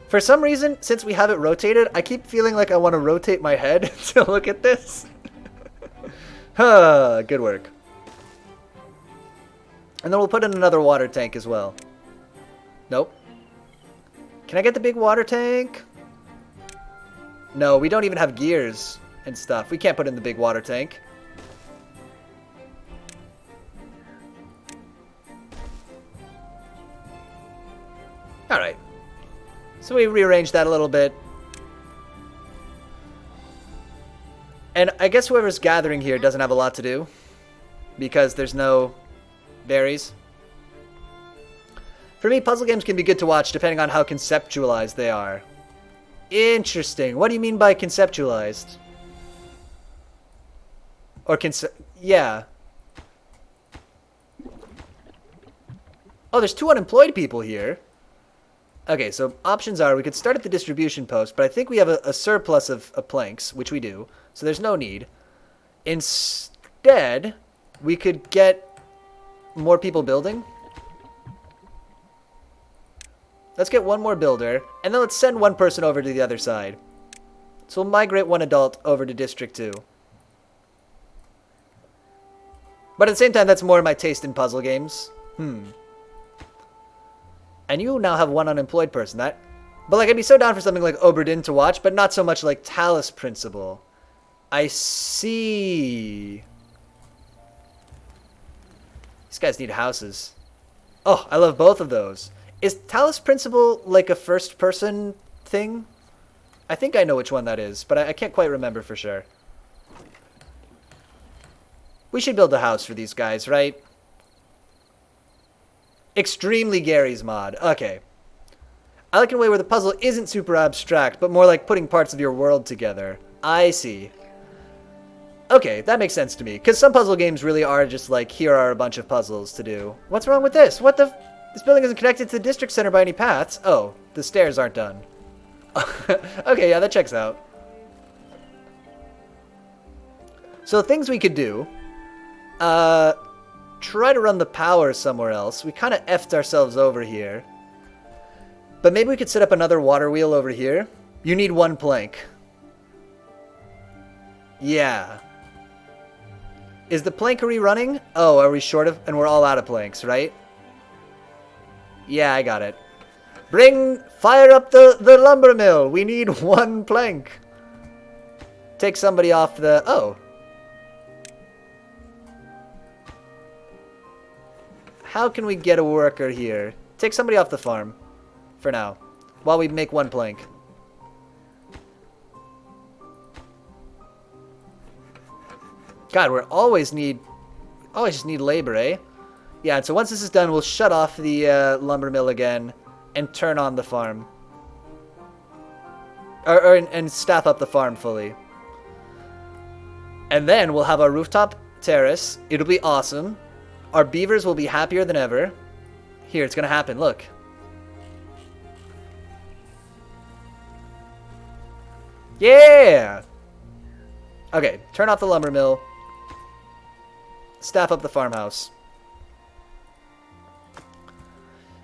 For some reason, since we have it rotated, I keep feeling like I want to rotate my head to look at this. Huh, good work. And then we'll put in another water tank as well. Nope. Can I get the big water tank? No, we don't even have gears and stuff. We can't put in the big water tank. Alright. So we rearranged that a little bit. And I guess whoever's gathering here doesn't have a lot to do. Because there's no berries. For me, puzzle games can be good to watch depending on how conceptualized they are. Interesting. What do you mean by conceptualized? Or yeah. Oh, there's 2 unemployed people here. Okay, so options are we could start at the distribution post, but I think we have a surplus of planks, which we do, so there's no need. Instead, we could get more people building. Let's get 1 more builder, and then let's send 1 person over to the other side. So we'll migrate 1 adult over to District 2. But at the same time, that's more my taste in puzzle games. And you now have 1 unemployed person. But like, I'd be so down for something like Oberdin to watch, but not so much like Talus Principle. I see. These guys need houses. Oh, I love both of those. Is Talus Principle like a first-person thing? I think I know which one that is, but I can't quite remember for sure. We should build a house for these guys, right? Extremely Gary's mod. Okay. I like in a way where the puzzle isn't super abstract, but more like putting parts of your world together. I see. Okay, that makes sense to me. Because some puzzle games really are just like, here are a bunch of puzzles to do. What's wrong with this? What the... This building isn't connected to the district center by any paths. Oh, the stairs aren't done. Okay, yeah, that checks out. So things we could do. Try to run the power somewhere else. We kind of effed ourselves over here. But maybe we could set up another water wheel over here. You need 1 plank. Yeah. Is the plankery running? Oh, are we short of... And we're all out of planks, right? Yeah, I got it. Fire up the lumber mill. We need 1 plank. Take somebody off the... Oh. How can we get a worker here? Take somebody off the farm. For now. While we make 1 plank. God, we always just need labor, eh? Yeah, and so once this is done, we'll shut off the lumber mill again and turn on the farm. And staff up the farm fully. And then we'll have our rooftop terrace. It'll be awesome. Our beavers will be happier than ever. Here, it's gonna happen, look. Yeah! Okay, turn off the lumber mill. Staff up the farmhouse.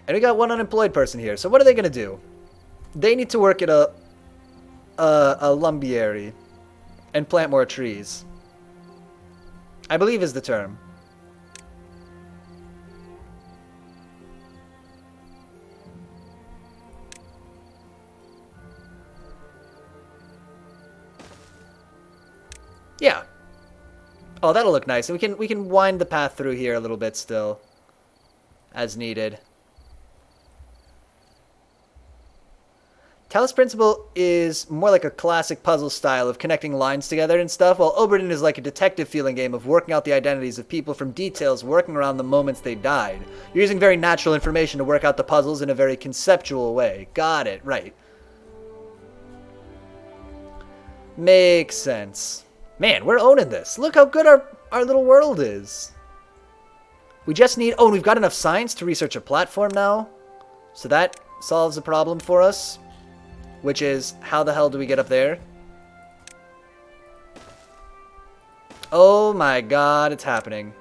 And we got 1 unemployed person here. So what are they going to do? They need to work at a lumbiary and plant more trees. I believe is the term. Yeah. Oh, that'll look nice. And we can wind the path through here a little bit still, as needed. Talos Principle is more like a classic puzzle style of connecting lines together and stuff, while Oberdin is like a detective feeling game of working out the identities of people from details working around the moments they died. You're using very natural information to work out the puzzles in a very conceptual way. Got it, right. Makes sense. Man, we're owning this. Look how good our little world is. We just need... Oh, and we've got enough science to research a platform now. So that solves a problem for us. Which is, how the hell do we get up there? Oh my god, it's happening.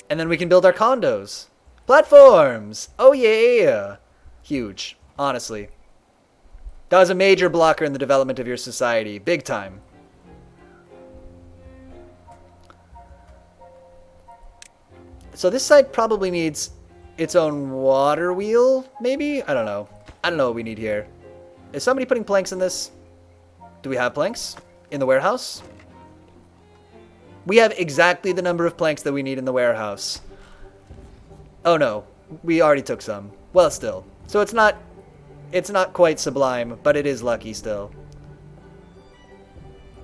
And then we can build our condos. Platforms! Oh yeah! Huge, honestly. That was a major blocker in the development of your society. Big time. So this side probably needs its own water wheel, maybe? I don't know. I don't know what we need here. Is somebody putting planks in this? Do we have planks in the warehouse? We have exactly the number of planks that we need in the warehouse. Oh no, we already took some. Well, still. So it's not quite sublime, but it is lucky still.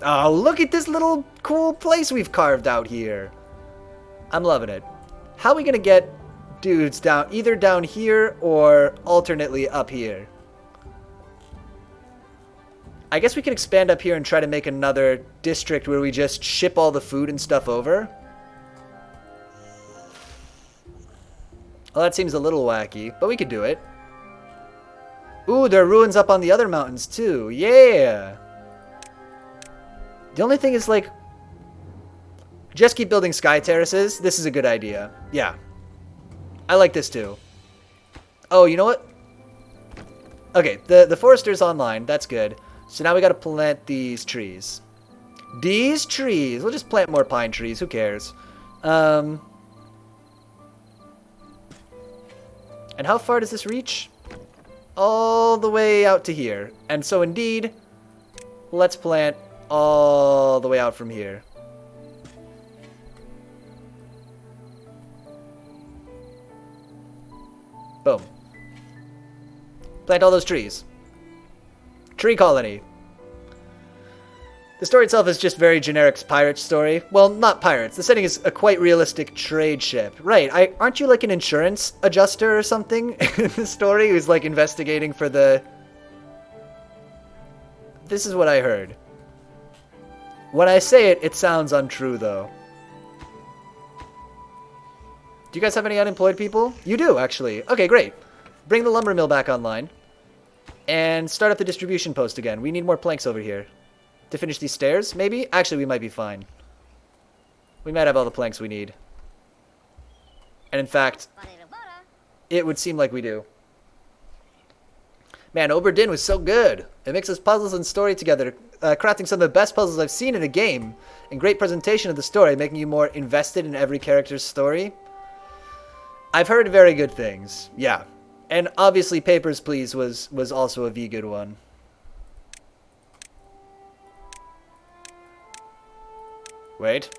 Oh, look at this little cool place we've carved out here. I'm loving it. How are we gonna get dudes down, either down here or alternately up here? I guess we could expand up here and try to make another district where we just ship all the food and stuff over. Well, that seems a little wacky, but we could do it. Ooh, there are ruins up on the other mountains too. Yeah! The only thing is, like, just keep building sky terraces. This is a good idea. Yeah. I like this too. Oh, you know what? Okay, the forester's online. That's good. So now we gotta plant these trees. These trees! We'll just plant more pine trees. Who cares? And how far does this reach? All the way out to here. And so indeed, let's plant all the way out from here. Boom. Plant all those trees. Tree colony. The story itself is just very generic pirate story. Well, not pirates. The setting is a quite realistic trade ship. Right, aren't you like an insurance adjuster or something in the story who's like investigating for the... This is what I heard. When I say it, it sounds untrue though. Do you guys have any unemployed people? You do, actually. Okay, great. Bring the lumber mill back online. And start up the distribution post again. We need more planks over here. to finish these stairs, maybe? Actually, we might be fine. We might have all the planks we need. And in fact, it would seem like we do. Man, Oberdin was so good. It mixes puzzles and story together, crafting some of the best puzzles I've seen in a game. And great presentation of the story, making you more invested in every character's story. I've heard very good things. Yeah. And obviously Papers, Please was also a good one. Wait.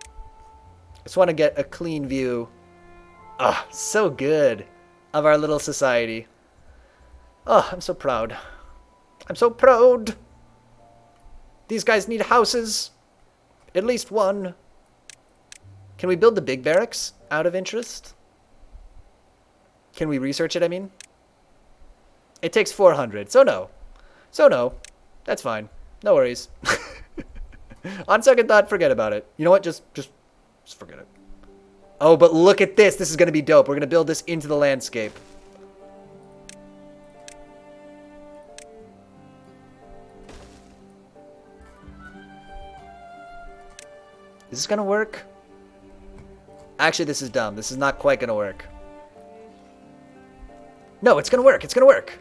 I just want to get a clean view. Ah, so good. Of our little society. Oh, I'm so proud. I'm so proud. These guys need houses. At least one. Can we build the big barracks out of interest? Can we research it, I mean? It takes 400, so no. So no. That's fine. No worries. On second thought, forget about it. You know what? Just forget it. Oh, but look at this. This is going to be dope. We're going to build this into the landscape. Is this going to work? Actually, this is dumb. This is not quite going to work. No, it's going to work. It's going to work.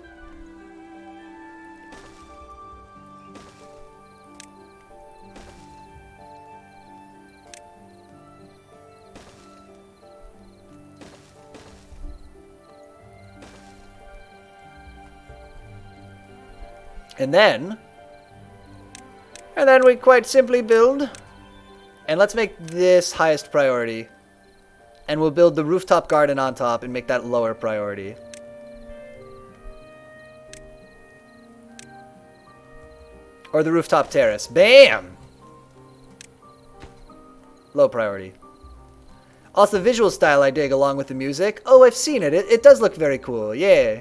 And then we quite simply build, and let's make this highest priority, and we'll build the rooftop garden on top and make that lower priority. Or the rooftop terrace. Bam! Low priority. Also, the visual style I dig along with the music. Oh, I've seen it. It does look very cool. Yeah.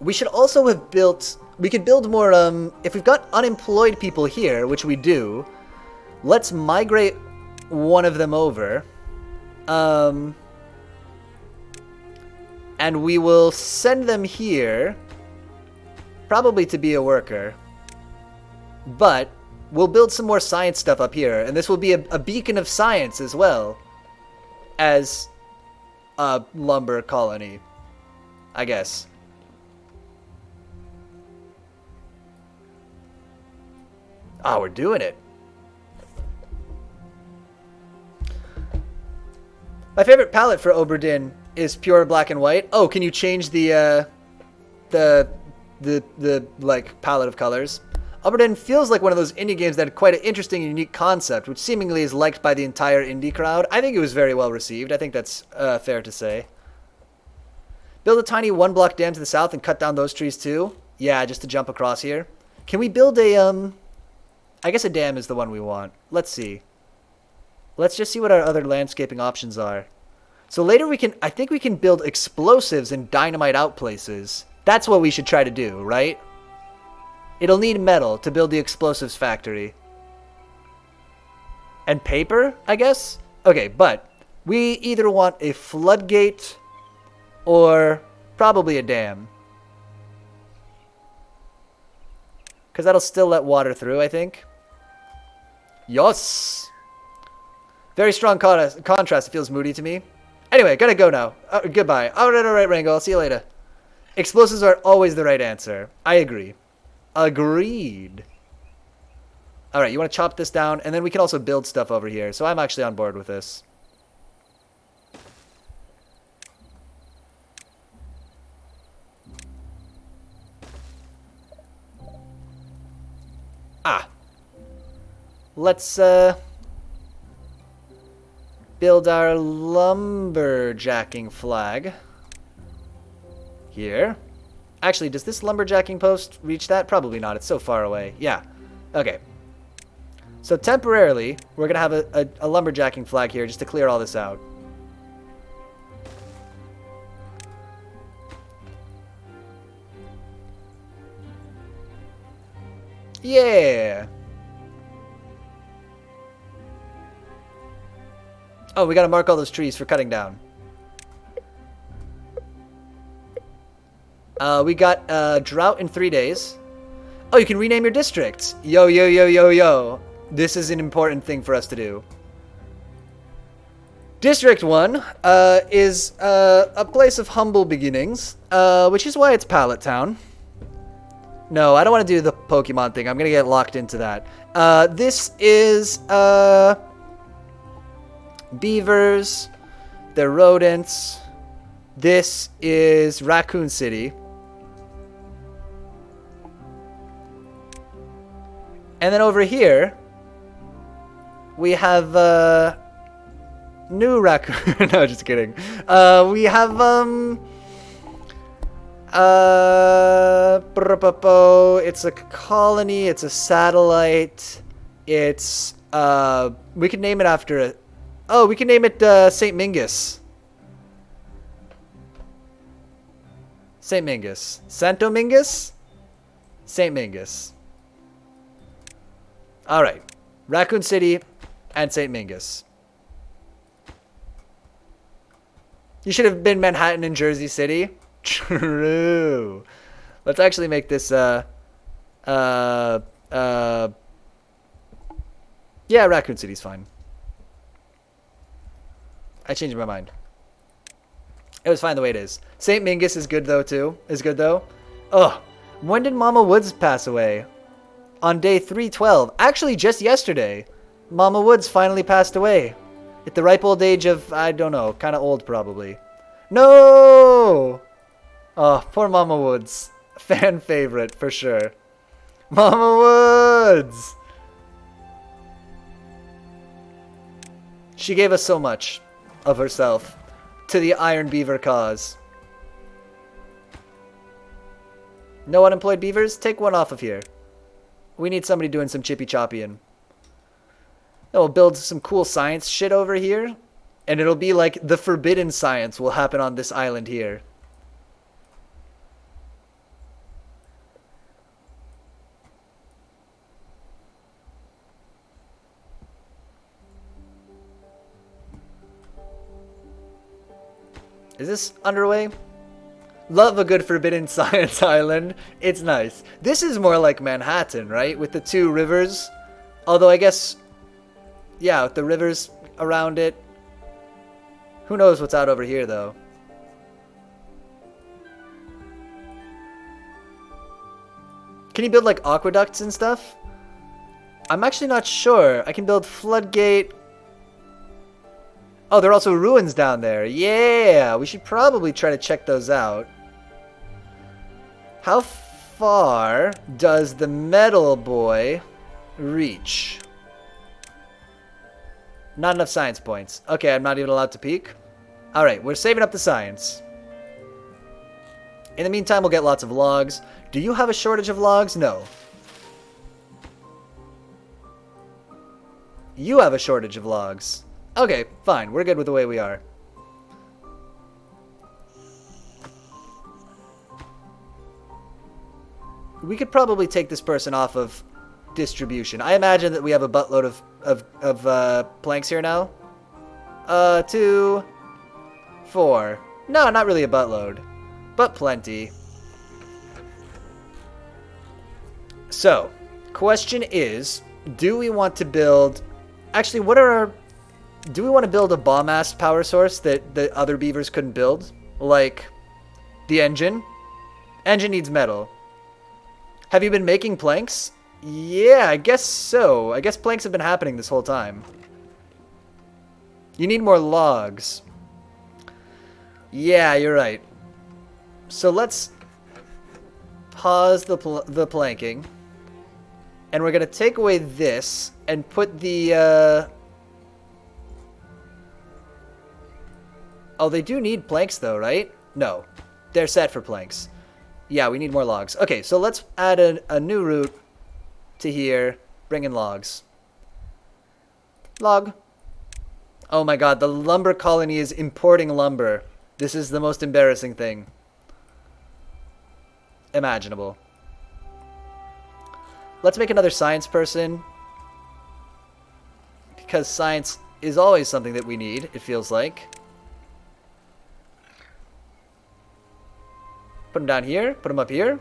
We should also have built... We could build more, if we've got unemployed people here, which we do, let's migrate one of them over. And we will send them here, probably to be a worker. But we'll build some more science stuff up here, and this will be a beacon of science as well as a lumber colony, I guess. Oh, we're doing it. My favorite palette for Oberdin is pure black and white. Oh, can you change the like palette of colors? Oberdin feels like one of those indie games that had quite an interesting and unique concept, which seemingly is liked by the entire indie crowd. I think it was very well received. I think that's fair to say. Build a tiny one-block dam to the south and cut down those trees too. Yeah, just to jump across here. Can we build a I guess a dam is the one we want. Let's see. Let's just see what our other landscaping options are. So later I think we can build explosives and dynamite out places. That's what we should try to do, right? It'll need metal to build the explosives factory. And paper, I guess? Okay, but we either want a floodgate or probably a dam. Because that'll still let water through, I think. Yes! Very strong contrast. It feels moody to me. Anyway, gotta go now. Goodbye. Alright, Rango. I'll see you later. Explosives are always the right answer. I agree. Agreed. Alright, you want to chop this down, and then we can also build stuff over here. So I'm actually on board with this. Ah. Let's, build our lumberjacking flag. Here. Actually, does this lumberjacking post reach that? Probably not. It's so far away. Yeah. Okay. So temporarily, we're going to have a lumberjacking flag here just to clear all this out. Yeah. Oh, we gotta mark all those trees for cutting down. We got drought in 3 days. Oh, you can rename your districts. Yo, yo, yo, yo, yo. This is an important thing for us to do. District 1 is a place of humble beginnings, which is why it's Pallet Town. No, I don't want to do the Pokemon thing. I'm going to get locked into that. This is beavers. They're rodents. This is Raccoon City. And then over here, we have new raccoon. No, just kidding. We have it's a colony. It's a satellite. It's we could name it after it. Oh, we can name it Saint Mingus. Saint Mingus. Santo Mingus? Saint Mingus. Alright. Raccoon City and Saint Mingus. You should have been Manhattan and Jersey City. True. Let's actually make this, yeah, Raccoon City's fine. I changed my mind. It was fine the way it is. St. Mingus is good though too. Is good though. Ugh. When did Mama Woods pass away? On day 312. Actually, just yesterday. Mama Woods finally passed away. At the ripe old age of, I don't know, kind of old probably. No! Oh, poor Mama Woods. Fan favorite for sure. Mama Woods! She gave us so much of herself to the Iron Beaver cause. No unemployed beavers? Take one off of here. We need somebody doing some chippy-choppying. Then we'll build some cool science shit over here. And it'll be like the forbidden science will happen on this island here. Is this underway? Love a good forbidden science island. It's nice. This is more like Manhattan, right? With the two rivers. Although I guess, yeah, with the rivers around it. Who knows what's out over here, though. Can you build, like, aqueducts and stuff? I'm actually not sure. I can build floodgate. Oh, there are also ruins down there. Yeah, we should probably try to check those out. How far does the metal boy reach? Not enough science points. Okay, I'm not even allowed to peek. Alright, we're saving up the science. In the meantime, we'll get lots of logs. Do you have a shortage of logs? No. You have a shortage of logs. Okay, fine. We're good with the way we are. We could probably take this person off of distribution. I imagine that we have a buttload of planks here now. 2, 4. No, not really a buttload, but plenty. So, question is, do we want to build... Actually, what are our... Do we want to build a bomb-ass power source that the other beavers couldn't build? Like, the engine? Engine needs metal. Have you been making planks? Yeah, I guess so. I guess planks have been happening this whole time. You need more logs. Yeah, you're right. So let's pause the planking. And we're going to take away this and put the... Oh, they do need planks though, right? No. They're set for planks. Yeah, we need more logs. Okay, so let's add a new route to here. Bring in logs. Log. Oh my god, the lumber colony is importing lumber. This is the most embarrassing thing imaginable. Let's make another science person. Because science is always something that we need, it feels like. Put them down here. Put them up here.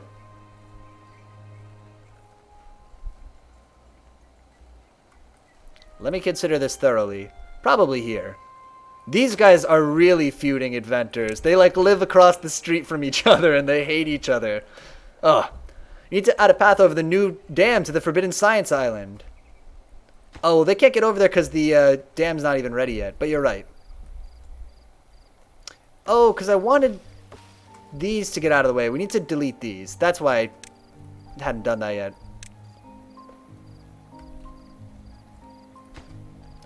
Let me consider this thoroughly. Probably here. These guys are really feuding inventors. They like live across the street from each other and they hate each other. Ugh. You need to add a path over the new dam to the Forbidden Science Island. Oh, well, they can't get over there because the dam's not even ready yet. But you're right. Oh, because I wanted these to get out of the way. We need to delete these. That's why I hadn't done that yet.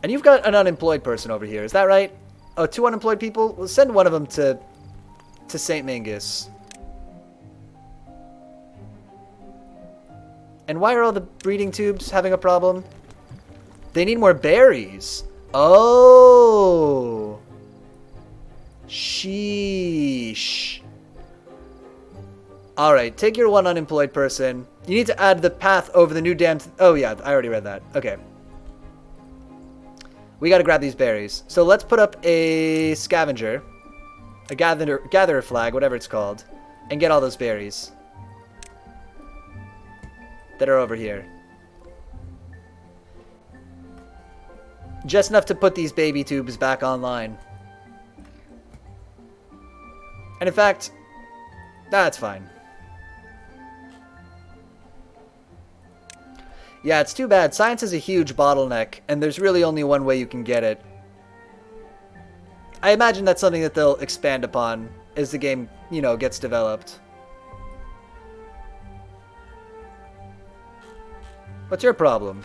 And you've got an unemployed person over here. Is that right? Oh, 2 unemployed people? We'll send one of them to St. Mingus. And why are all the breeding tubes having a problem? They need more berries. Oh. Sheesh. Alright, take your 1 unemployed person. You need to add the path over the new dam. Oh, yeah, I already read that. Okay. We gotta grab these berries. So let's put up a scavenger. A gatherer flag, whatever it's called. And get all those berries. That are over here. Just enough to put these baby tubes back online. And in fact, that's fine. Yeah, it's too bad. Science is a huge bottleneck, and there's really only one way you can get it. I imagine that's something that they'll expand upon as the game, you know, gets developed. What's your problem?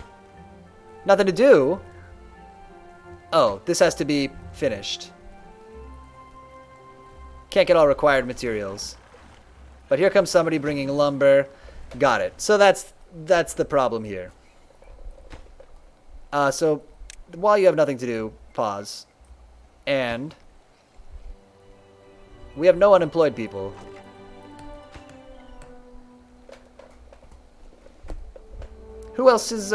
Nothing to do? Oh, this has to be finished. Can't get all required materials. But here comes somebody bringing lumber. Got it. So that's the problem here. So while you have nothing to do, pause. And we have no unemployed people. Who else is,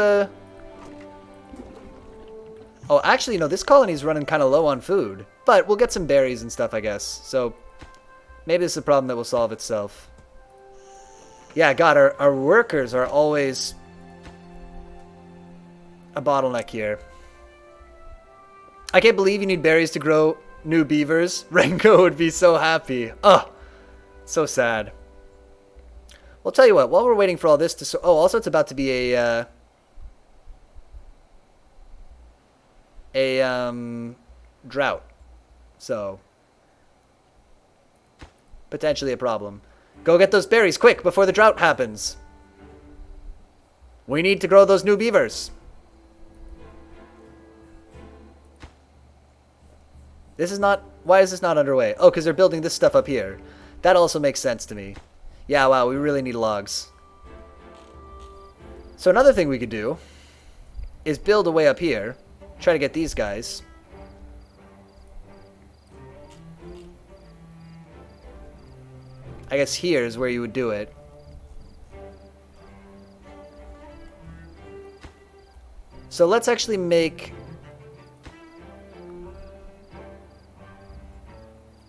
Oh, actually, no, this colony's running kind of low on food. But we'll get some berries and stuff, I guess. So maybe this is a problem that will solve itself. Yeah, God, our workers are always a bottleneck here. I can't believe you need berries to grow new beavers. Renko would be so happy. Ugh, so sad. Well, tell you what, while we're waiting for all this to... Oh, also it's about to be a drought. So, potentially a problem. Go get those berries quick before the drought happens. We need to grow those new beavers. This is not... Why is this not underway? Oh, because they're building this stuff up here. That also makes sense to me. Yeah, wow, we really need logs. So another thing we could do is build a way up here. Try to get these guys. I guess here is where you would do it. So let's actually make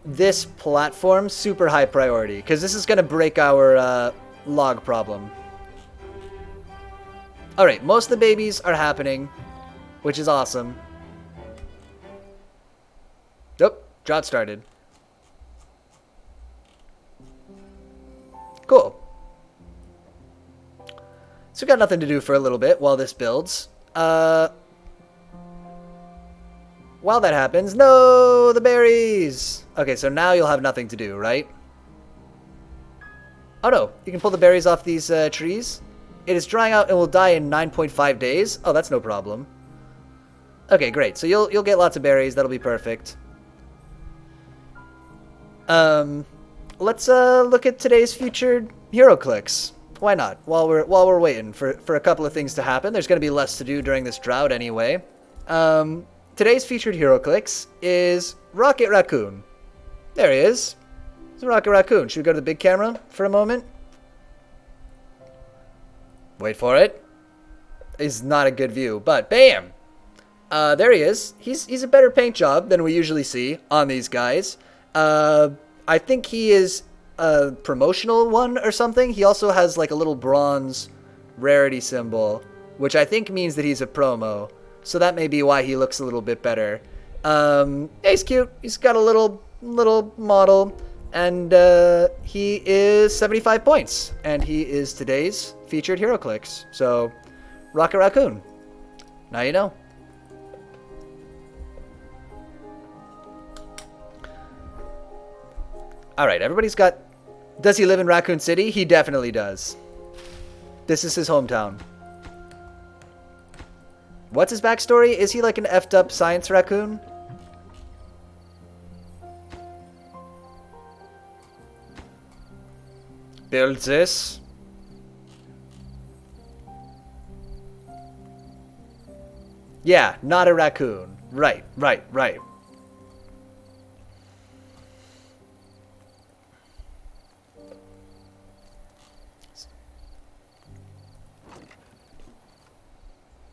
this platform super high priority, because this is going to break our log problem. Alright, most of the babies are happening, which is awesome. Oh, drought started. Cool. So we got nothing to do for a little bit while this builds. While that happens, no, the berries! Okay, so now you'll have nothing to do, right? Oh no, you can pull the berries off these trees. It is drying out and will die in 9.5 days. Oh, that's no problem. Okay, great. So you'll get lots of berries. That'll be perfect. Let's look at today's featured hero clicks. Why not? While we're waiting for a couple of things to happen. There's going to be less to do during this drought anyway. Today's featured hero clicks is Rocket Raccoon. There he is. It's Rocket Raccoon. Should we go to the big camera for a moment? Wait for it. It's not a good view, but bam! There he is. He's a better paint job than we usually see on these guys. I think he is a promotional one or something. He also has like a little bronze rarity symbol, which I think means that he's a promo. So that may be why he looks a little bit better. Yeah, he's cute. He's got a little model, and he is 75 points, and he is today's featured HeroClix. So, Rocket Raccoon. Now you know. Alright, everybody's got... Does he live in Raccoon City? He definitely does. This is his hometown. What's his backstory? Is he like an effed up science raccoon? Build this. Yeah, not a raccoon. Right.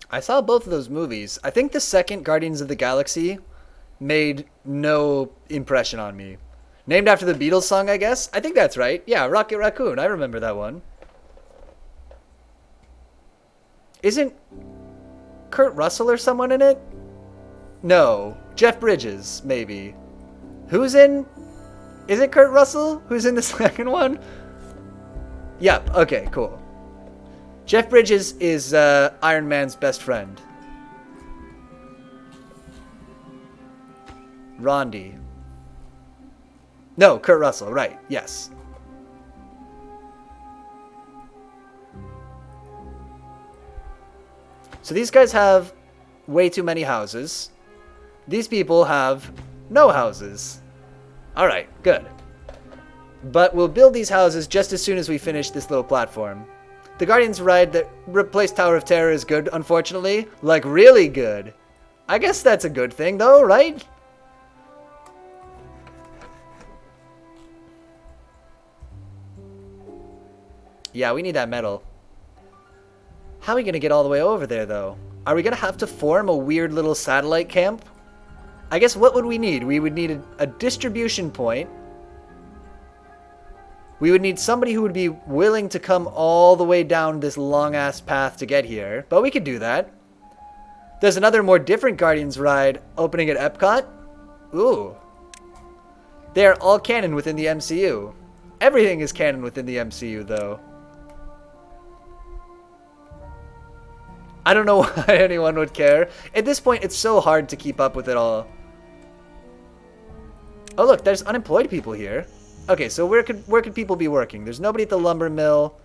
I saw both of those movies. I think the second Guardians of the Galaxy made no impression on me. Named after the Beatles song, I guess? I think that's right. Yeah, Rocket Raccoon. I remember that one. Isn't Kurt Russell or someone in it? No. Jeff Bridges, maybe. Who's in... Is it Kurt Russell who's in the second one? Yep, okay, cool. Jeff Bridges is Iron Man's best friend. Rondi. No, Kurt Russell, right, yes. So these guys have way too many houses. These people have no houses. Alright, good. But we'll build these houses just as soon as we finish this little platform. The Guardians ride that replaced Tower of Terror is good, unfortunately. Like, really good. I guess that's a good thing, though, right? Yeah, we need that metal. How are we going to get all the way over there, though? Are we going to have to form a weird little satellite camp? I guess what would we need? We would need a distribution point. We would need somebody who would be willing to come all the way down this long-ass path to get here. But we could do that. There's another more different Guardians ride opening at Epcot. Ooh. They are all canon within the MCU. Everything is canon within the MCU, though. I don't know why anyone would care. At this point, it's so hard to keep up with it all. Oh, look, there's unemployed people here. Okay, so where could people be working? There's nobody at the lumber mill.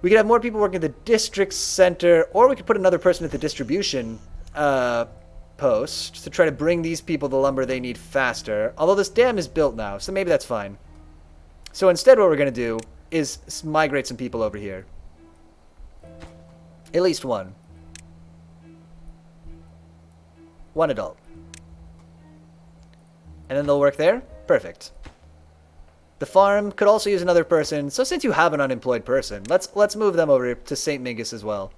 We could have more people working at the district center, or we could put another person at the distribution post to try to bring these people the lumber they need faster. Although this dam is built now, so maybe that's fine. So instead what we're going to do is migrate some people over here. At least one. One adult. And then they'll work there? Perfect. The farm could also use another person, so since you have an unemployed person, let's move them over to St. Mingus as well.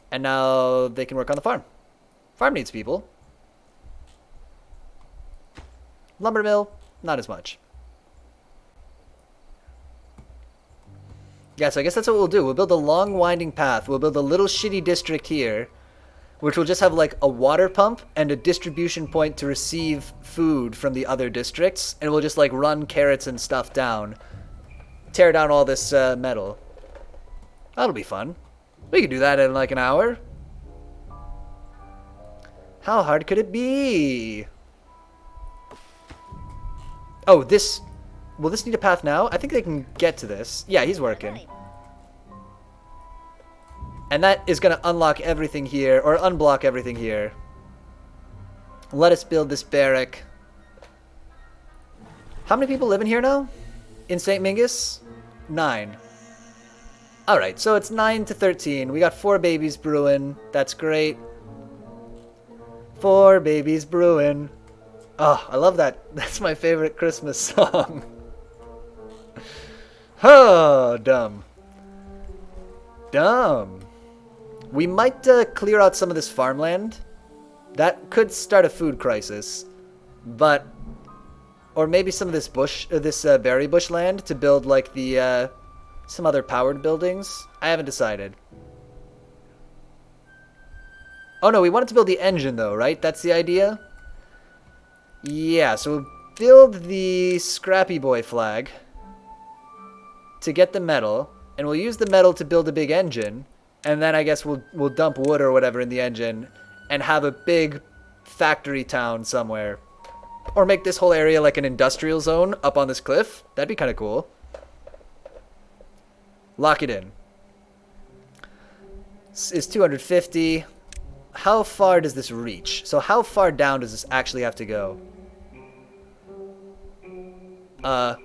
And now they can work on the farm. Farm needs people. Lumber mill, not as much. Yeah, so I guess that's what we'll do. We'll build a long winding path. We'll build a little shitty district here, which will just have like a water pump and a distribution point to receive food from the other districts. And we'll just like run carrots and stuff down. Tear down all this metal. That'll be fun. We could do that in like an hour. How hard could it be? Oh, this... Will this need a path now? I think they can get to this. Yeah, he's working. And that is going to unlock everything here, or unblock everything here. Let us build this barrack. How many people live in here now? In St. Mingus? 9. Alright, so it's 9 to 13. We got 4 babies brewing. That's great. 4 babies brewing. Oh, I love that. That's my favorite Christmas song. Oh, dumb. Dumb. We might clear out some of this farmland. That could start a food crisis. But Or maybe some of this bush, this berry bush land to build like the, some other powered buildings. I haven't decided. Oh no, we wanted to build the engine though, right? That's the idea? Yeah, so we'll build the Scrappy Boy flag to get the metal, and we'll use the metal to build a big engine, and then I guess we'll dump wood or whatever in the engine and have a big factory town somewhere. Or make this whole area like an industrial zone up on this cliff. That'd be kind of cool. Lock it in. This is 250. How far does this reach? So how far down does this actually have to go? I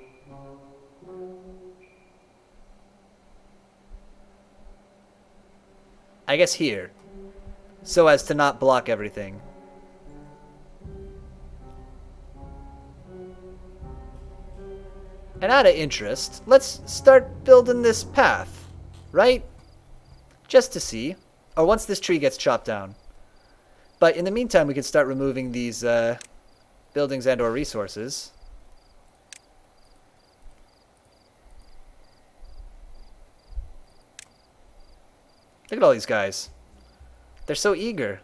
guess here. So as to not block everything. And out of interest, let's start building this path, right? Just to see. Or once this tree gets chopped down. But in the meantime, we can start removing these buildings and or resources. Look at all these guys. They're so eager.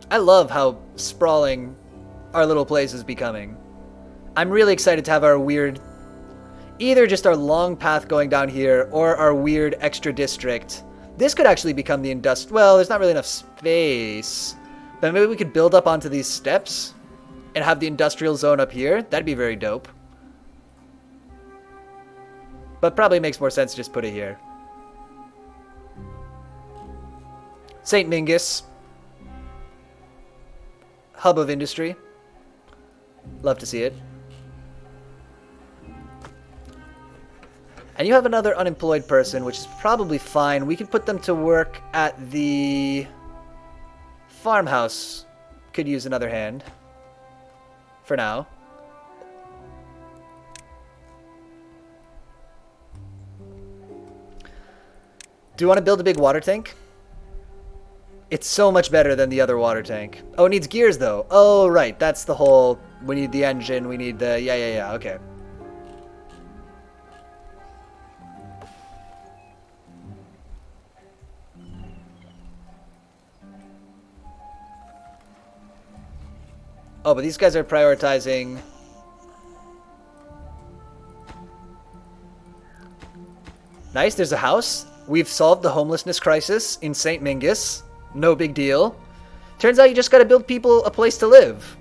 I love how sprawling our little place is becoming. I'm really excited to have our weird... Either just our long path going down here, or our weird extra district. This could actually become the well, there's not really enough space. But maybe we could build up onto these steps and have the industrial zone up here. That'd be very dope. But probably makes more sense to just put it here. St. Mingus. Hub of industry. Love to see it. And you have another unemployed person, which is probably fine. We could put them to work at the farmhouse. Could use another hand. For now. Do you want to build a big water tank? It's so much better than the other water tank. Oh, it needs gears though. Oh, right. That's the whole... We need the engine. We need the... Yeah. Okay. Oh, but these guys are prioritizing... Nice, there's a house. We've solved the homelessness crisis in St. Mingus. No big deal. Turns out you just gotta build people a place to live.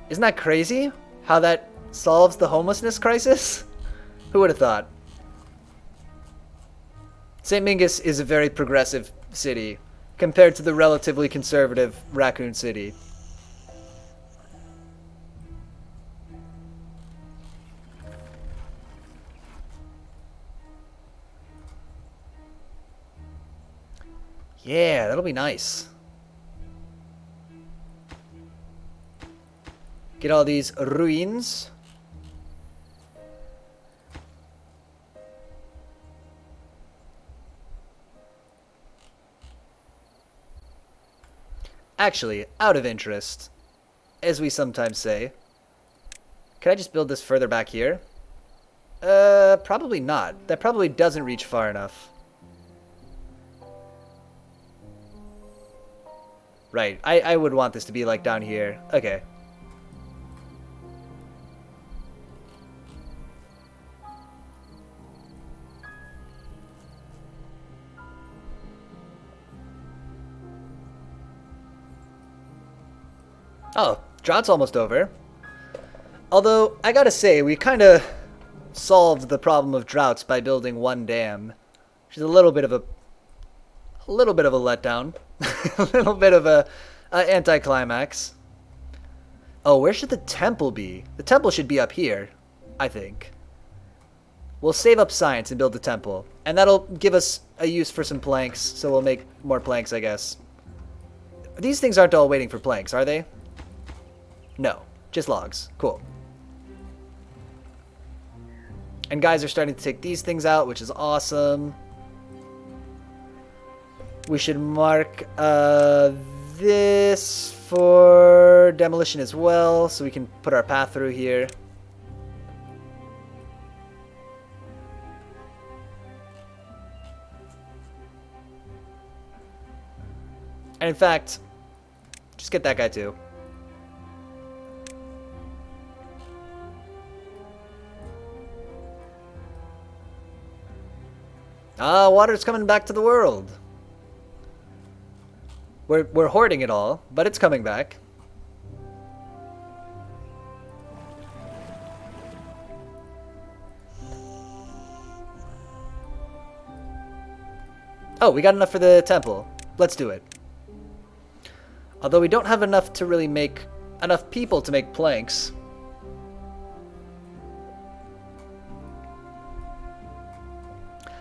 Isn't that crazy? How that solves the homelessness crisis? Who would have thought? St. Mingus is a very progressive city compared to the relatively conservative Raccoon City. Yeah, that'll be nice. Get all these ruins. Actually, out of interest, as we sometimes say, can I just build this further back here? Probably not. That probably doesn't reach far enough. Right, I would want this to be like down here. Okay. Oh, drought's almost over. Although, I gotta say, we kind of solved the problem of droughts by building one dam. Which is a little bit of a letdown. A little bit of a anticlimax. Oh, where should the temple be? The temple should be up here, I think. We'll save up science and build the temple. And that'll give us a use for some planks, so we'll make more planks, I guess. These things aren't all waiting for planks, are they? No, just logs. Cool. And guys are starting to take these things out, which is awesome. We should mark this for demolition as well, so we can put our path through here. And in fact, just get that guy too. Ah, water's coming back to the world. We're hoarding it all, but it's coming back. Oh, we got enough for the temple. Let's do it. Although we don't have enough to really make enough people to make planks.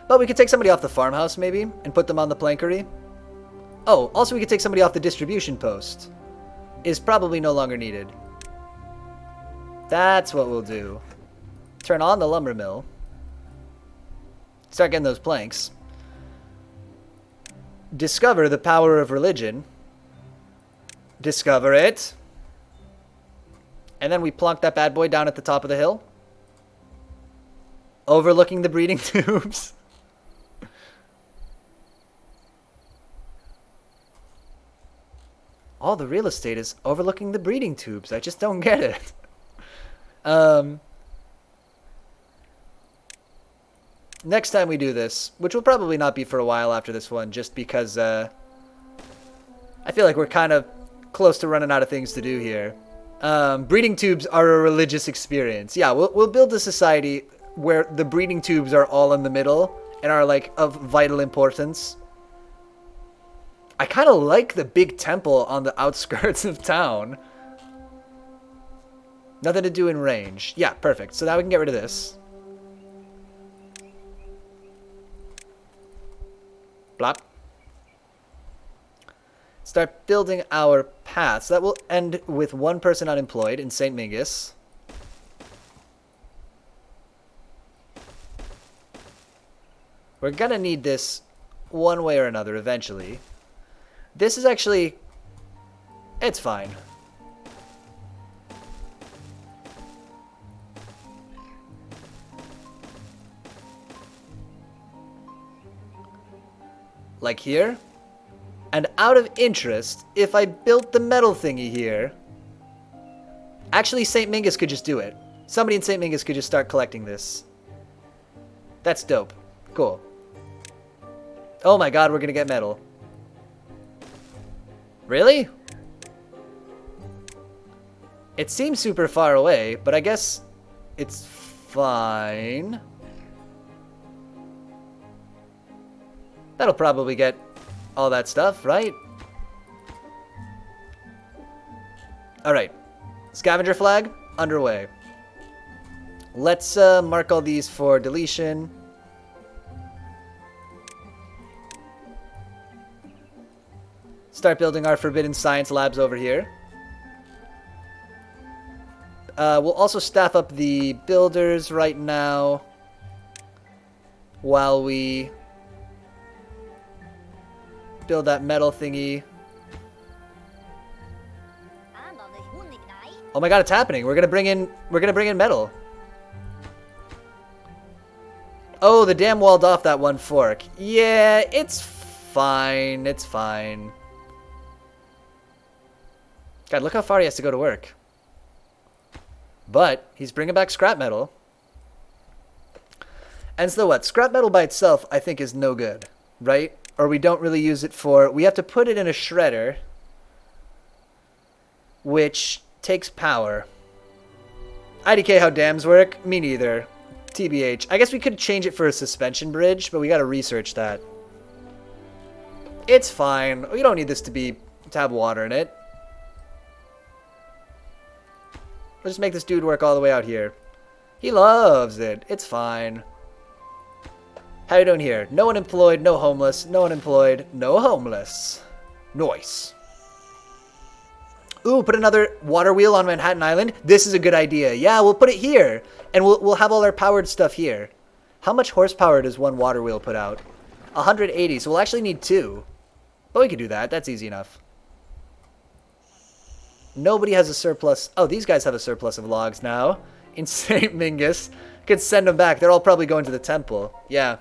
But we could take somebody off the farmhouse, maybe, and put them on the plankery. Oh, also we could take somebody off the distribution post. Is probably no longer needed. That's what we'll do. Turn on the lumber mill. Start getting those planks. Discover the power of religion. Discover it. And then we plonk that bad boy down at the top of the hill. Overlooking the breeding tubes. All the real estate is overlooking the breeding tubes. I just don't get it. Next time we do this, which will probably not be for a while after this one, just because I feel like we're kind of close to running out of things to do here. Breeding tubes are a religious experience. Yeah, we'll build a society where the breeding tubes are all in the middle and are like of vital importance. I kind of like the big temple on the outskirts of town. Nothing to do in range. Yeah, perfect. So now we can get rid of this. Blop. Start building our paths. That will end with one person unemployed in St. Mingus. We're gonna need this one way or another eventually. This is actually... it's fine. Like here. And out of interest, if I built the metal thingy here... actually, St. Mingus could just do it. Somebody in St. Mingus could just start collecting this. That's dope. Cool. Oh my god, we're gonna get metal. Really? It seems super far away, but I guess it's fine. That'll probably get all that stuff, right? Alright. Scavenger flag, underway. Let's mark all these for deletion. Start building our Forbidden Science labs over here. We'll also staff up the builders right now while we build that metal thingy. Oh my god, it's happening. We're gonna bring in metal. Oh, the dam walled off that one fork. Yeah, it's fine. It's fine. God, look how far he has to go to work. But he's bringing back scrap metal. And so what? Scrap metal by itself, I think, is no good, right? Or we don't really use it for... we have to put it in a shredder, which takes power. IDK how dams work? Me neither. TBH. I guess we could change it for a suspension bridge, but we gotta research that. It's fine. We don't need this to have water in it. Let's just make this dude work all the way out here. He loves it. It's fine. How you doing here? No unemployed, no homeless. No unemployed, no homeless. Nice. Ooh, put another water wheel on Manhattan Island. This is a good idea. Yeah, we'll put it here. And we'll have all our powered stuff here. How much horsepower does one water wheel put out? 180, so we'll actually need 2. But we can do that. That's easy enough. Nobody has a surplus. Oh, these guys have a surplus of logs now. In St. Mingus. Could send them back. They're all probably going to the temple. Yeah.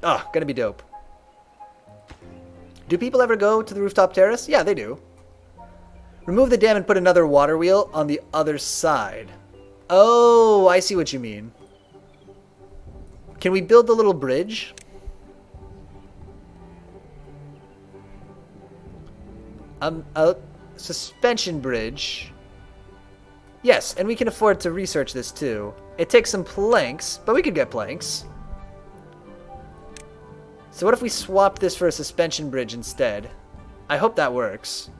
Oh, gonna be dope. Do people ever go to the rooftop terrace? Yeah, they do. Remove the dam and put another water wheel on the other side. Oh, I see what you mean. Can we build the little bridge? A suspension bridge. Yes, and we can afford to research this too. It takes some planks, but we could get planks. So what if we swap this for a suspension bridge instead? I hope that works.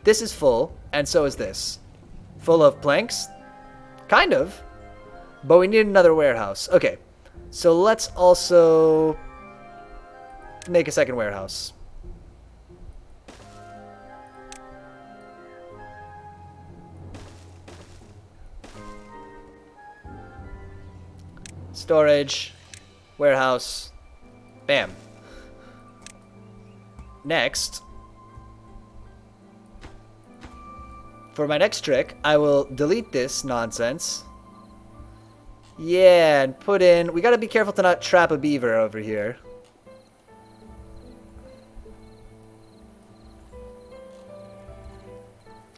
This is full, and so is this. Full of planks? Kind of. But we need another warehouse. Okay, so let's also make a second warehouse. Storage, warehouse, bam. Next, for my next trick, I will delete this nonsense. Yeah, and put in, we gotta be careful to not trap a beaver over here.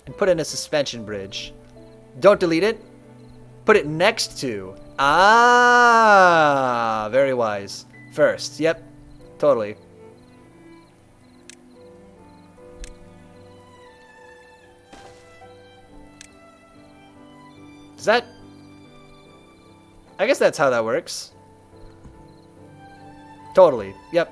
And put in a suspension bridge. Don't delete it. Put it next to. Ah, very wise. First, yep, totally. Does that... I guess that's how that works. Totally, yep.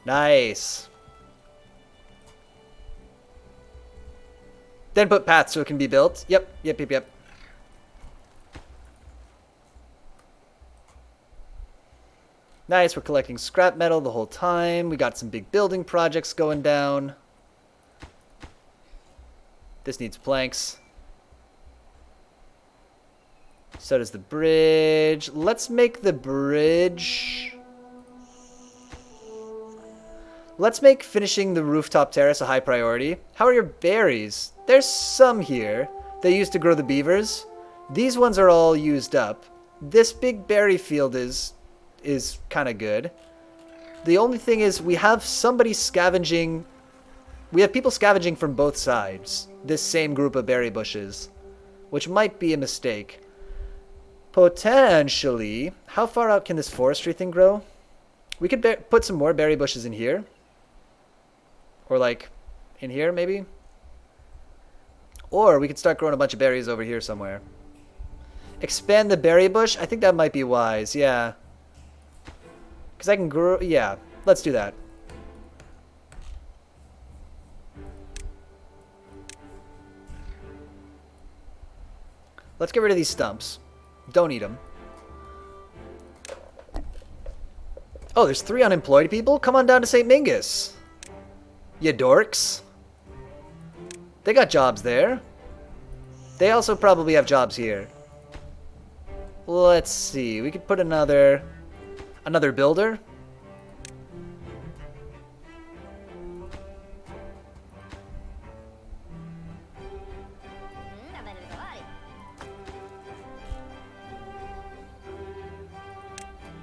Nice. Then put paths so it can be built. Yep. Nice, we're collecting scrap metal the whole time. We got some big building projects going down. This needs planks. So does the bridge. Let's make the bridge... Let's make finishing the rooftop terrace a high priority. How are your berries? There's some here. They used to grow the beavers. These ones are all used up. This big berry field is kind of good. The only thing is we have somebody scavenging. We have people scavenging from both sides. This same group of berry bushes. Which might be a mistake. Potentially. How far out can this forestry thing grow? We could put some more berry bushes in here. Or like in here maybe. Or we could start growing a bunch of berries over here somewhere. Expand the berry bush? I think that might be wise, yeah. Because I can grow... Yeah, let's do that. Let's get rid of these stumps. Don't eat them. Oh, there's 3 unemployed people? Come on down to St. Mingus. You dorks. They got jobs there. They also probably have jobs here. Let's see. We could put another builder.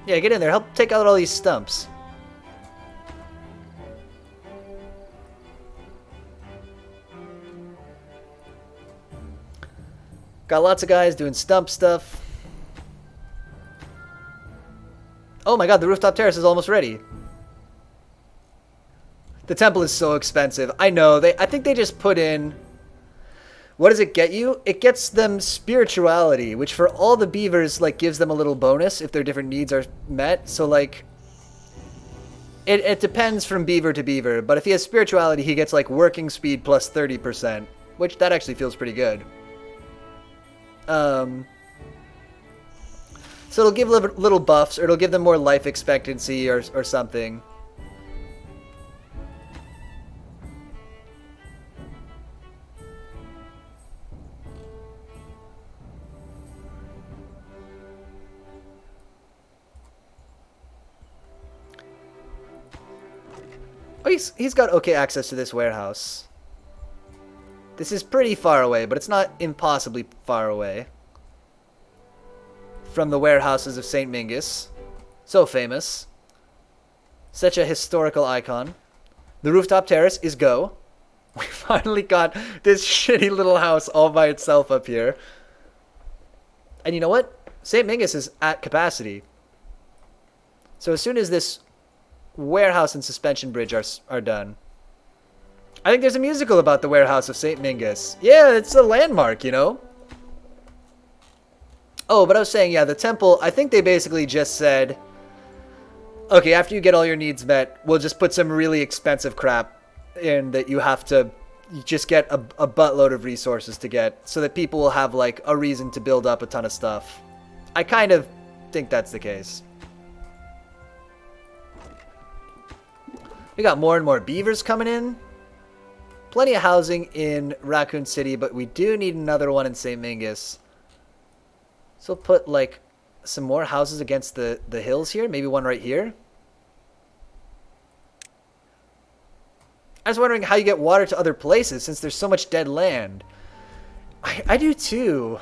Yeah, get in there. Help take out all these stumps. Got lots of guys doing stump stuff. Oh my god, the rooftop terrace is almost ready. The temple is so expensive. I know. I think they just put in... What does it get you? It gets them spirituality, which for all the beavers, like, gives them a little bonus if their different needs are met. So, like, it depends from beaver to beaver. But if he has spirituality, he gets, like, working speed plus 30%, which that actually feels pretty good. So it'll give little buffs, or it'll give them more life expectancy or something. He's got okay access to this warehouse. This is pretty far away, but it's not impossibly far away from the warehouses of St. Mingus. So famous. Such a historical icon. The rooftop terrace is go. We finally got this shitty little house all by itself up here. And you know what? St. Mingus is at capacity. So as soon as this warehouse and suspension bridge are done, I think there's a musical about the warehouse of St. Mingus. Yeah, it's a landmark, you know? Oh, but I was saying, yeah, the temple, I think they basically just said, okay, after you get all your needs met, we'll just put some really expensive crap in that you have to just get a buttload of resources to get so that people will have, like, a reason to build up a ton of stuff. I kind of think that's the case. We got more and more beavers coming in. Plenty of housing in Raccoon City, but we do need another one in St. Mingus. So we'll put, like, some more houses against the hills here. Maybe one right here. I was wondering how you get water to other places since there's so much dead land. I do too.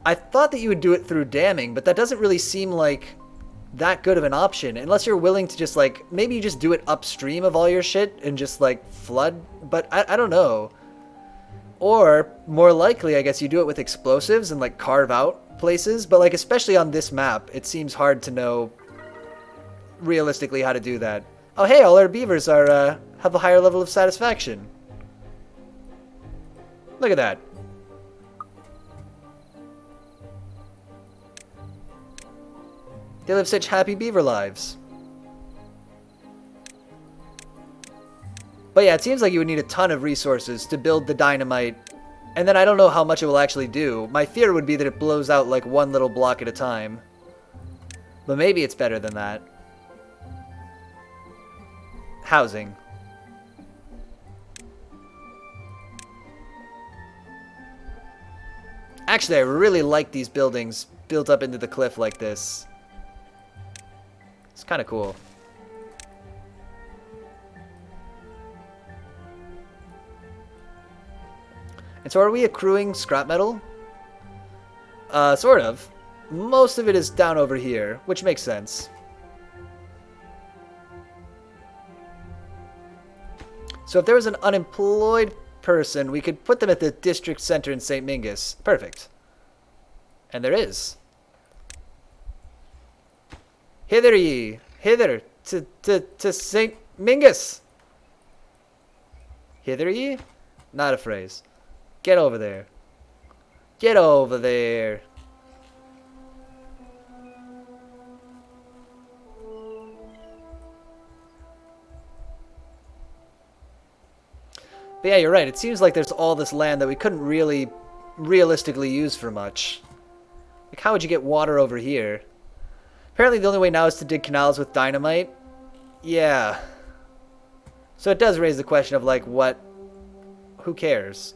I thought that you would do it through damming, but that doesn't really seem like that good of an option. Unless you're willing to just, like, maybe you just do it upstream of all your shit and just, like, flood. But I don't know. Or, more likely, I guess you do it with explosives and, like, carve out places. But, like, especially on this map, it seems hard to know realistically how to do that. Oh, hey, all our beavers are, have a higher level of satisfaction. Look at that. They live such happy beaver lives. But yeah, it seems like you would need a ton of resources to build the dynamite. And then I don't know how much it will actually do. My fear would be that it blows out like one little block at a time. But maybe it's better than that. Housing. Actually, I really like these buildings built up into the cliff like this. It's kind of cool. And so are we accruing scrap metal? Sort of. Most of it is down over here, which makes sense. So if there was an unemployed person, we could put them at the district center in St. Mingus. Perfect. And there is. Hither ye, hither to St. Mingus. Hither ye? Not a phrase. Get over there. Get over there. But yeah, you're right. It seems like there's all this land that we couldn't really realistically use for much. Like, how would you get water over here? Apparently the only way now is to dig canals with dynamite. Yeah. So it does raise the question of, like, what... Who cares?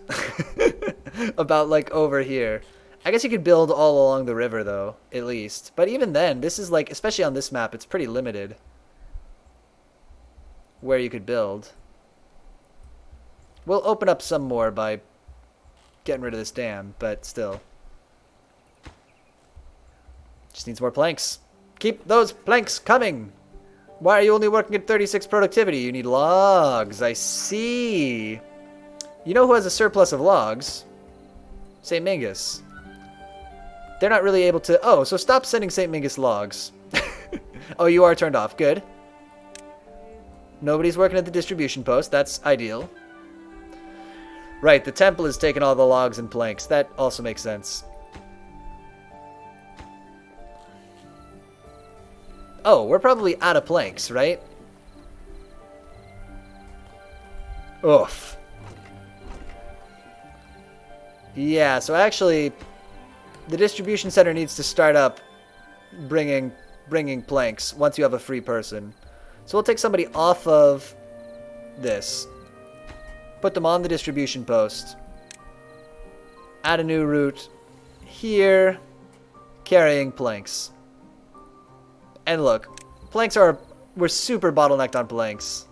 About, like, over here. I guess you could build all along the river, though, at least. But even then, this is, like, especially on this map, it's pretty limited. Where you could build. We'll open up some more by getting rid of this dam, but still. Just needs more planks. Keep those planks coming! Why are you only working at 36 productivity? You need logs. I see. You know who has a surplus of logs? St. Mingus. They're not really able to... Oh, so stop sending St. Mingus logs. Oh, you are turned off. Good. Nobody's working at the distribution post. That's ideal. Right, the temple is taking all the logs and planks. That also makes sense. Oh, we're probably out of planks, right? Oof. Yeah, so actually, the distribution center needs to start up bringing planks once you have a free person. So we'll take somebody off of this. Put them on the distribution post. Add a new route here, carrying planks. And look, planks are We're super bottlenecked on planks.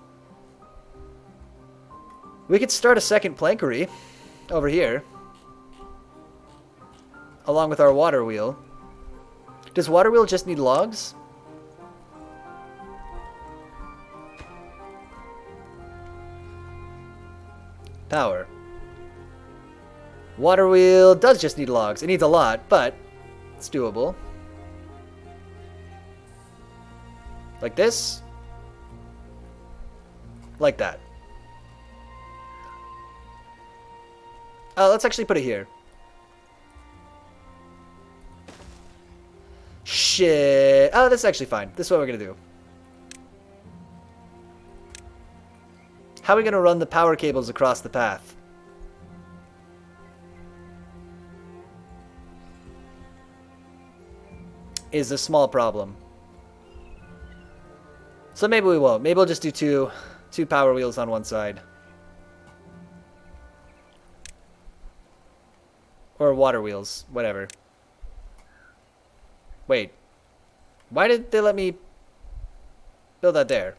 We could start a second plankery over here. Along with our water wheel. Does water wheel just need logs? Power. Water wheel does just need logs. It needs a lot, but it's doable. Like this. Like that. Let's actually put it here. Shit. Oh, that's actually fine. This is what we're going to do. How are we going to run the power cables across the path? Is a small problem. So maybe we won't. Maybe we'll just do two power wheels on one side. Or water wheels. Whatever. Wait. Why did they let me build that there?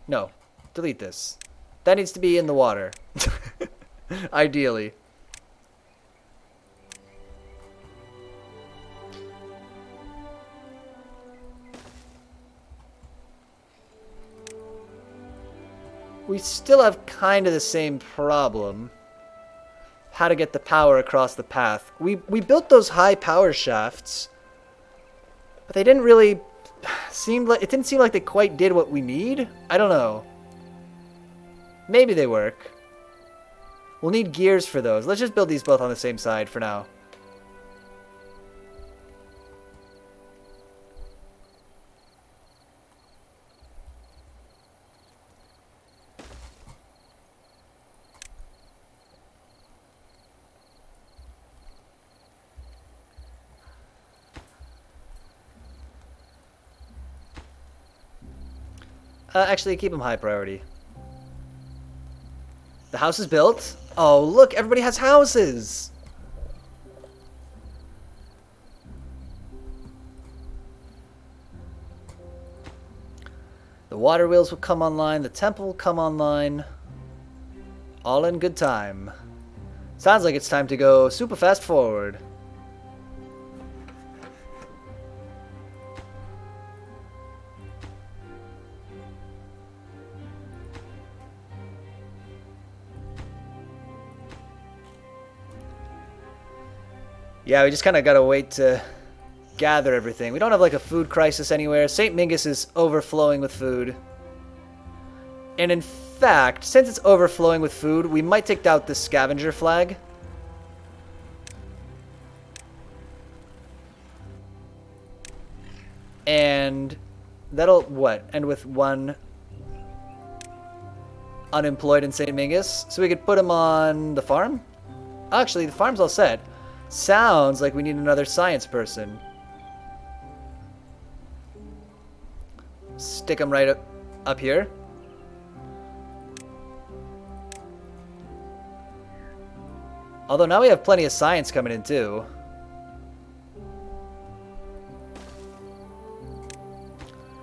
No. Delete this. That needs to be in the water. Ideally. We still have kind of the same problem. How to get the power across the path. We built those high power shafts. But they didn't really it didn't seem like they quite did what we need. I don't know. Maybe they work. We'll need gears for those. Let's just build these both on the same side for now. Actually, keep them high priority. The house is built. Oh, look, everybody has houses. The water wheels will come online. The temple will come online. All in good time. Sounds like it's time to go super fast forward. Yeah, we just kind of gotta wait to gather everything. We don't have like a food crisis anywhere. St. Mingus is overflowing with food. And in fact, since it's overflowing with food, we might take out the scavenger flag. And that'll, what, end with one unemployed in St. Mingus? So we could put him on the farm? Actually, the farm's all set. Sounds like we need another science person. Stick them right up here. Although now we have plenty of science coming in too.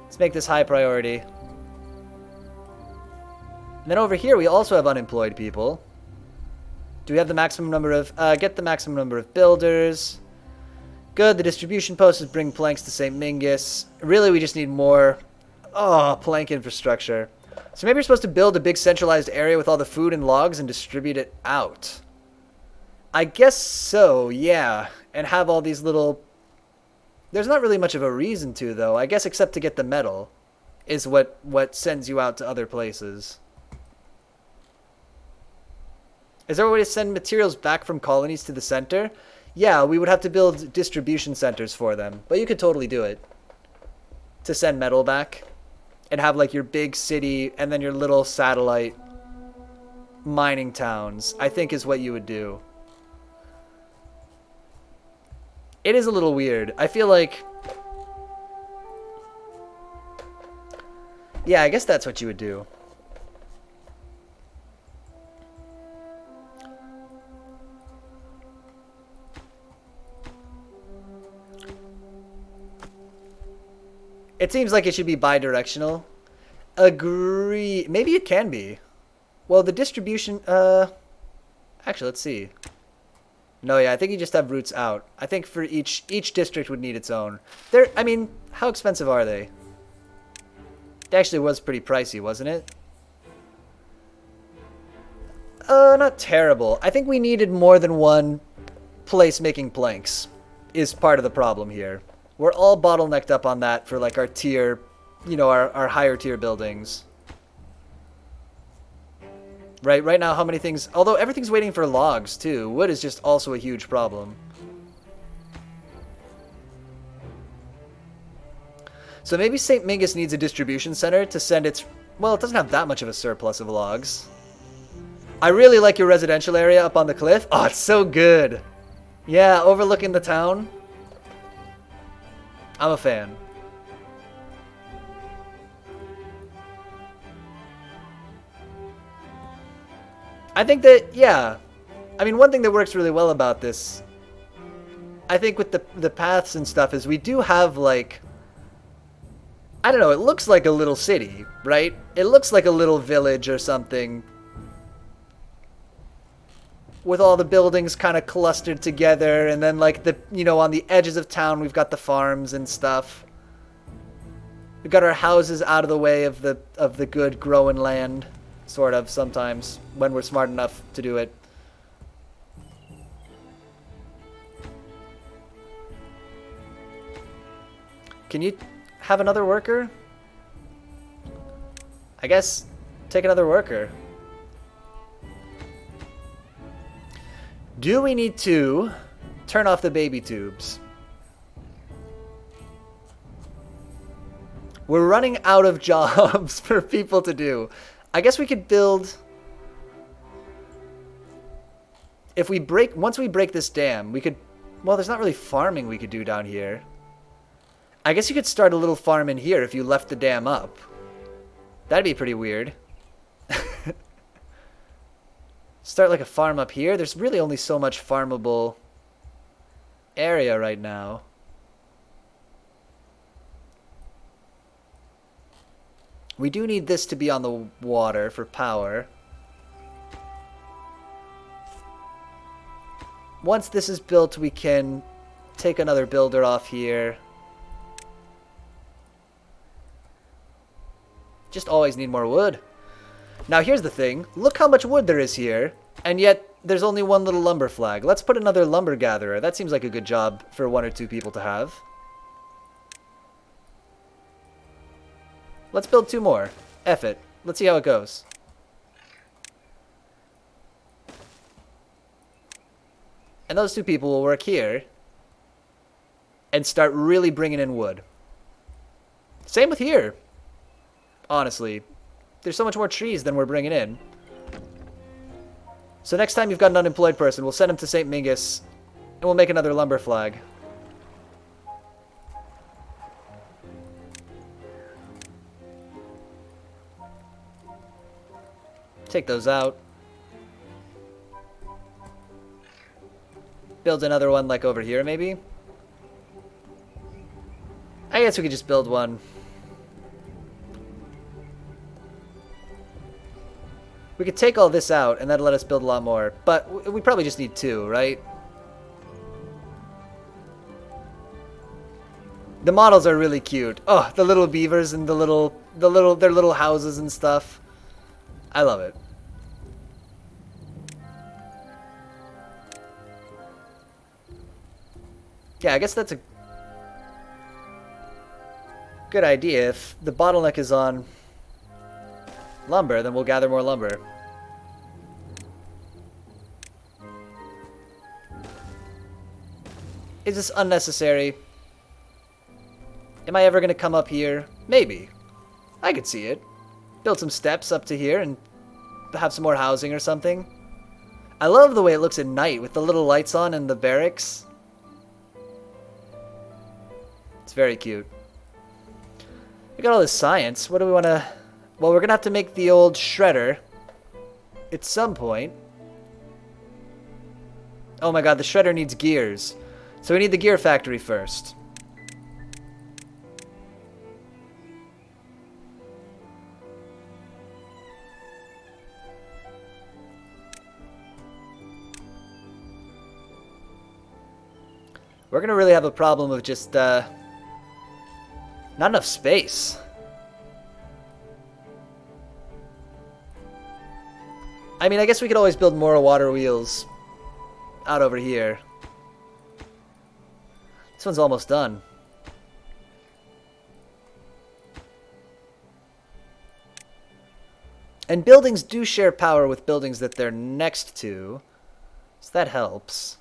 Let's make this high priority. And then over here we also have unemployed people. Do we have the maximum number of... get the maximum number of builders. Good, the distribution post is bring planks to St. Mingus. Really, we just need more... plank infrastructure. So maybe we're supposed to build a big centralized area with all the food and logs and distribute it out. I guess so, yeah. And have all these little... There's not really much of a reason to, though. I guess except to get the metal is what sends you out to other places. Is there a way to send materials back from colonies to the center? Yeah, we would have to build distribution centers for them. But you could totally do it. To send metal back. And have like your big city and then your little satellite mining towns, I think is what you would do. It is a little weird. I feel like... Yeah, I guess that's what you would do. It seems like it should be bi-directional. Agree. Maybe it can be. Well, the distribution, actually, let's see. No, yeah, I think you just have routes out. I think for each district would need its own. I mean, how expensive are they? It actually was pretty pricey, wasn't it? Not terrible. I think we needed more than one place making planks is part of the problem here. We're all bottlenecked up on that for like our tier, you know, our higher tier buildings. Right now, how many things... Although everything's waiting for logs, too. Wood is just also a huge problem. So maybe St. Mingus needs a distribution center to send its... Well, it doesn't have that much of a surplus of logs. I really like your residential area up on the cliff. Oh, it's so good. Yeah, overlooking the town. I'm a fan. I think that, yeah. I mean, one thing that works really well about this, I think with the paths and stuff, is we do have, like, I don't know, it looks like a little city, right? It looks like a little village or something, with all the buildings kind of clustered together, and then, like, the, you know, on the edges of town, we've got the farms and stuff. We've got our houses out of the way of the good growing land. Sort of, sometimes, when we're smart enough to do it. Can you have another worker? I guess, take another worker. Do we need to turn off the baby tubes? We're running out of jobs for people to do. I guess we could build... If we break... Once we break this dam, we could... Well, there's not really farming we could do down here. I guess you could start a little farm in here if you left the dam up. That'd be pretty weird. Start like a farm up here. There's really only so much farmable area right now. We do need this to be on the water for power. Once this is built, we can take another builder off here. Just always need more wood. Now here's the thing. Look how much wood there is here, and yet there's only one little lumber flag. Let's put another lumber gatherer. That seems like a good job for 1 or 2 people to have. Let's build 2 more. F it. Let's see how it goes. And those 2 people will work here and start really bringing in wood. Same with here. Honestly, there's so much more trees than we're bringing in. So next time you've got an unemployed person, we'll send him to St. Mingus and we'll make another lumber flag. Take those out. Build another one like over here, maybe? I guess we could just build one. We could take all this out, and that'll let us build a lot more. But we probably just need 2, right? The models are really cute. Oh, the little beavers and their little houses and stuff. I love it. Yeah, I guess that's a good idea. If the bottleneck is on lumber, then we'll gather more lumber. Is this unnecessary? Am I ever going to come up here? Maybe. I could see it. Build some steps up to here and have some more housing or something. I love the way it looks at night with the little lights on and the barracks. It's very cute. We got all this science. What do we want to... Well, we're going to have to make the old shredder at some point. Oh my god, the shredder needs gears. So we need the gear factory first. we're gonna really have a problem of just, not enough space. I mean, I guess we could always build more water wheels out over here. This one's almost done. And buildings do share power with buildings that they're next to, so that helps.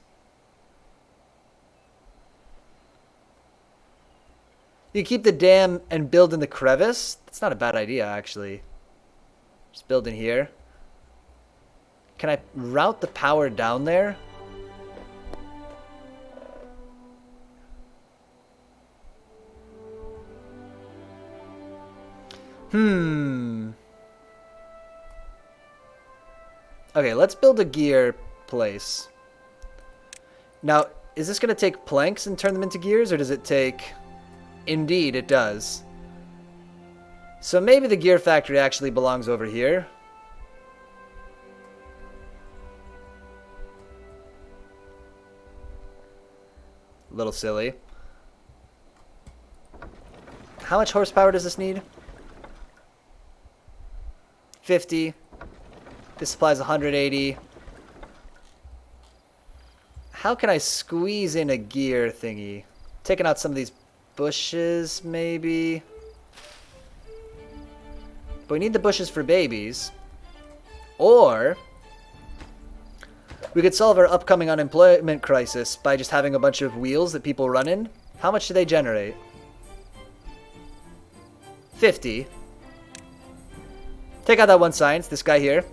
You keep the dam and build in the crevice? That's not a bad idea, actually. Just build in here. Can I route the power down there? Okay, let's build a gear place. Now, is this going to take planks and turn them into gears, or does it take... Indeed, it does. So maybe the gear factory actually belongs over here. A little silly. How much horsepower does this need? 50. This supplies 180. How can I squeeze in a gear thingy? Taking out some of these bushes, maybe? But we need the bushes for babies. Or we could solve our upcoming unemployment crisis by just having a bunch of wheels that people run in. How much do they generate? 50. Take out that one science, this guy here.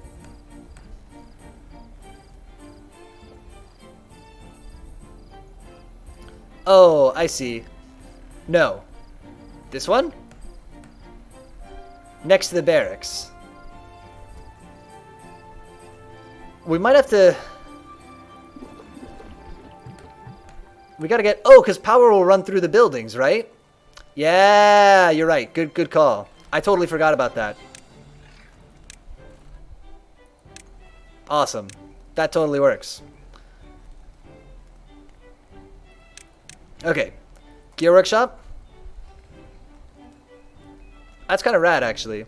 Oh, I see. No. This one? Next to the barracks. We might have to... We gotta get... Oh, because power will run through the buildings, right? Yeah, you're right. Good call. I totally forgot about that. Awesome. That totally works. Okay. Gear workshop? That's kind of rad, actually.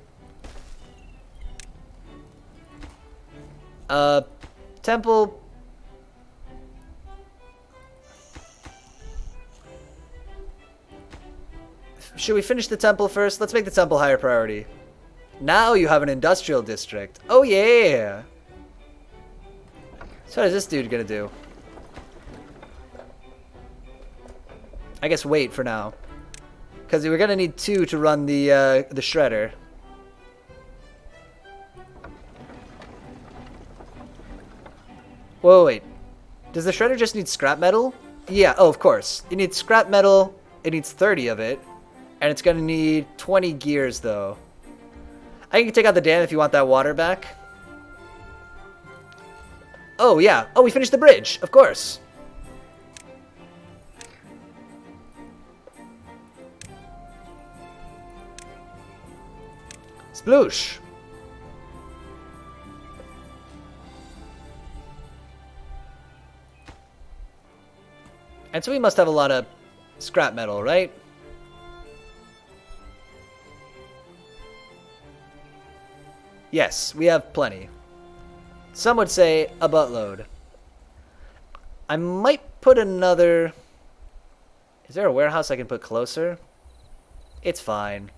Temple... Should we finish the temple first? Let's make the temple higher priority. Now you have an industrial district. Oh, yeah! So what is this dude gonna do? I guess wait for now. Because we're gonna need 2 to run the shredder. Whoa, wait. Does the shredder just need scrap metal? Yeah, oh, of course. It needs scrap metal. It needs 30 of it. And it's gonna need 20 gears, though. I can take out the dam if you want that water back. Oh, yeah. Oh, we finished the bridge. Of course. Sploosh. And so we must have a lot of scrap metal, right? Yes, we have plenty. Some would say a buttload. I might put another... Is there a warehouse I can put closer? It's fine.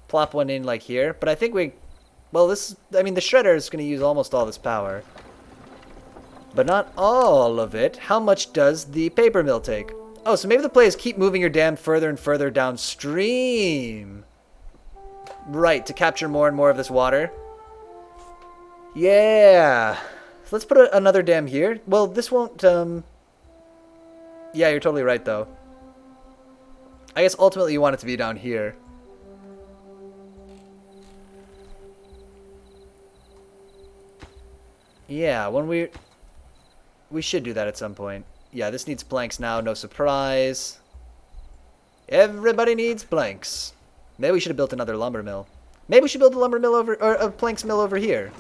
Plop one in like here. But I think we... Well, this... I mean, the shredder is going to use almost all this power. But not all of it. How much does the paper mill take? Oh, so maybe the play is keep moving your dam further and further downstream. Right, to capture more and more of this water. Yeah. So let's put another dam here. Well, this won't, Yeah, you're totally right, though. I guess ultimately you want it to be down here. Yeah, when we should do that at some point. Yeah, this needs planks now, no surprise. Everybody needs planks. Maybe we should have built another lumber mill. Maybe we should build a lumber mill over, or a planks mill over here.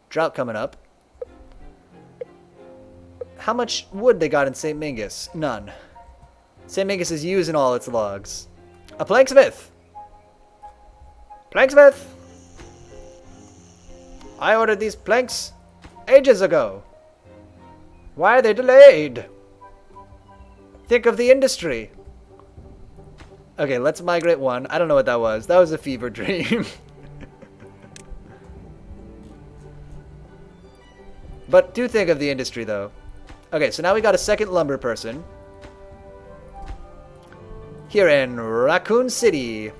Drought coming up. how much wood they got in St. Mingus? None. St. Mingus is using all its logs. A planksmith! Planksmith! I ordered these planks ages ago. Why are they delayed? Think of the industry. Okay, let's migrate one. I don't know what that was. That was a fever dream. But do think of the industry, though. Okay, so now we got a second lumber person. Here in Raccoon City.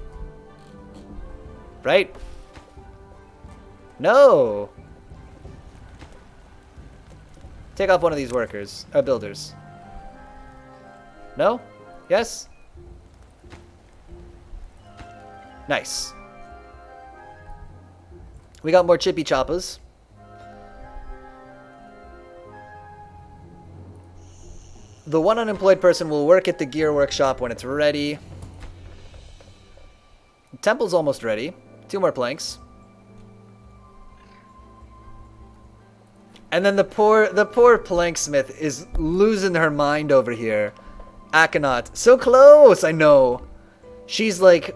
Right? No! Take off one of these workers. Builders. No? Yes? Nice. We got more chippy choppers. The one unemployed person will work at the gear workshop when it's ready. The temple's almost ready. 2 more planks. And then the poor planksmith is losing her mind over here. Aconot. So close, I know. She's like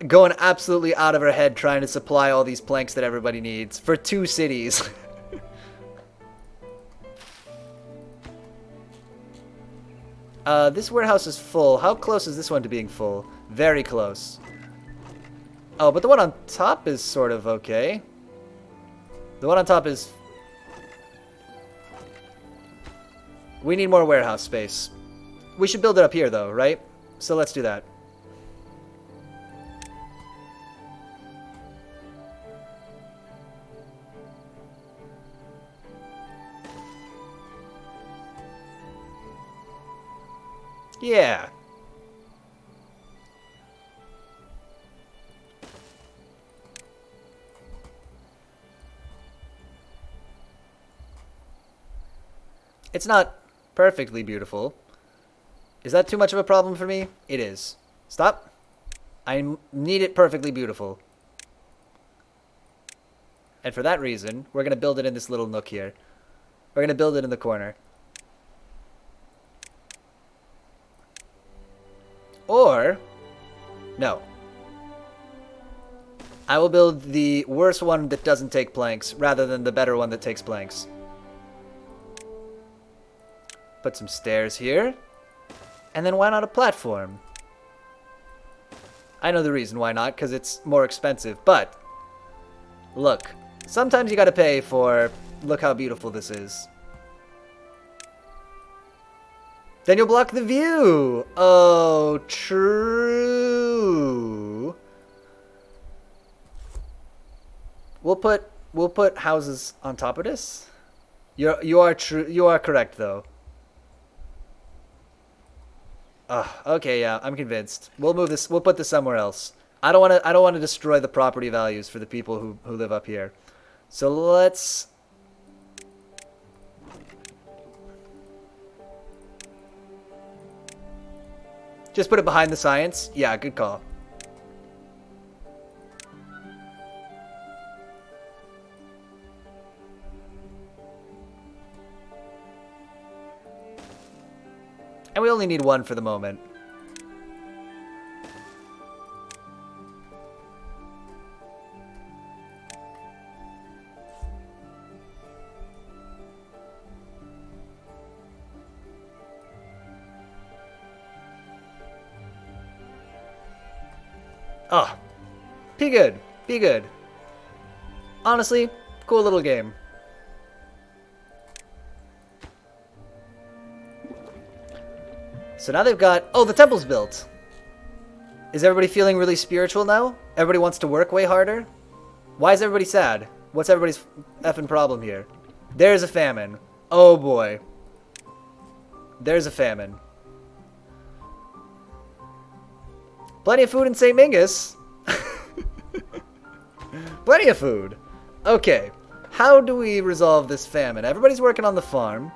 going absolutely out of her head trying to supply all these planks that everybody needs for 2 cities. This warehouse is full. How close is this one to being full? Very close. Oh, but the one on top is sort of okay. The one on top is... We need more warehouse space. We should build it up here, though, right? So let's do that. Yeah. It's not perfectly beautiful. Is that too much of a problem for me? It is. Stop. I need it perfectly beautiful. And for that reason, we're going to build it in this little nook here. We're going to build it in the corner. Or, no. I will build the worst one that doesn't take planks rather than the better one that takes planks. Put some stairs here. And then why not a platform? I know the reason why not, because it's more expensive. But, look. Sometimes you gotta pay for, look how beautiful this is. Then you'll block the view. Oh, true. We'll put houses on top of this. You are correct though. Okay, yeah, I'm convinced. We'll move this. We'll put this somewhere else. I don't want to destroy the property values for the people who live up here. So let's. Just put it behind the science? Yeah, good call. And we only need one for the moment. Oh, be good, be good. Honestly, cool little game. So now they've got... Oh, the temple's built. Is everybody feeling really spiritual now? Everybody wants to work way harder? Why is everybody sad? What's everybody's effing problem here? There's a famine. Oh boy. There's a famine. Plenty of food in St. Mingus. Plenty of food. Okay. How do we resolve this famine? Everybody's working on the farm.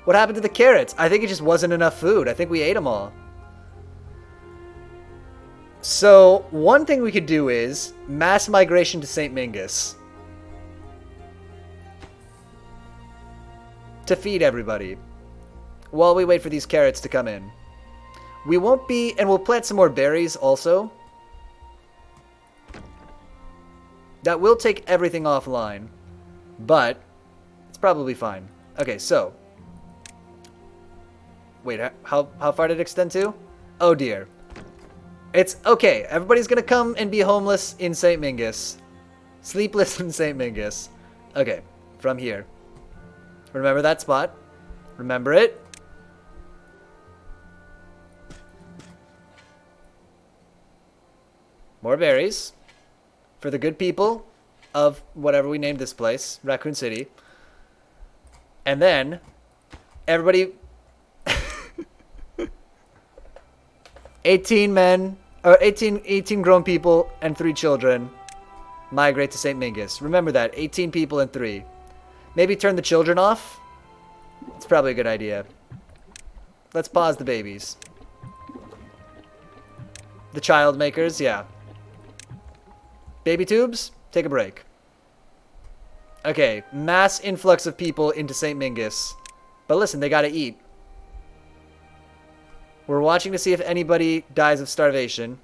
What happened to the carrots? I think it just wasn't enough food. I think we ate them all. So, one thing we could do is mass migration to St. Mingus. to feed everybody while we wait for these carrots to come in. We won't be, and we'll plant some more berries also. That will take everything offline, but it's probably fine. Okay, so. Wait, how far did it extend to? Oh dear. It's okay. Everybody's gonna come and be homeless in St. Mingus. Sleepless in St. Mingus. Okay, from here. Remember that spot. Remember it. More berries. For the good people of whatever we named this place. Raccoon City. And then, everybody... 18 men, or 18 grown people and 3 children migrate to St. Mingus. Remember that, 18 people and 3. Maybe turn the children off? It's probably a good idea. Let's pause the babies. The child makers, yeah. Baby tubes, take a break. Okay, mass influx of people into St. Mingus. But listen, they gotta eat. We're watching to see if anybody dies of starvation.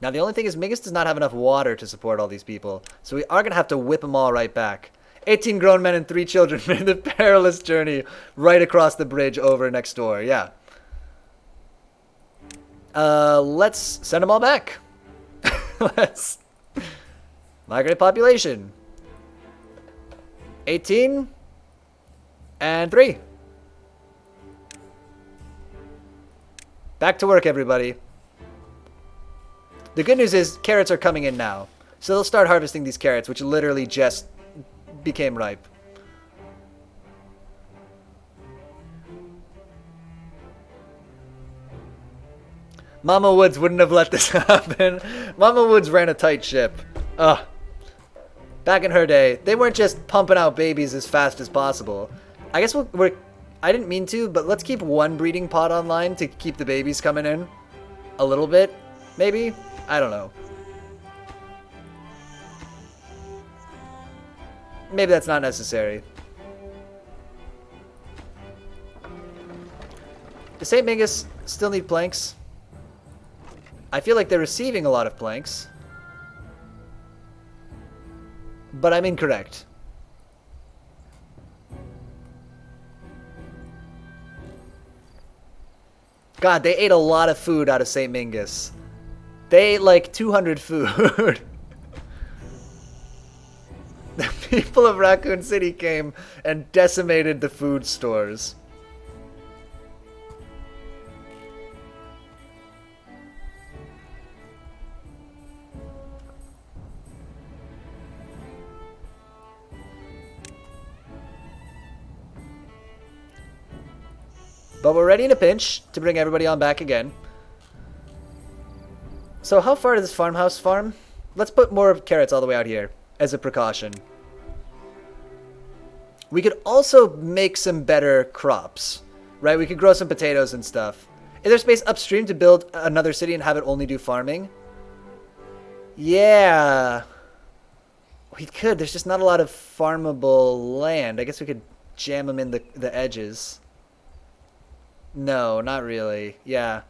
Now, the only thing is Mingus does not have enough water to support all these people. So we are going to have to whip them all right back. 18 grown men and 3 children made the perilous journey right across the bridge over next door. Yeah. Let's send them all back. Let's migrate population. 18 and 3. Back to work, everybody. The good news is carrots are coming in now. So they'll start harvesting these carrots, which literally just became ripe. Mama Woods wouldn't have let this happen. Mama Woods ran a tight ship. Ugh. Back in her day, they weren't just pumping out babies as fast as possible. I guess I didn't mean to, but let's keep one breeding pod online to keep the babies coming in. A little bit, maybe? I don't know. Maybe that's not necessary. Does St. Mingus still need planks? I feel like they're receiving a lot of planks. But I'm incorrect. God, they ate a lot of food out of St. Mingus. They ate like 200 food. The people of Raccoon City came and decimated the food stores. But we're ready in a pinch to bring everybody on back again. So how far does this farmhouse farm? Let's put more carrots all the way out here as a precaution. We could also make some better crops, right? We could grow some potatoes and stuff. Is there space upstream to build another city and have it only do farming? Yeah. We could. There's just not a lot of farmable land. I guess we could jam them in the edges. No, not really. Yeah.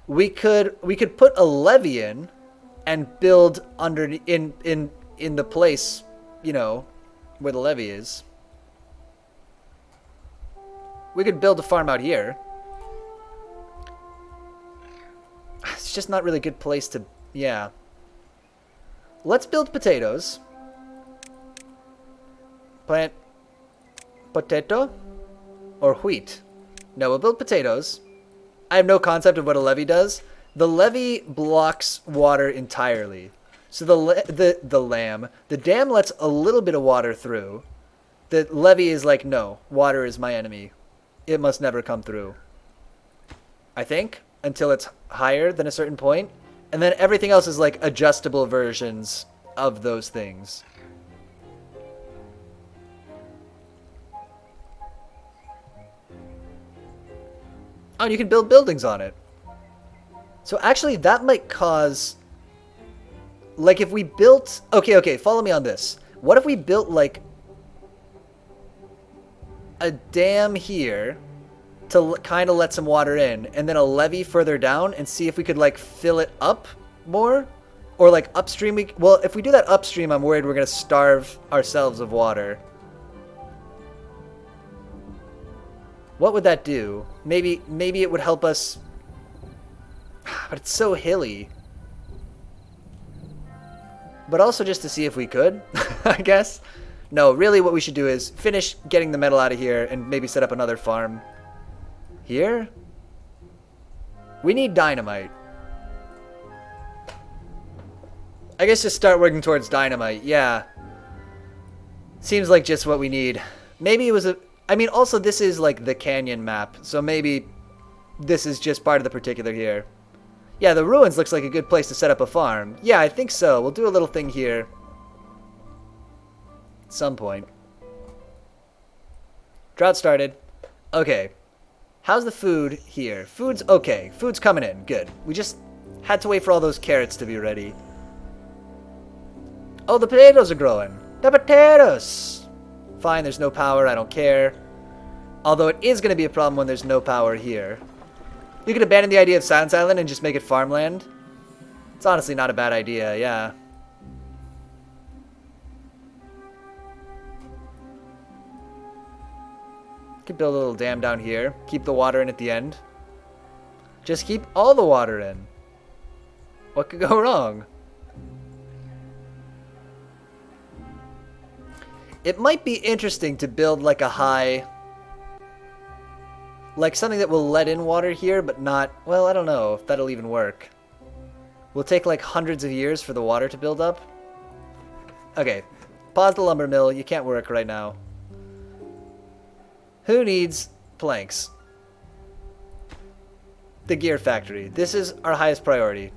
We could put a levee in and build under in the place, you know, where the levee is. We could build a farm out here. It's just not really a good place to, yeah. Let's build potatoes. Plant potato or wheat. No, we'll build potatoes. I have no concept of what a levee does. The levee blocks water entirely. So the dam lets a little bit of water through. The levee is like, no, water is my enemy. It must never come through. I think, until it's higher than a certain point. And then everything else is like adjustable versions of those things. Oh, and you can build buildings on it. So actually, that might cause... Like, if we built... Okay, follow me on this. What if we built, like, a dam here to kind of let some water in, and then a levee further down and see if we could like fill it up more, or like upstream. Well, if we do that upstream, I'm worried we're gonna starve ourselves of water. What would that do? Maybe it would help us, but it's so hilly. But also just to see if we could, I guess. No, really what we should do is finish getting the metal out of here and maybe set up another farm. Here? We need dynamite. I guess just start working towards dynamite, yeah. Seems like just what we need. Maybe it was a... I mean, also this is like the canyon map, so maybe this is just part of the particular here. Yeah, the ruins looks like a good place to set up a farm. Yeah, I think so. We'll do a little thing here. At some point. Drought started. Okay. How's the food here? Food's okay. Food's coming in. Good. We just had to wait for all those carrots to be ready. Oh, the potatoes are growing. The potatoes! Fine, there's no power. I don't care. Although it is going to be a problem when there's no power here. You could abandon the idea of Silence Island and just make it farmland. It's honestly not a bad idea, yeah. Could build a little dam down here. Keep the water in at the end. Just keep all the water in. What could go wrong? It might be interesting to build like a high... like something that will let in water here, but not... well, I don't know if that'll even work. Will take like hundreds of years for the water to build up. Okay. Pause the lumber mill. You can't work right now. Who needs planks? The gear factory. This is our highest priority.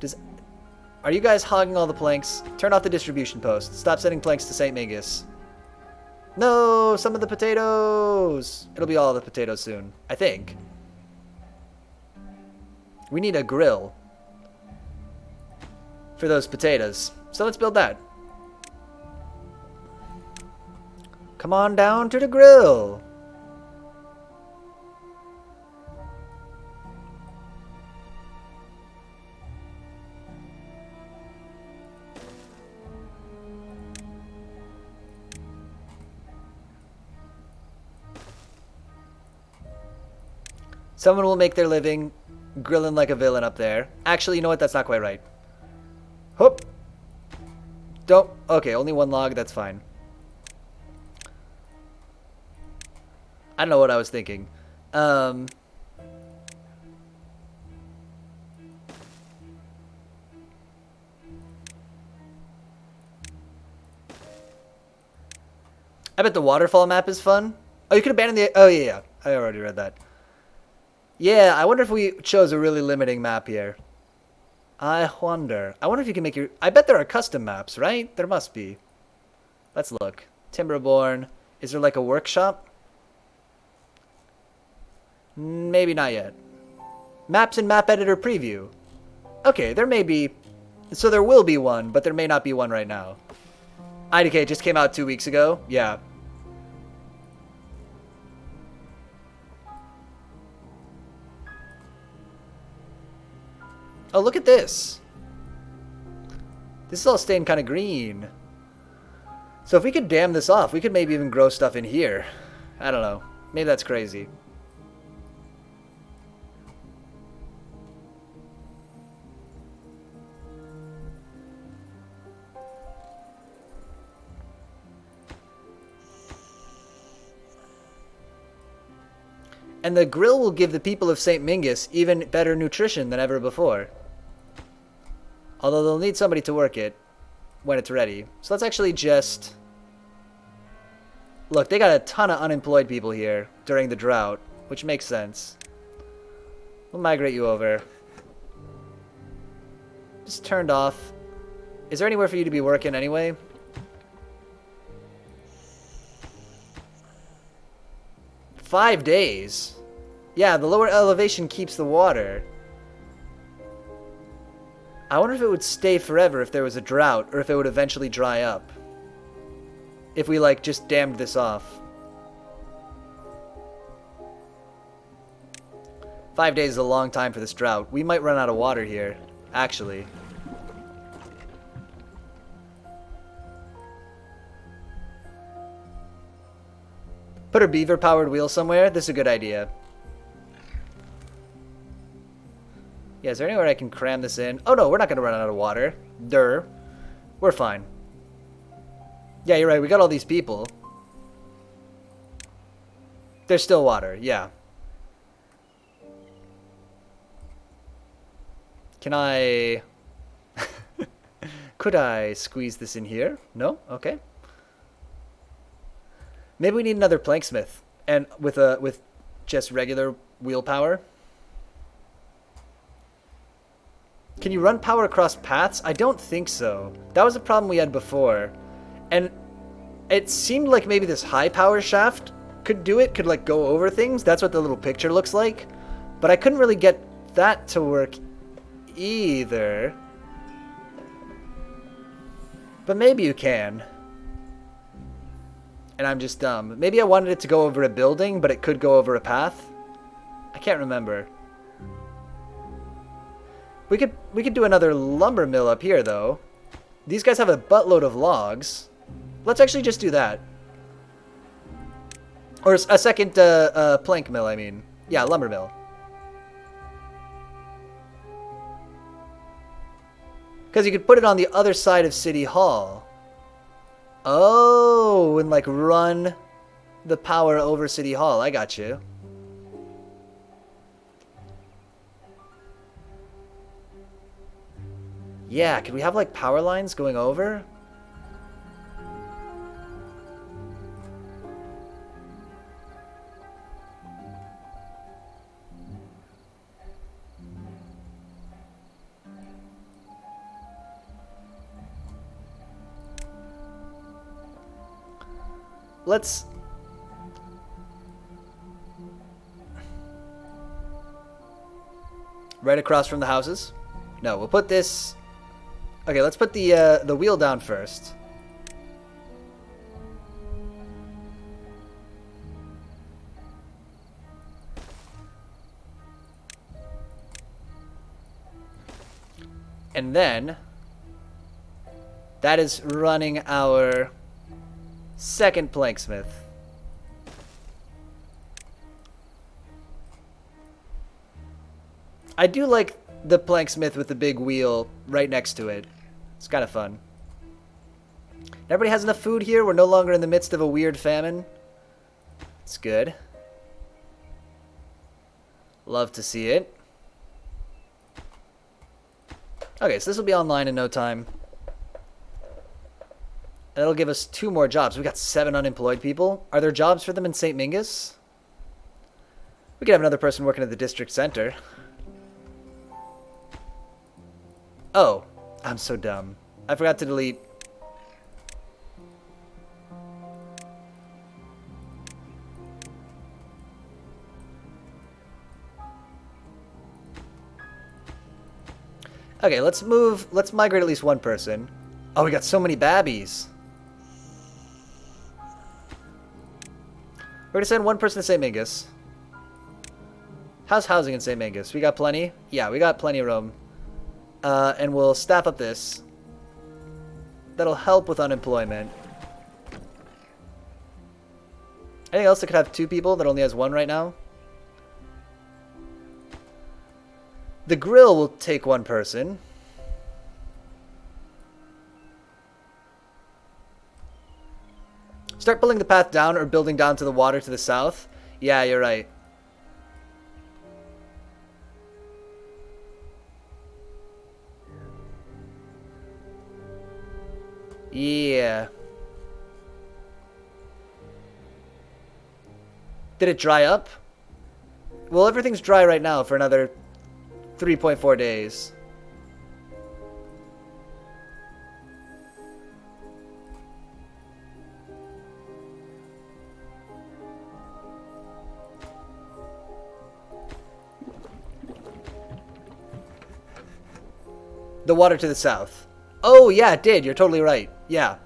Are you guys hogging all the planks? Turn off the distribution post. Stop sending planks to St. Mingus. No, some of the potatoes. It'll be all the potatoes soon, I think. We need a grill for those potatoes. So let's build that. Come on down to the grill. Someone will make their living grilling like a villain up there. Actually, you know what? That's not quite right. Whoop. Don't. Okay, only one log. That's fine. I don't know what I was thinking. I bet the waterfall map is fun. Oh, you could abandon the... oh, yeah. I already read that. Yeah, I wonder if we chose a really limiting map here. I wonder if you can make your... I bet there are custom maps, right? There must be. Let's look. Timberborn. Is there like a workshop? Maybe not yet. Maps and map editor preview. Okay, there may be... so there will be one, but there may not be one right now. IDK just came out 2 weeks ago. Yeah. Oh, look at this. This is all stained kind of green. So if we could dam this off, we could maybe even grow stuff in here. I don't know. Maybe that's crazy. And the grill will give the people of St. Mingus even better nutrition than ever before. Although they'll need somebody to work it when it's ready. So let's actually just... look, they got a ton of unemployed people here during the drought, which makes sense. We'll migrate you over. Just turned off. Is there anywhere for you to be working anyway? "5 days. Yeah, the lower elevation keeps the water. I wonder if it would stay forever if there was a drought, or if it would eventually dry up. If we, like, just dammed this off. 5 days is a long time for this drought. We might run out of water here, actually. Put a beaver-powered wheel somewhere? This is a good idea. Yeah, is there anywhere I can cram this in? Oh no, we're not going to run out of water. Durr. We're fine. Yeah, you're right. We got all these people. There's still water, yeah. Can I... Could I squeeze this in here? No? Okay. Maybe we need another planksmith. And with just regular wheel power. Can you run power across paths? I don't think so. That was a problem we had before. And it seemed like maybe this high power shaft could do it, could like go over things. That's what the little picture looks like. But I couldn't really get that to work either. But maybe you can. And I'm just dumb. Maybe I wanted it to go over a building, but it could go over a path. I can't remember. We could do another lumber mill up here, though. These guys have a buttload of logs. Let's actually just do that. Or a second plank mill, I mean. Yeah, lumber mill. Because you could put it on the other side of City Hall. Oh, and like run the power over City Hall. I got you. Yeah, could we have like power lines going over? Let's... Right across from the houses? No, we'll put this... Okay, let's put the wheel down first. And then... That is running our... second planksmith. I do like the planksmith with the big wheel right next to it. It's kind of fun. Everybody has enough food here. We're no longer in the midst of a weird famine. It's good. Love to see it. Okay, so this will be online in no time. That'll give us 2 more jobs. We got 7 unemployed people. Are there jobs for them in St. Mingus? We could have another person working at the district center. Oh, I'm so dumb. I forgot to delete. Okay, let's migrate at least one person. Oh, we got so many babbies. We're gonna send one person to St. Mingus. How's housing in St. Mingus? We got plenty? Yeah, we got plenty of room. And we'll staff up this. That'll help with unemployment. Anything else that could have 2 people that only has 1 right now? The grill will take 1 person. Start pulling the path down or building down to the water to the south. Yeah, you're right. Yeah. Did it dry up? Well, everything's dry right now for another 3.4 days. The water to the south. Oh, yeah, it did. You're totally right. Yeah.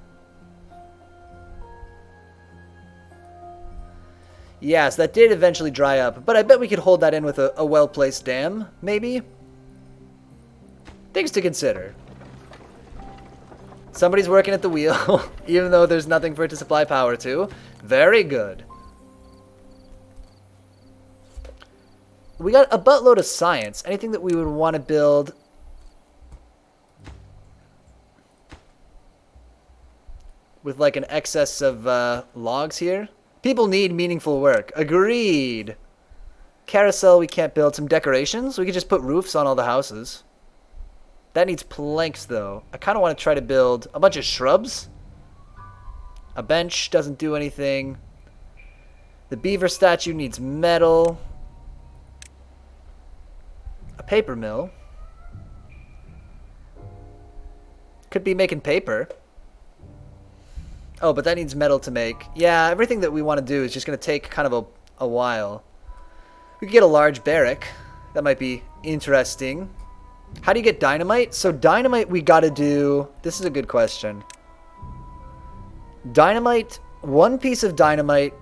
Yes, that did eventually dry up, but I bet we could hold that in with a well-placed dam, maybe? Things to consider. Somebody's working at the wheel, even though there's nothing for it to supply power to. Very good. We got a buttload of science. Anything that we would want to build. With like an excess of logs here. People need meaningful work. Agreed. Carousel we can't build. Some decorations. We could just put roofs on all the houses. That needs planks, though. I kind of want to try to build a bunch of shrubs. A bench doesn't do anything. The beaver statue needs metal. A paper mill. Could be making paper. Oh, but that needs metal to make. Yeah, everything that we want to do is just going to take kind of a while. We could get a large barrack. That might be interesting. How do you get dynamite? So dynamite we gotta do... This is a good question. Dynamite... One piece of dynamite...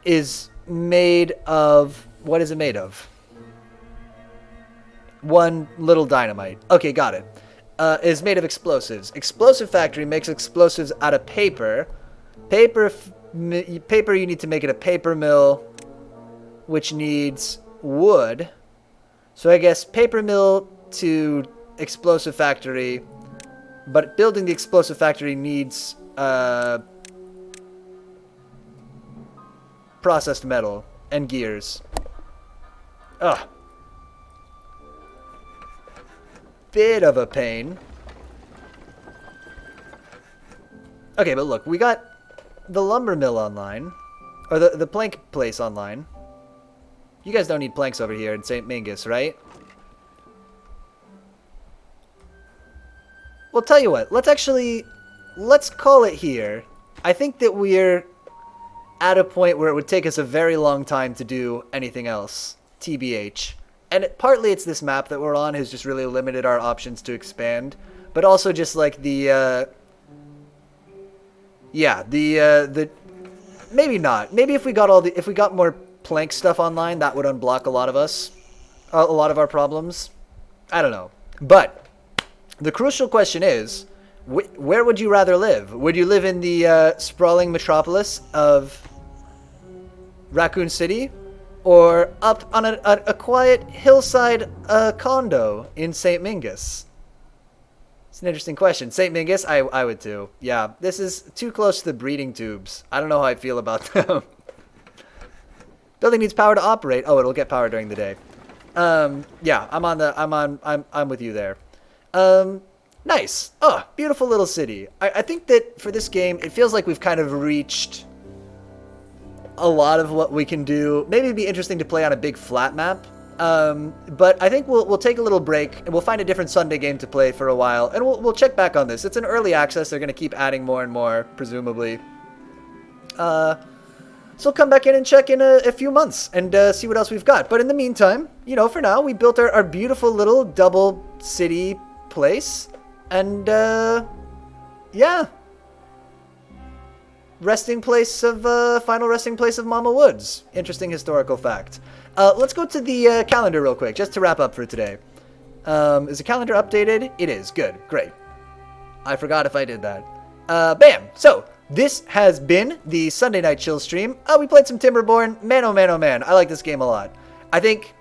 is made of... What is it made of? One little dynamite. Okay, got it. Is made of explosives. Explosive factory makes explosives out of paper. Paper you need to make it a paper mill... which needs wood. So I guess paper mill to explosive factory. But building the explosive factory needs processed metal and gears. Ugh. Bit of a pain. Okay, but look, we got the lumber mill online. Or the plank place online. You guys don't need planks over here in St. Mingus, right? Well, tell you what. Let's call it here. I think that we're at a point where it would take us a very long time to do anything else. TBH. And partly it's this map that we're on has just really limited our options to expand. But also just like the... maybe not. Maybe if we got more plank stuff online, that would unblock a lot of our problems. I don't know. But the crucial question is, where would you rather live? Would you live in the sprawling metropolis of Raccoon City, or up on a quiet hillside condo in St. Mingus? It's an interesting question. St. Mingus, I would too. Yeah, this is too close to the breeding tubes. I don't know how I feel about them. Building needs power to operate. Oh, it'll get power during the day. Yeah, I'm with you there. Nice. Oh, beautiful little city. I think that for this game, it feels like we've kind of reached a lot of what we can do. Maybe it'd be interesting to play on a big flat map. But I think we'll take a little break and we'll find a different Sunday game to play for a while, and we'll check back on this. It's an early access. They're going to keep adding more and more, presumably. So come back in and check in a few months and see what else we've got. But in the meantime, you know, for now, we built our beautiful little double city place. And, yeah. Final resting place of Mama Woods. Interesting historical fact. Let's go to the calendar real quick, just to wrap up for today. Is the calendar updated? It is. Good. Great. I forgot if I did that. Bam. So, this has been the Sunday Night Chill stream. We played some Timberborn. Man, oh man, oh man. I like this game a lot. I think,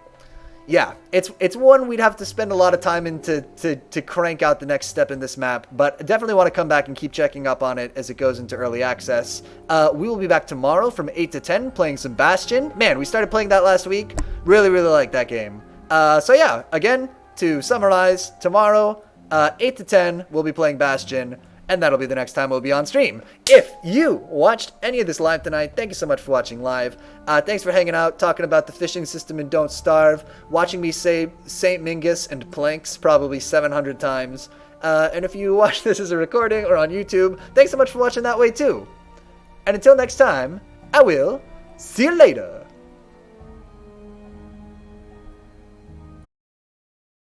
yeah, it's one we'd have to spend a lot of time in to crank out the next step in this map. But I definitely want to come back and keep checking up on it as it goes into early access. We will be back tomorrow from 8 to 10 playing some Bastion. Man, we started playing that last week. Really, really like that game. So yeah, again, to summarize, tomorrow, 8 to 10, we'll be playing Bastion. And that'll be the next time we'll be on stream. If you watched any of this live tonight, thank you so much for watching live. Thanks for hanging out, talking about the fishing system and Don't Starve, watching me say St. Mingus and planks probably 700 times. And if you watch this as a recording or on YouTube, thanks so much for watching that way too. And until next time, I will see you later.